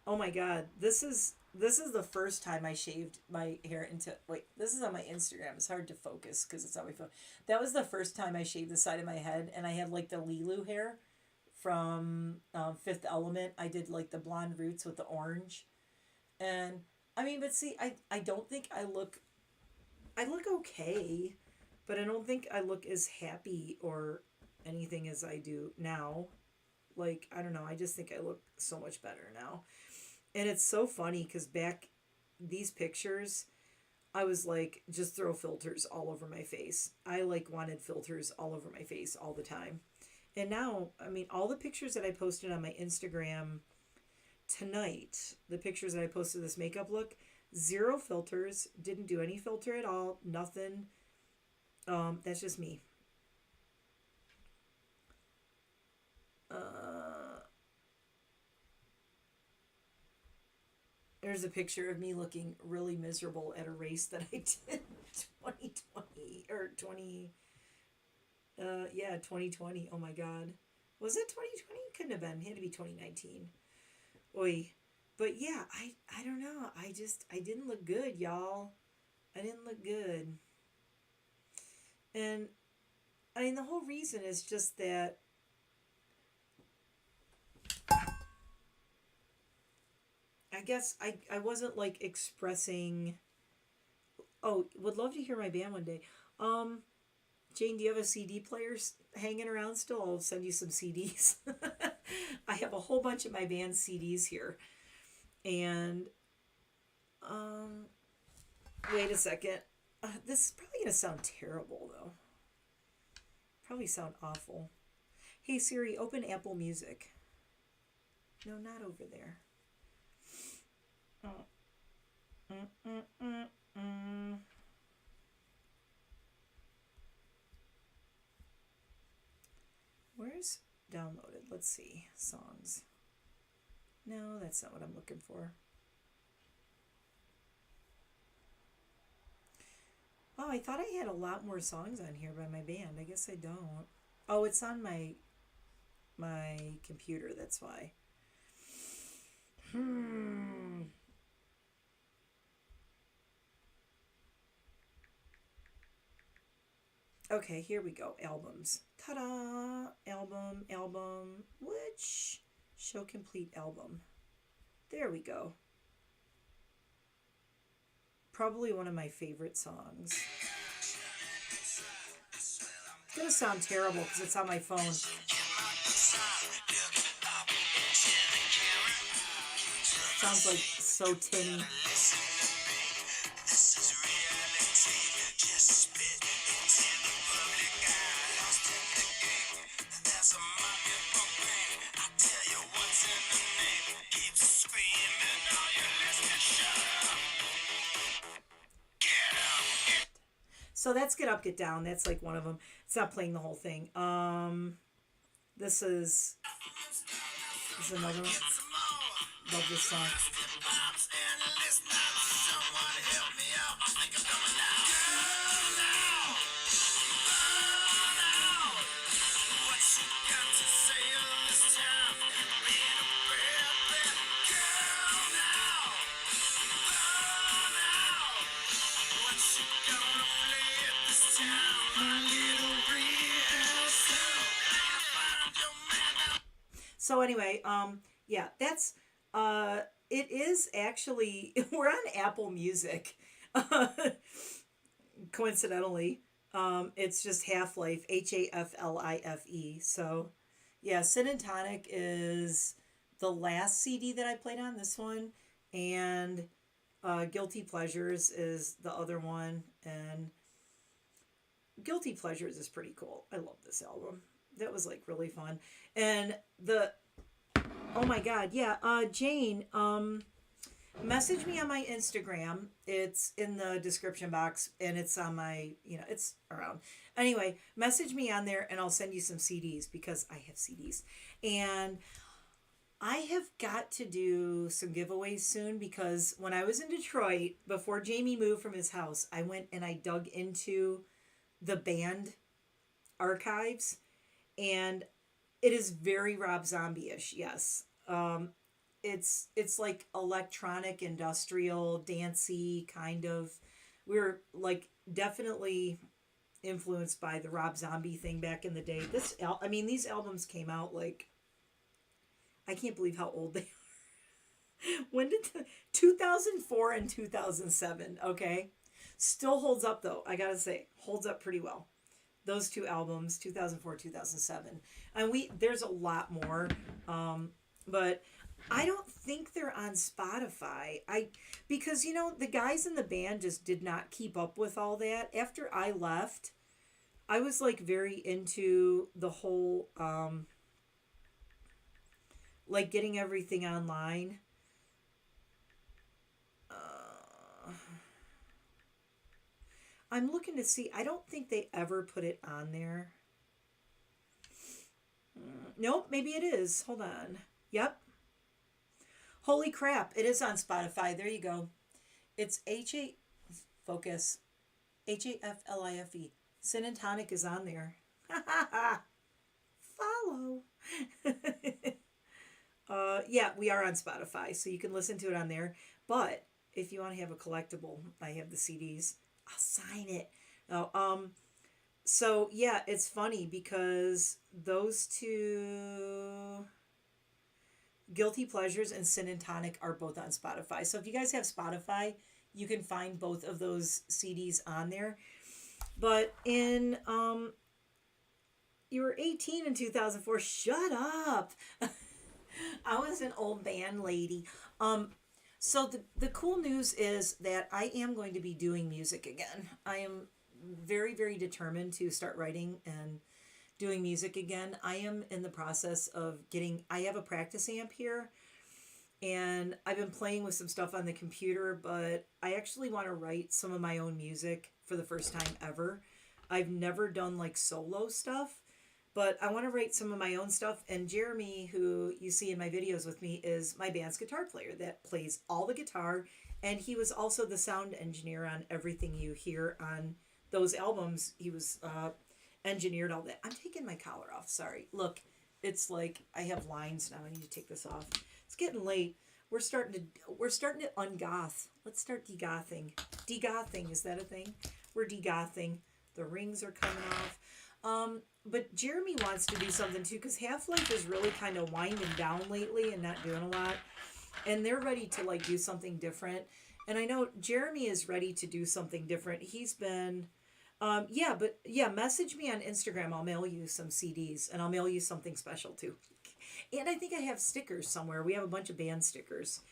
oh my God, this is the first time I shaved my hair into wait, this is on my Instagram. It's hard to focus because it's on my phone. That was the first time I shaved the side of my head and I had like the Lilu hair from Fifth Element. I did like the blonde roots with the orange. And I mean, but see, I don't think I look okay, but I don't think I look as happy or anything as I do now. Like, I don't know, I just think I look so much better now. And it's so funny because back these pictures, I was like, just throw filters all over my face. I like wanted filters all over my face all the time. And now, I mean, all the pictures that I posted on my Instagram tonight, the pictures that I posted this makeup look, zero filters, didn't do any filter at all, nothing. That's just me. Uh, there's a picture of me looking really miserable at a race that I did 2020 or 20 yeah, 2020. Oh my god. Was it 2020? Couldn't have been. It had to be 2019. Oi. But yeah, I don't know. I didn't look good, y'all. I didn't look good. And I mean the whole reason is just that I guess I wasn't like expressing Oh, would love to hear my band one day. Jane, do you have a CD player hanging around still? I'll send you some CDs. I have a whole bunch of my band's CDs here. And, wait a second. This is probably going to sound terrible, though. Probably sound awful. Hey, Siri, open Apple Music. No, not over there. Where's downloaded? Let's see. Songs. No, that's not what I'm looking for. Oh, I thought I had a lot more songs on here by my band. I guess I don't. Oh, it's on my computer, that's why. Okay, here we go. Albums. Ta-da! Album. Which? Show complete album. There we go. Probably one of my favorite songs. It's gonna sound terrible because it's on my phone. Sounds like so tinny. So that's Get Up, Get Down. That's like one of them. It's not playing the whole thing. This is another one. Love this song. So anyway, yeah, that's it is actually we're on Apple Music. Coincidentally, it's just Half-Life, HAFLIFE. So, yeah, Sin and Tonic is the last CD that I played on, this one, and Guilty Pleasures is the other one, and Guilty Pleasures is pretty cool. I love this album. That was like really fun. And oh my god, yeah, Jane, message me on my Instagram. It's in the description box and it's on my, it's around. Anyway, message me on there and I'll send you some CDs because I have CDs. And I have got to do some giveaways soon because when I was in Detroit, before Jamie moved from his house, I went and I dug into the band archives. And it is very Rob Zombie-ish, yes. It's like electronic, industrial, dancey kind of. We're like definitely influenced by the Rob Zombie thing back in the day. These albums came out like, I can't believe how old they are. When did 2004 and 2007? Okay, still holds up though. I gotta say, holds up pretty well. Those two albums, 2004, 2007. And there's a lot more, but I don't think they're on Spotify. Because the guys in the band just did not keep up with all that. After I left, I was like very into the whole, like getting everything online. I'm looking to see. I don't think they ever put it on there. Nope, maybe it is. Hold on. Yep. Holy crap. It is on Spotify. There you go. It's focus. HAFLIFE. Sin and Tonic is on there. Follow. Yeah, we are on Spotify, so you can listen to it on there. But if you want to have a collectible, I have the CDs. I'll sign it. So yeah, it's funny because those two, Guilty Pleasures and Sin and Tonic, are both on Spotify. So if you guys have Spotify, you can find both of those CDs on there. But in you were 18 in 2004. Shut up. I was an old band lady. So the cool news is that I am going to be doing music again. I am very, very determined to start writing and doing music again. I am in the process of I have a practice amp here, and I've been playing with some stuff on the computer, but I actually want to write some of my own music for the first time ever. I've never done like solo stuff, but I want to write some of my own stuff. And Jeremy, who you see in my videos with me, is my band's guitar player that plays all the guitar, and he was also the sound engineer on everything you hear on those albums. He was engineered all that. I'm taking my collar off. Sorry. Look, it's like I have lines now. I need to take this off. It's getting late. We're starting to ungoth. Let's start degothing. Degothing, is that a thing? We're degothing. The rings are coming off. But Jeremy wants to do something too, because Half-Life is really kind of winding down lately and not doing a lot. And they're ready to like do something different. And I know Jeremy is ready to do something different. He's been message me on Instagram. I'll mail you some CDs, and I'll mail you something special too. And I think I have stickers somewhere. We have a bunch of band stickers.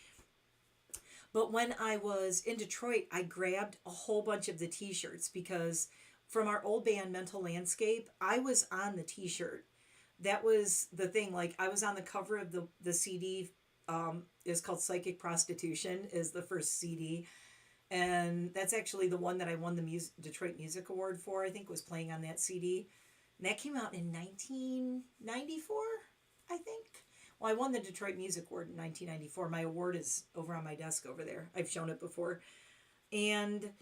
But when I was in Detroit, I grabbed a whole bunch of the t-shirts because from our old band, Mental Landscape, I was on the t-shirt. That was the thing. Like, I was on the cover of the CD. Is called Psychic Prostitution, is the first CD. And that's actually the one that I won the Detroit Music Award for, I think, was playing on that CD. And that came out in 1994, I think. Well, I won the Detroit Music Award in 1994. My award is over on my desk over there. I've shown it before. And,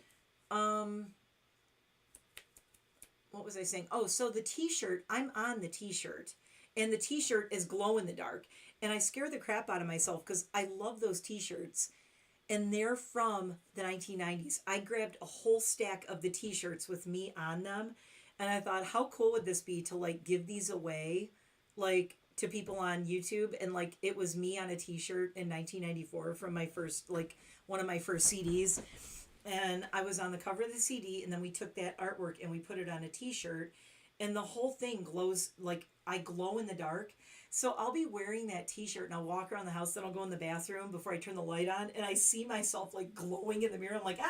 what was I saying? Oh, so the t-shirt, I'm on the t-shirt. And the t-shirt is glow in the dark. And I scare the crap out of myself because I love those t-shirts. And they're from the 1990s. I grabbed a whole stack of the t-shirts with me on them. And I thought, how cool would this be to like give these away like to people on YouTube? And like it was me on a t-shirt in 1994 from my first, like one of my first CDs. And I was on the cover of the CD, and then we took that artwork and we put it on a t-shirt. And the whole thing glows, like I glow in the dark. So I'll be wearing that t-shirt and I'll walk around the house, then I'll go in the bathroom before I turn the light on, and I see myself like glowing in the mirror. I'm like,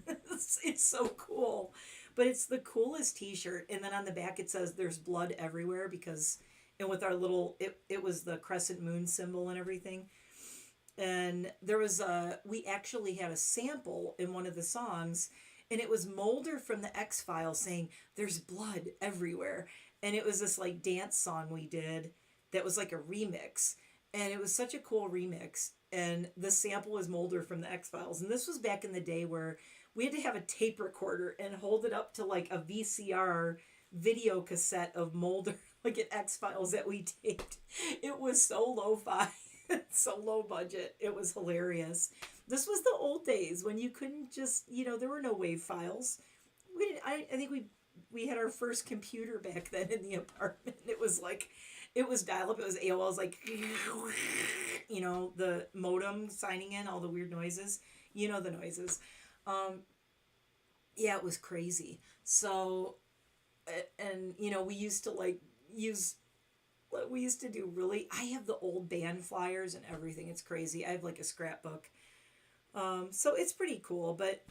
it's so cool. But it's the coolest t-shirt. And then on the back it says there's blood everywhere because, and with our little, it was the crescent moon symbol and everything. And there was we actually had a sample in one of the songs, and it was Mulder from the X-Files saying there's blood everywhere. And it was this like dance song we did that was like a remix, and it was such a cool remix. And the sample was Mulder from the X-Files, and this was back in the day where we had to have a tape recorder and hold it up to like a VCR video cassette of Mulder, like an X-Files that we taped. It was so lo-fi, so low budget. It was hilarious. This was the old days when you couldn't just, there were no WAV files. I think we had our first computer back then in the apartment. It was dial-up. It was AOL. It was like, the modem signing in, all the weird noises. The noises. Yeah, it was crazy. So, and, we used to do really, I have the old band flyers and everything. It's crazy. I have like a scrapbook. So it's pretty cool, but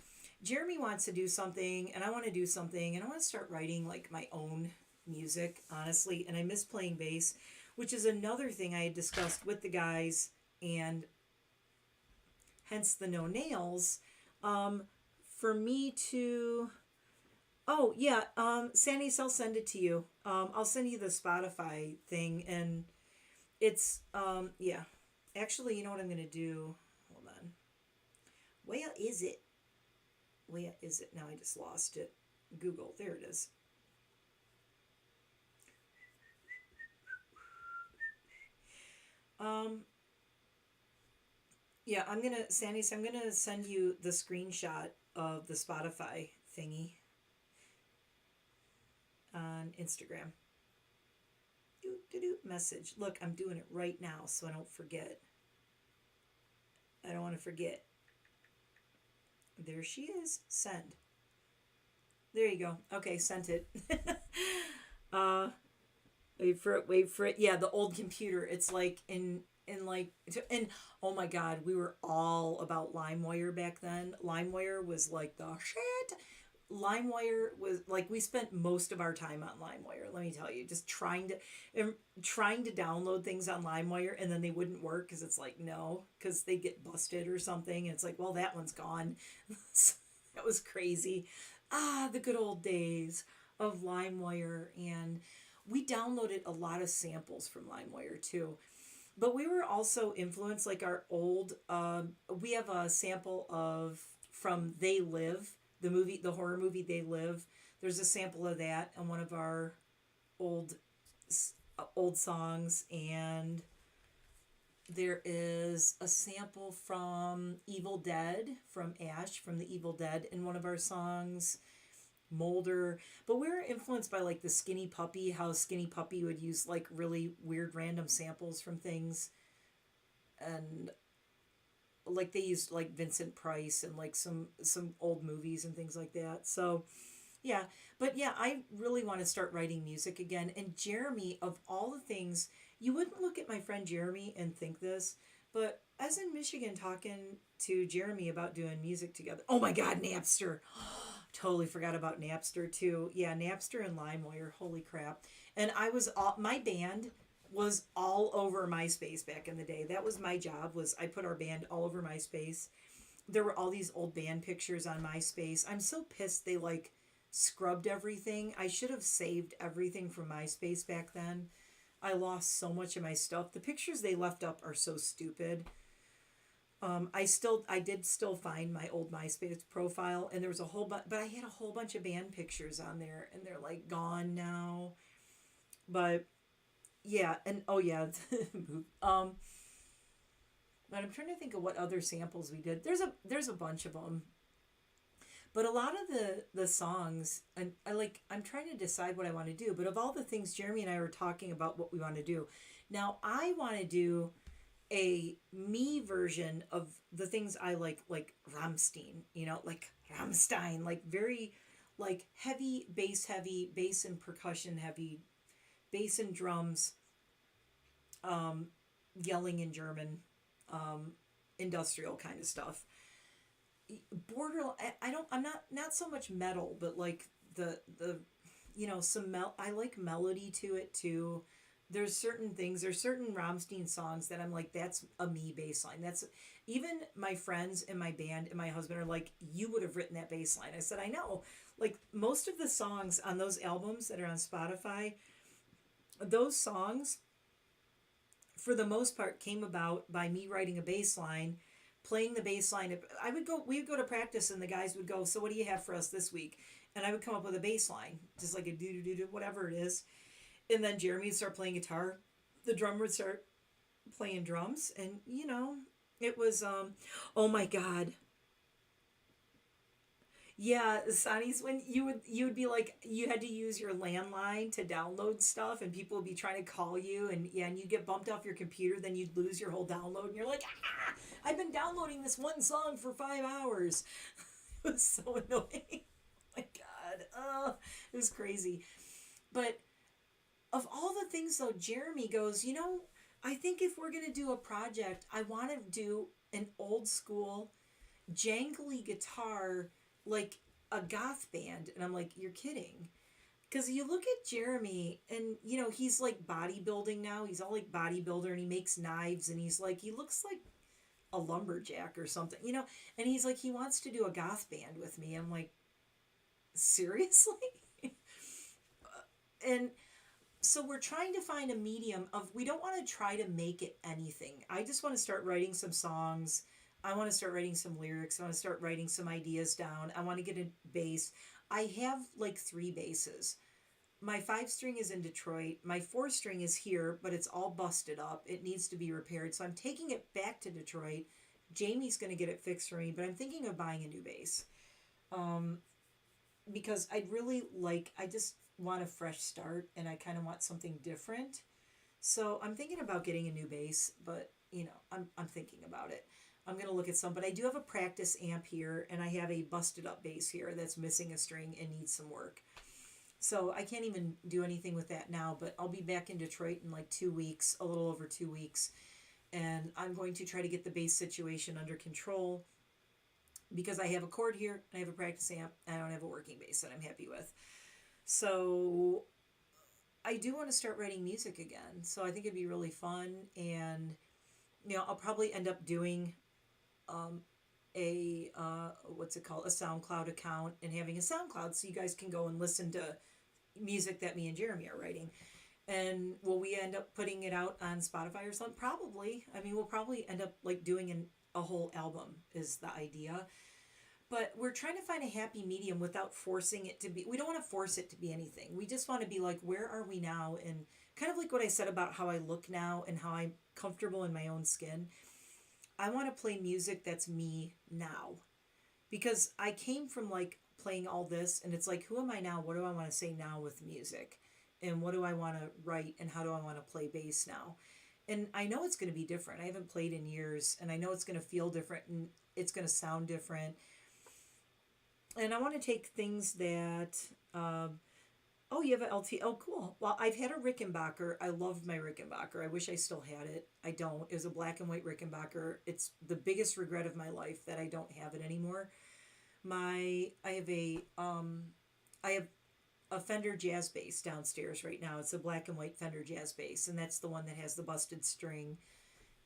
Jeremy wants to do something and I want to do something, and I want to start writing like my own music, honestly. And I miss playing bass, which is another thing I had discussed with the guys, and hence the no nails. For me to, Sandy, I'll send it to you. I'll send you the Spotify thing, and it's, actually, you know what I'm going to do? Hold on. Where is it? Where is it? Now I just lost it. Google. There it is. I'm going to send you the screenshot of the Spotify thingy on Instagram. Message. Look, I'm doing it right now so I don't forget. I don't want to forget. There she is. Send. There you go. Okay, sent it. uh, wait for it. Wait for it. Yeah, the old computer. It's like in like and oh my god, we were all about LimeWire back then. LimeWire was like the shit. LimeWire was like we spent most of our time on LimeWire. Let me tell you, just trying to download things on LimeWire, and then they wouldn't work because it's like no, because they get busted or something. And it's like, well, that one's gone. That was crazy. Ah, the good old days of LimeWire, and we downloaded a lot of samples from LimeWire too. But we were also influenced, like our old. We have a sample of from They Live, the movie, the horror movie They Live. There's a sample of that on one of our old old songs, and there is a sample from Evil Dead, from Ash from the Evil Dead in one of our songs. Molder. But we were influenced by like the Skinny Puppy, how Skinny Puppy would use like really weird random samples from things, and like they used like Vincent Price and like some old movies and things like that. So yeah, but yeah, I really want to start writing music again. And Jeremy, of all the things, you wouldn't look at my friend Jeremy and think this, but I was in Michigan talking to Jeremy about doing music together. Oh my God, Napster. Totally forgot about Napster too. Yeah, Napster and LimeWire. Holy crap. And my band was all over MySpace back in the day. That was my job, was I put our band all over MySpace. There were all these old band pictures on MySpace. I'm so pissed they like scrubbed everything. I should have saved everything from MySpace back then. I lost so much of my stuff. The pictures they left up are so stupid. I did still find my old MySpace profile, and there was a whole bunch, but I had a whole bunch of band pictures on there, and they're like gone now. But yeah, and oh yeah, but I'm trying to think of what other samples we did. There's a bunch of them, but a lot of the songs, and I'm trying to decide what I want to do. But of all the things, Jeremy and I were talking about what we want to do. Now I want to do a me version of the things I like Rammstein, like Rammstein, like very like heavy bass and percussion heavy, bass and drums, um, yelling in German, um, industrial kind of stuff. Border, I'm not so much metal, but like the I like melody to it too. There's certain Rammstein songs that I'm like, that's a me bass line. That's even my friends in my band and my husband are like, you would have written that bass line. I said, I know. Like most of the songs on those albums that are on Spotify, those songs, for the most part, came about by me writing a bass line, playing the bass line. We would go to practice and the guys would go, so what do you have for us this week? And I would come up with a bass line, just like a do whatever it is. And then Jeremy would start playing guitar. The drummer would start playing drums. And, it was, oh my God. Yeah, Sonny's when you would be like, you had to use your landline to download stuff, and people would be trying to call you, and yeah, and you'd get bumped off your computer, then you'd lose your whole download, and you're like, I've been downloading this one song for 5 hours. It was so annoying. Oh my God. It was crazy. But of all the things though, Jeremy goes, I think if we're going to do a project, I want to do an old school jangly guitar, like a goth band. And I'm like, you're kidding. Because you look at Jeremy and, he's like bodybuilding now. He's all like bodybuilder, and he makes knives, and he looks like a lumberjack or something, and he's like, he wants to do a goth band with me. I'm like, seriously? And so we're trying to find a medium of, we don't want to try to make it anything. I just want to start writing some songs. I want to start writing some lyrics. I want to start writing some ideas down. I want to get a bass. I have like 3 basses. My 5-string is in Detroit. My 4-string is here, but it's all busted up. It needs to be repaired. So I'm taking it back to Detroit. Jamie's going to get it fixed for me, but I'm thinking of buying a new bass. Because I just want a fresh start, and I kind of want something different. So I'm thinking about getting a new bass, but I'm thinking about it. I'm going to look at some, but I do have a practice amp here, and I have a busted up bass here that's missing a string and needs some work. So I can't even do anything with that now, but I'll be back in Detroit in like 2 weeks, a little over 2 weeks. And I'm going to try to get the bass situation under control because I have a cord here, I have a practice amp, and I don't have a working bass that I'm happy with. So I do want to start writing music again. So I think it'd be really fun. And, I'll probably end up doing a what's it called, a SoundCloud account, and having a SoundCloud so you guys can go and listen to music that me and Jeremy are writing. And will we end up putting it out on Spotify or something? Probably. I mean, we'll probably end up like doing a whole album is the idea. But we're trying to find a happy medium without forcing it to be. We don't want to force it to be anything. We just want to be like, where are we now? And kind of like what I said about how I look now and how I'm comfortable in my own skin. I want to play music that's me now. Because I came from like playing all this, and it's like, who am I now? What do I want to say now with music? And what do I want to write? And how do I want to play bass now? And I know it's going to be different. I haven't played in years, and I know it's going to feel different, and it's going to sound different. And I want to take things that, oh, you have an LT. Oh, cool. Well, I've had a Rickenbacker. I loved my Rickenbacker. I wish I still had it. I don't. It was a black and white Rickenbacker. It's the biggest regret of my life that I don't have it anymore. I have a Fender jazz bass downstairs right now. It's a black and white Fender jazz bass, and that's the one that has the busted string,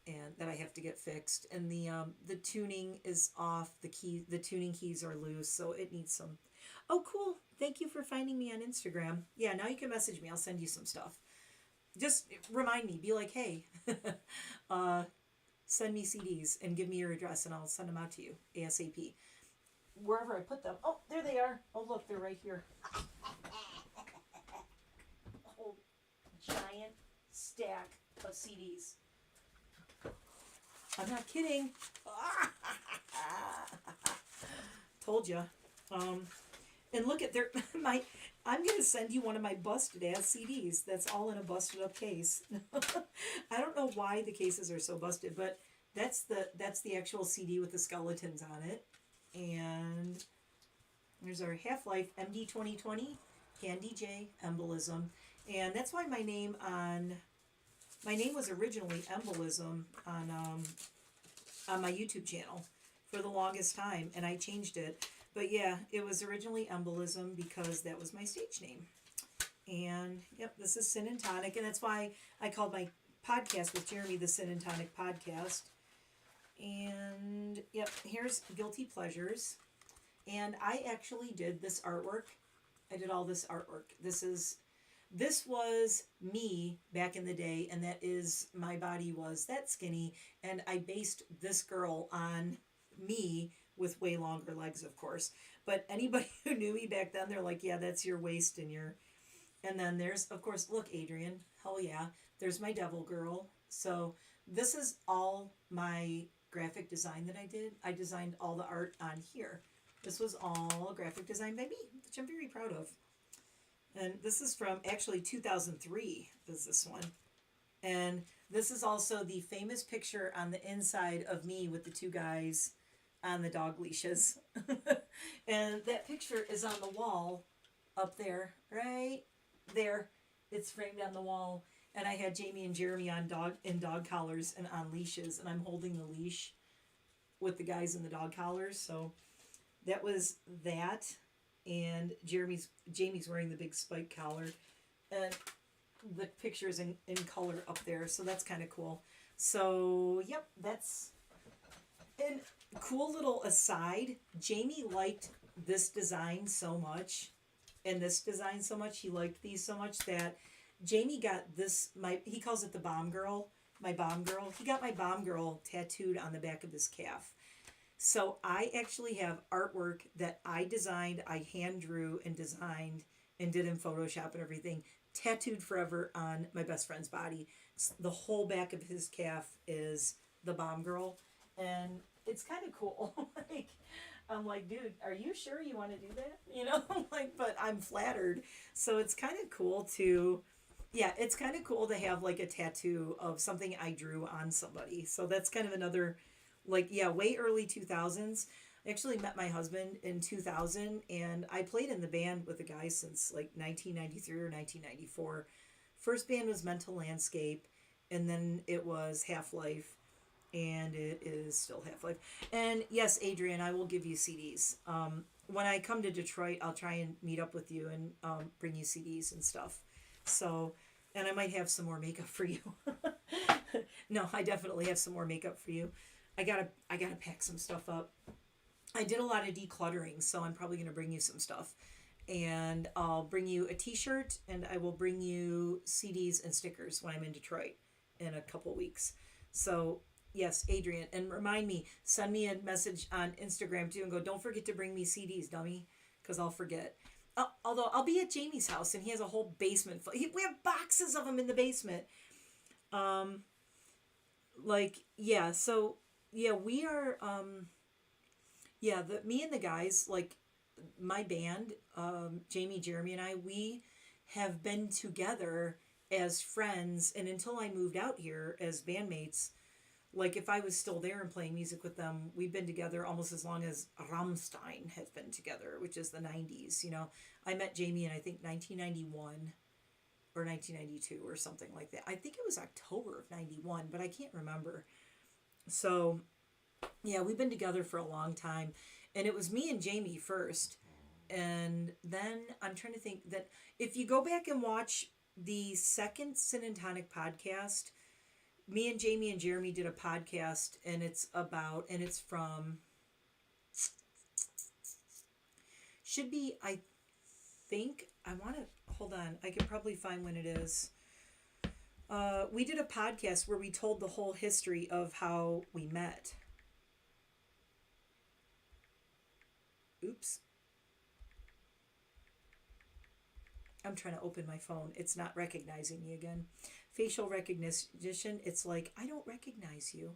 and that I have to get fixed. And the tuning is off. The tuning keys are loose, so it needs some. Oh, cool. Thank you for finding me on Instagram. Yeah, now you can message me. I'll send you some stuff. Just remind me. Be like, hey, send me CDs and give me your address, and I'll send them out to you ASAP. Wherever I put them. Oh, there they are. Oh, look, they're right here. A whole giant stack of CDs. I'm not kidding. Told ya. And look at their I'm gonna send you one of my busted ass CDs. That's all in a busted up case. I don't know why the cases are so busted, but that's the actual CD with the skeletons on it. And there's our Half-Life MD 2020 Candy J Embolism, and that's why my name was originally Embolism on my YouTube channel for the longest time, and I changed it. But yeah, it was originally Embolism because that was my stage name. And yep, this is Sin and Tonic, and that's why I called my podcast with Jeremy the Sin and Tonic Podcast. And yep, here's Guilty Pleasures. And I actually did this artwork. I did all this artwork. This was me back in the day, and that is, my body was that skinny, and I based this girl on me with way longer legs, of course. But anybody who knew me back then, they're like, yeah, that's your waist and your... And then there's, of course, look, Adrian, hell yeah. There's my devil girl. So this is all my graphic design that I did. I designed all the art on here. This was all graphic design by me, which I'm very proud of. And this is from actually 2003 is this one. And this is also the famous picture on the inside of me with the two guys on the dog leashes. And that picture is on the wall up there, right there. It's framed on the wall. And I had Jamie and Jeremy on dog collars and on leashes, and I'm holding the leash with the guys in the dog collars. So that was that. And Jamie's wearing the big spike collar, and the picture's in color up there, so that's kind of cool. So yep, that's and cool little aside. Jamie liked this design so much, and this design so much. He liked these so much that Jamie got this. He calls it the bomb girl. My bomb girl. He got my bomb girl tattooed on the back of his calf. So I actually have artwork that I designed, I hand drew and designed and did in Photoshop and everything, tattooed forever on my best friend's body. The whole back of his calf is the bomb girl, and it's kind of cool. I'm like, dude, are you sure you want to do that? You know, but I'm flattered. So it's kind of cool to, it's kind of cool to have like a tattoo of something I drew on somebody. So that's kind of another Like, yeah, way early 2000s. I actually met my husband in 2000, and I played in the band with the guys since like 1993 or 1994. First band was Mental Landscape, and then it was Half Life, and it is still Half Life. And yes, Adrian, I will give you CDs. When I come to Detroit, I'll try and meet up with you and bring you CDs and stuff. So, and I might have some more makeup for you. No, I definitely have some more makeup for you. I gotta pack some stuff up. I did a lot of decluttering, so I'm probably gonna bring you some stuff. And I'll bring you a T-shirt, and I will bring you CDs and stickers when I'm in Detroit in a couple weeks. So yes, Adrian, and remind me, send me a message on Instagram too, and go, don't forget to bring me CDs, dummy, because I'll forget. Although I'll be at Jamie's house, and he has a whole basement full. We have boxes of them in the basement. Um, yeah, so yeah, we are. Yeah, the me and the guys, like my band, Jamie, Jeremy, and I, we have been together as friends, and until I moved out here as bandmates, like if I was still there and playing music with them, we've been together almost as long as Rammstein has been together, which is the 90s. You know, I met Jamie in I think 1991 or 1992 or something like that. I think it was October of 91, but I can't remember. So, yeah, we've been together for a long time. And it was me and Jamie first. And then I'm trying to think that if you go back and watch the second Sin and Tonic podcast, me and Jamie and Jeremy did a podcast, and it's from, should be, I think, I want to, hold on, I can probably find when it is. We did a podcast where we told the whole history of how we met. Oops. I'm trying to open my phone. It's not recognizing me again. Facial recognition. It's like, I don't recognize you.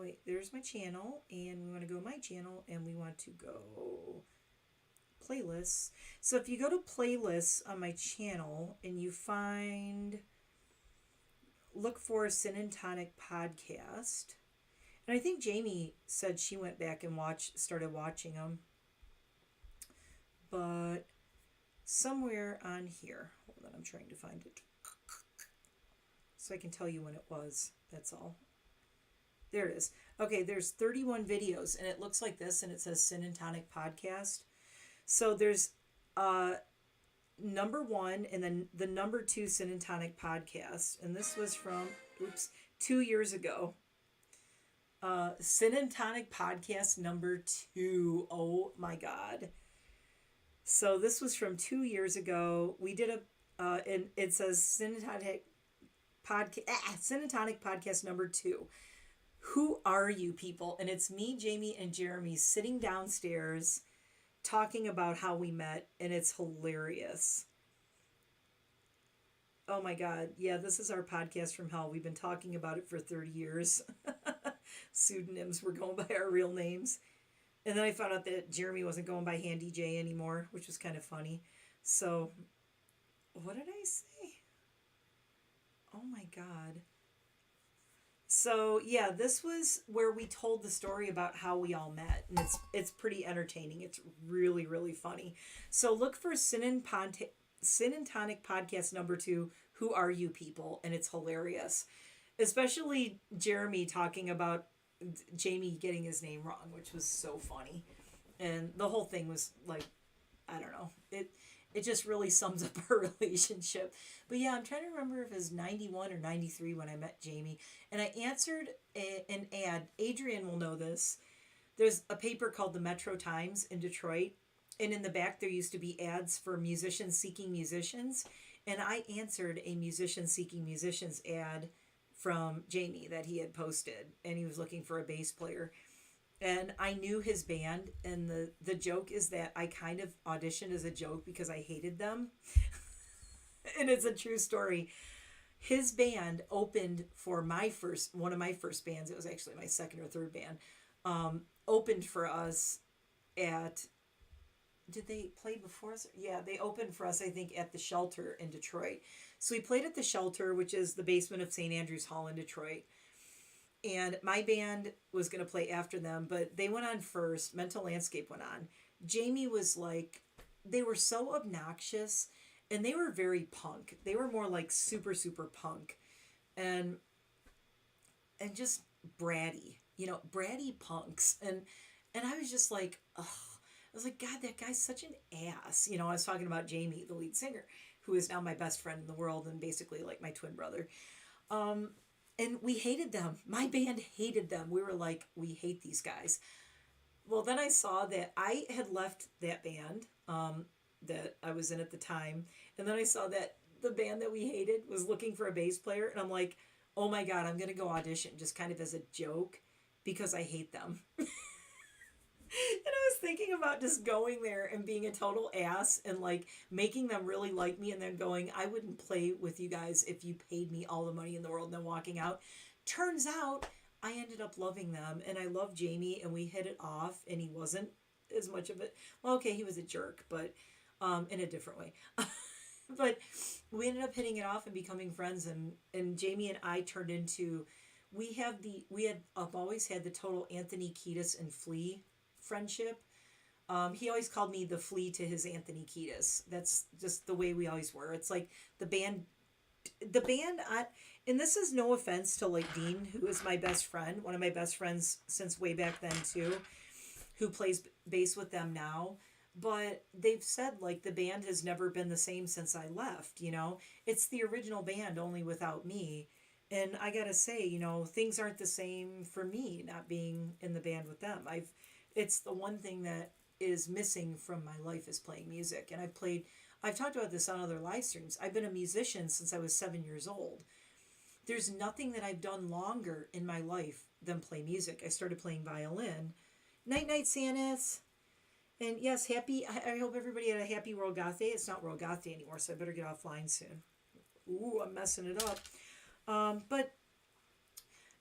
Wait, there's my channel. And we want to go my channel. And we want to go playlists. So if you go to playlists on my channel and you find, look for Sin and Tonic podcast. And I think Jamie said she went back and started watching them. But somewhere on here, hold on, I'm trying to find it. So I can tell you when it was. That's all. There it is. Okay, there's 31 videos, and it looks like this, and it says Sin and Tonic podcast. So there's number 1 and then the number 2 Sin and Tonic podcast. And this was from, 2 years ago. Sin and Tonic podcast number 2. Oh my God. So this was from 2 years ago. We did and it says Sin and Tonic podcast number 2. Who are you people? And it's me, Jamie, and Jeremy sitting downstairs talking about how we met, and it's hilarious. Oh my God. Yeah, this is our podcast from hell. We've been talking about it for 30 years. Pseudonyms. We're going by our real names. And then I found out that Jeremy wasn't going by Handy J anymore, which was kind of funny. So, what did I say? Oh my God. So, yeah, this was where we told the story about how we all met. And it's pretty entertaining. It's really, really funny. So, look for Sin and Tonic podcast number 2, Who Are You People? And it's hilarious. Especially Jeremy talking about Jamie getting his name wrong, which was so funny. And the whole thing was like, I don't know. It just really sums up our relationship. But yeah, I'm trying to remember if it was 91 or 93 when I met Jamie. And I answered an ad. Adrian will know this. There's a paper called the Metro Times in Detroit. And in the back, there used to be ads for musicians seeking musicians. And I answered a musician seeking musicians ad from Jamie that he had posted. And he was looking for a bass player. And I knew his band, and the joke is that I kind of auditioned as a joke because I hated them. And it's a true story. His band opened for one of my first bands. It was actually my second or third band. Opened for us at, did they play before us? Yeah, they opened for us, I think, at the Shelter in Detroit. So we played at the Shelter, which is the basement of St. Andrew's Hall in Detroit. And my band was going to play after them, but they went on first. Mental Landscape went on. Jamie was like, they were so obnoxious, and they were very punk. They were more like super, super punk. And just bratty, bratty punks. And I was just like, ugh. I was like, God, that guy's such an ass. I was talking about Jamie, the lead singer, who is now my best friend in the world and basically like my twin brother. And we hated them. My band hated them. We were like, we hate these guys. Well, then I saw that I had left that band that I was in at the time. And then I saw that the band that we hated was looking for a bass player. And I'm like, oh my God, I'm going to go audition just kind of as a joke because I hate them. And I was thinking about just going there and being a total ass and like making them really like me and then going, I wouldn't play with you guys if you paid me all the money in the world, and then walking out. Turns out I ended up loving them, and I loved Jamie, and we hit it off, and he wasn't as much of it. Well, okay, he was a jerk, but in a different way. But we ended up hitting it off and becoming friends, and Jamie and I turned into, I've always had the total Anthony Kiedis and Flea friendship. He always called me the Flea to his Anthony Kiedis. That's just the way we always were. It's like the band, and this is no offense to like Dean, who is my best friend, one of my best friends since way back then too, who plays bass with them now. But they've said like the band has never been the same since I left, It's the original band, only without me. And I gotta say, things aren't the same for me not being in the band with them. It's the one thing that is missing from my life is playing music. And I've talked about this on other live streams. I've been a musician since I was 7 years old. There's nothing that I've done longer in my life than play music. I started playing violin. Night night, Sanus. And yes, I hope everybody had a happy World Goth Day. It's not World Goth Day anymore, so I better get offline soon. Ooh, I'm messing it up. But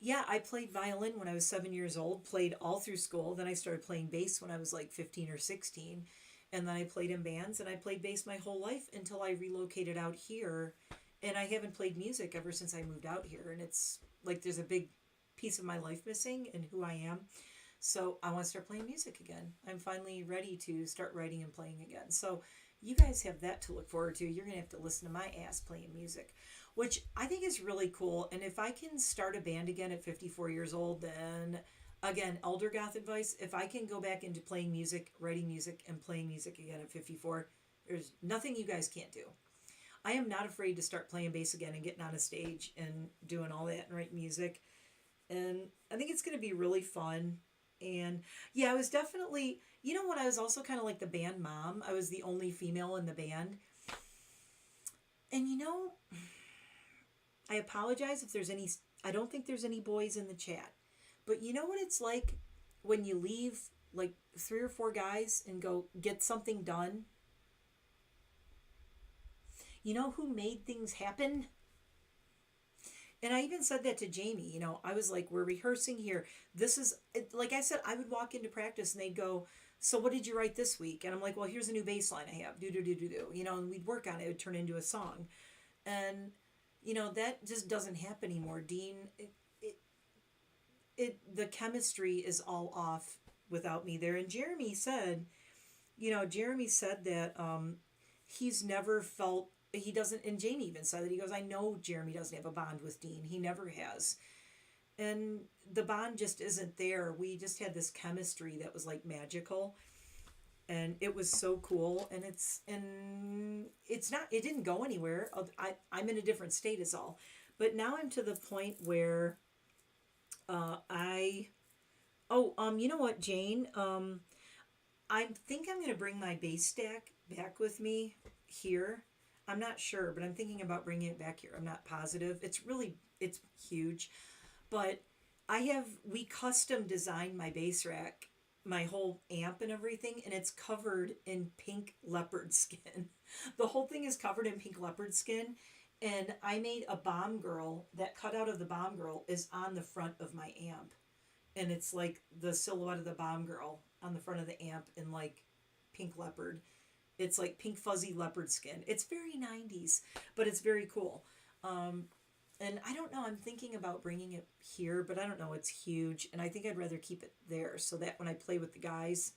yeah, I played violin when I was 7 years old, played all through school. Then I started playing bass when I was like 15 or 16. And then I played in bands, and I played bass my whole life until I relocated out here. And I haven't played music ever since I moved out here. And it's like there's a big piece of my life missing and who I am. So I want to start playing music again. I'm finally ready to start writing and playing again. So you guys have that to look forward to. You're going to have to listen to my ass playing music, which I think is really cool. And if I can start a band again at 54 years old, then again, elder goth advice, if I can go back into playing music, writing music, and playing music again at 54, there's nothing you guys can't do. I am not afraid to start playing bass again and getting on a stage and doing all that and writing music. And I think it's going to be really fun. And yeah, I was definitely, when I was also kind of like the band mom, I was the only female in the band. And I apologize if there's any, I don't think there's any boys in the chat. But you know what it's like when you leave like 3 or 4 guys and go get something done? You know who made things happen? And I even said that to Jamie, I was like, we're rehearsing here. This is, like I said, I would walk into practice and they'd go, so what did you write this week? And I'm like, well, here's a new bass line I have, do, and we'd work on it. It would turn into a song. And, that just doesn't happen anymore. Dean, the chemistry is all off without me there. And Jeremy said that he's never felt, he doesn't, and Jamie even said that, he goes, I know Jeremy doesn't have a bond with Dean. He never has. And the bond just isn't there. We just had this chemistry that was like magical. And it was so cool. And it's not, it didn't go anywhere. I'm in a different state is all. But now I'm to the point where you know what, Jane? I think I'm going to bring my bass stack back with me here. I'm not sure, but I'm thinking about bringing it back here. I'm not positive. It's huge. But we custom designed my bass rack, my whole amp and everything, and it's covered in pink leopard skin. The whole thing is covered in pink leopard skin. And I made a bomb girl. That cutout of the bomb girl is on the front of my amp. And it's like the silhouette of the bomb girl on the front of the amp in like pink leopard. It's like pink fuzzy leopard skin. It's very 90s, but it's very cool. And I don't know, I'm thinking about bringing it here, but I don't know, it's huge. And I think I'd rather keep it there so that when I play with the guys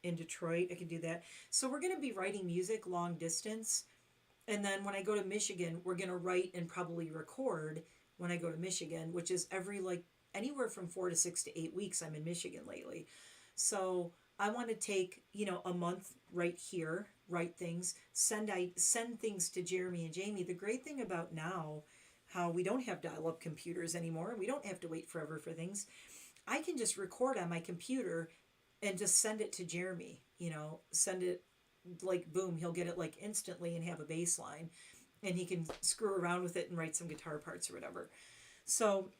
in Detroit, I can do that. So we're going to be writing music long distance. And then when I go to Michigan, we're going to write and probably record when I go to Michigan, which is every like anywhere from 4 to 6 to 8 weeks. I'm in Michigan lately. So I want to take, a month right here, write things, send things to Jeremy and Jamie. The great thing about now, how we don't have dial-up computers anymore, we don't have to wait forever for things. I can just record on my computer and just send it to Jeremy, send it like boom, he'll get it like instantly and have a bass line, and he can screw around with it and write some guitar parts or whatever. So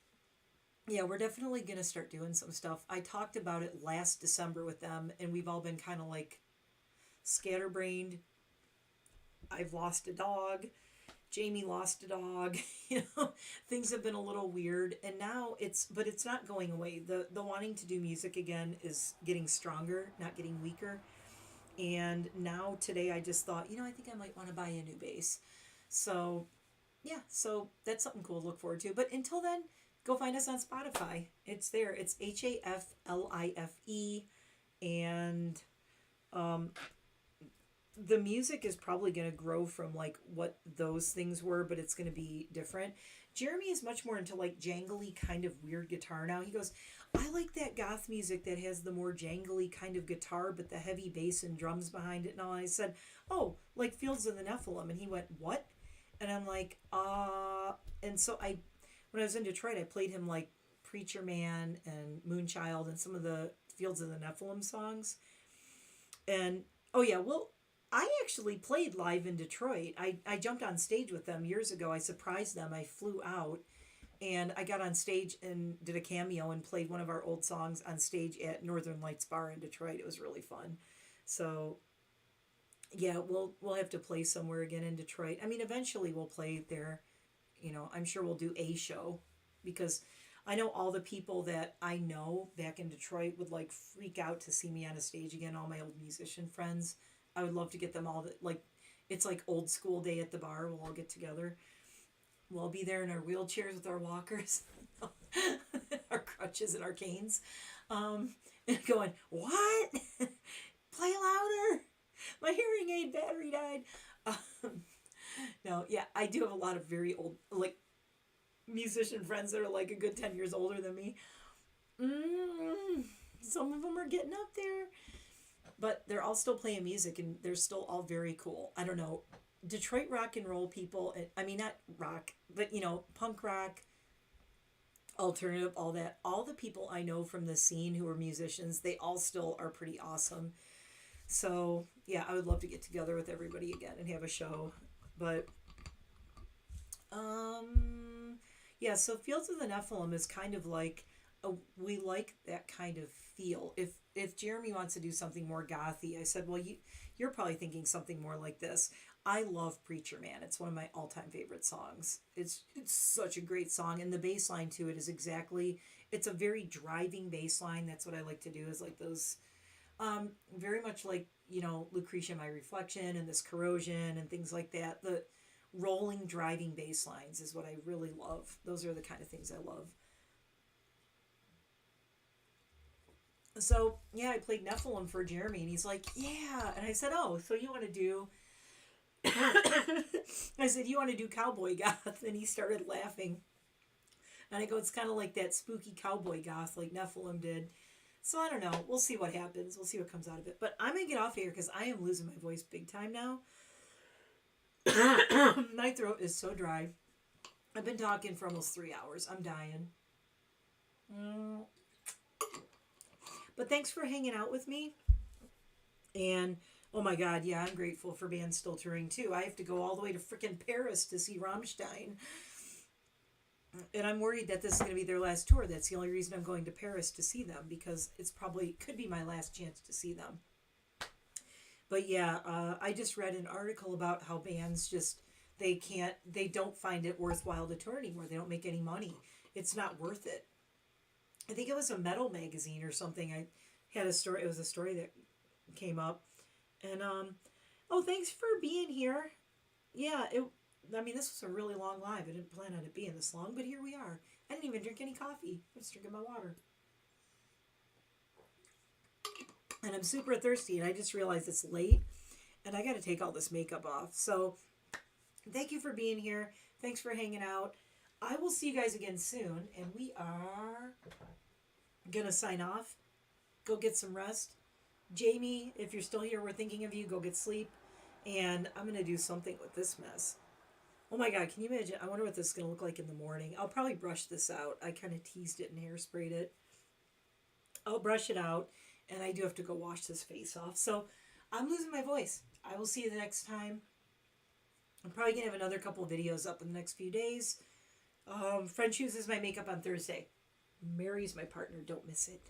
yeah, we're definitely going to start doing some stuff. I talked about it last December with them, and we've all been kind of like scatterbrained. I've lost a dog. Jamie lost a dog. Things have been a little weird, and now but it's not going away. The wanting to do music again is getting stronger, not getting weaker. And now today I just thought, I think I might want to buy a new bass. So yeah, so that's something cool to look forward to. But until then, go find us on Spotify. It's there. It's HAFLIFE. And the music is probably going to grow from like what those things were, but it's going to be different. Jeremy is much more into like jangly kind of weird guitar now. He goes, I like that goth music that has the more jangly kind of guitar, but the heavy bass and drums behind it and all. I said, oh, like Fields of the Nephilim. And he went, what? And I'm like, And so when I was in Detroit, I played him like Preacher Man and Moonchild and some of the Fields of the Nephilim songs. And, oh yeah, well, I actually played live in Detroit. I jumped on stage with them years ago. I surprised them. I flew out and I got on stage and did a cameo and played one of our old songs on stage at Northern Lights Bar in Detroit. It was really fun. So yeah, we'll have to play somewhere again in Detroit. I mean, eventually we'll play there. I'm sure we'll do a show, because I know all the people that I know back in Detroit would like freak out to see me on a stage again. All my old musician friends. I would love to get them all it's like old school day at the bar. We'll all get together. We'll all be there in our wheelchairs with our walkers, our crutches and our canes, and going, what? Play louder. My hearing aid battery died. No, yeah, I do have a lot of very old, like, musician friends that are like a good 10 years older than me. Some of them are getting up there. But they're all still playing music, and they're still all very cool. I don't know. Detroit rock and roll people, I mean, not rock, but, punk rock, alternative, all that. All the people I know from the scene who are musicians, they all still are pretty awesome. So, yeah, I would love to get together with everybody again and have a show. But, yeah, so Fields of the Nephilim is kind of like, we like that kind of feel. If Jeremy wants to do something more gothy, I said, well, you're probably thinking something more like this. I love Preacher Man. It's one of my all-time favorite songs. It's such a great song, and the bass line to it is it's a very driving bass line. That's what I like to do, is like those, very much like, Lucretia My Reflection and this Corrosion and things like that. The rolling, driving bass lines is what I really love. Those are the kind of things I love. So, yeah, I played Nephilim for Jeremy, and he's like, yeah. And I said, oh, so you want to do... I said, you want to do cowboy goth? And he started laughing. And I go, it's kind of like that spooky cowboy goth like Nephilim did. So, I don't know. We'll see what happens. We'll see what comes out of it. But I'm going to get off here because I am losing my voice big time now. My throat is so dry. I've been talking for almost 3 hours. I'm dying. But thanks for hanging out with me. And, oh my God, yeah, I'm grateful for bands still touring too. I have to go all the way to frickin' Paris to see Rammstein. And I'm worried that this is going to be their last tour. That's the only reason I'm going to Paris to see them, because could be my last chance to see them. But yeah, I just read an article about how bands they don't find it worthwhile to tour anymore. They don't make any money. It's not worth it. I think it was a metal magazine or something. I had a story. It was a story that came up. And, oh, thanks for being here. Yeah, I mean, this was a really long live. I didn't plan on it being this long, but here we are. I didn't even drink any coffee. I'm just drinking my water. And I'm super thirsty, and I just realized it's late, and I got to take all this makeup off. So thank you for being here. Thanks for hanging out. I will see you guys again soon, and we are going to sign off. Go get some rest. Jamie, if you're still here, we're thinking of you. Go get sleep. And I'm going to do something with this mess. Oh my God, can you imagine? I wonder what this is going to look like in the morning. I'll probably brush this out. I kind of teased it and hairsprayed it. I'll brush it out, and I do have to go wash this face off. So I'm losing my voice. I will see you the next time. I'm probably going to have another couple of videos up in the next few days. French chooses my makeup on Thursday. Mary's my partner. Don't miss it.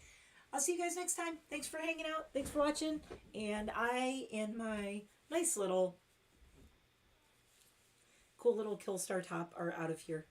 I'll see you guys next time. Thanks for hanging out. Thanks for watching. And I and my nice little, cool little Killstar top are out of here.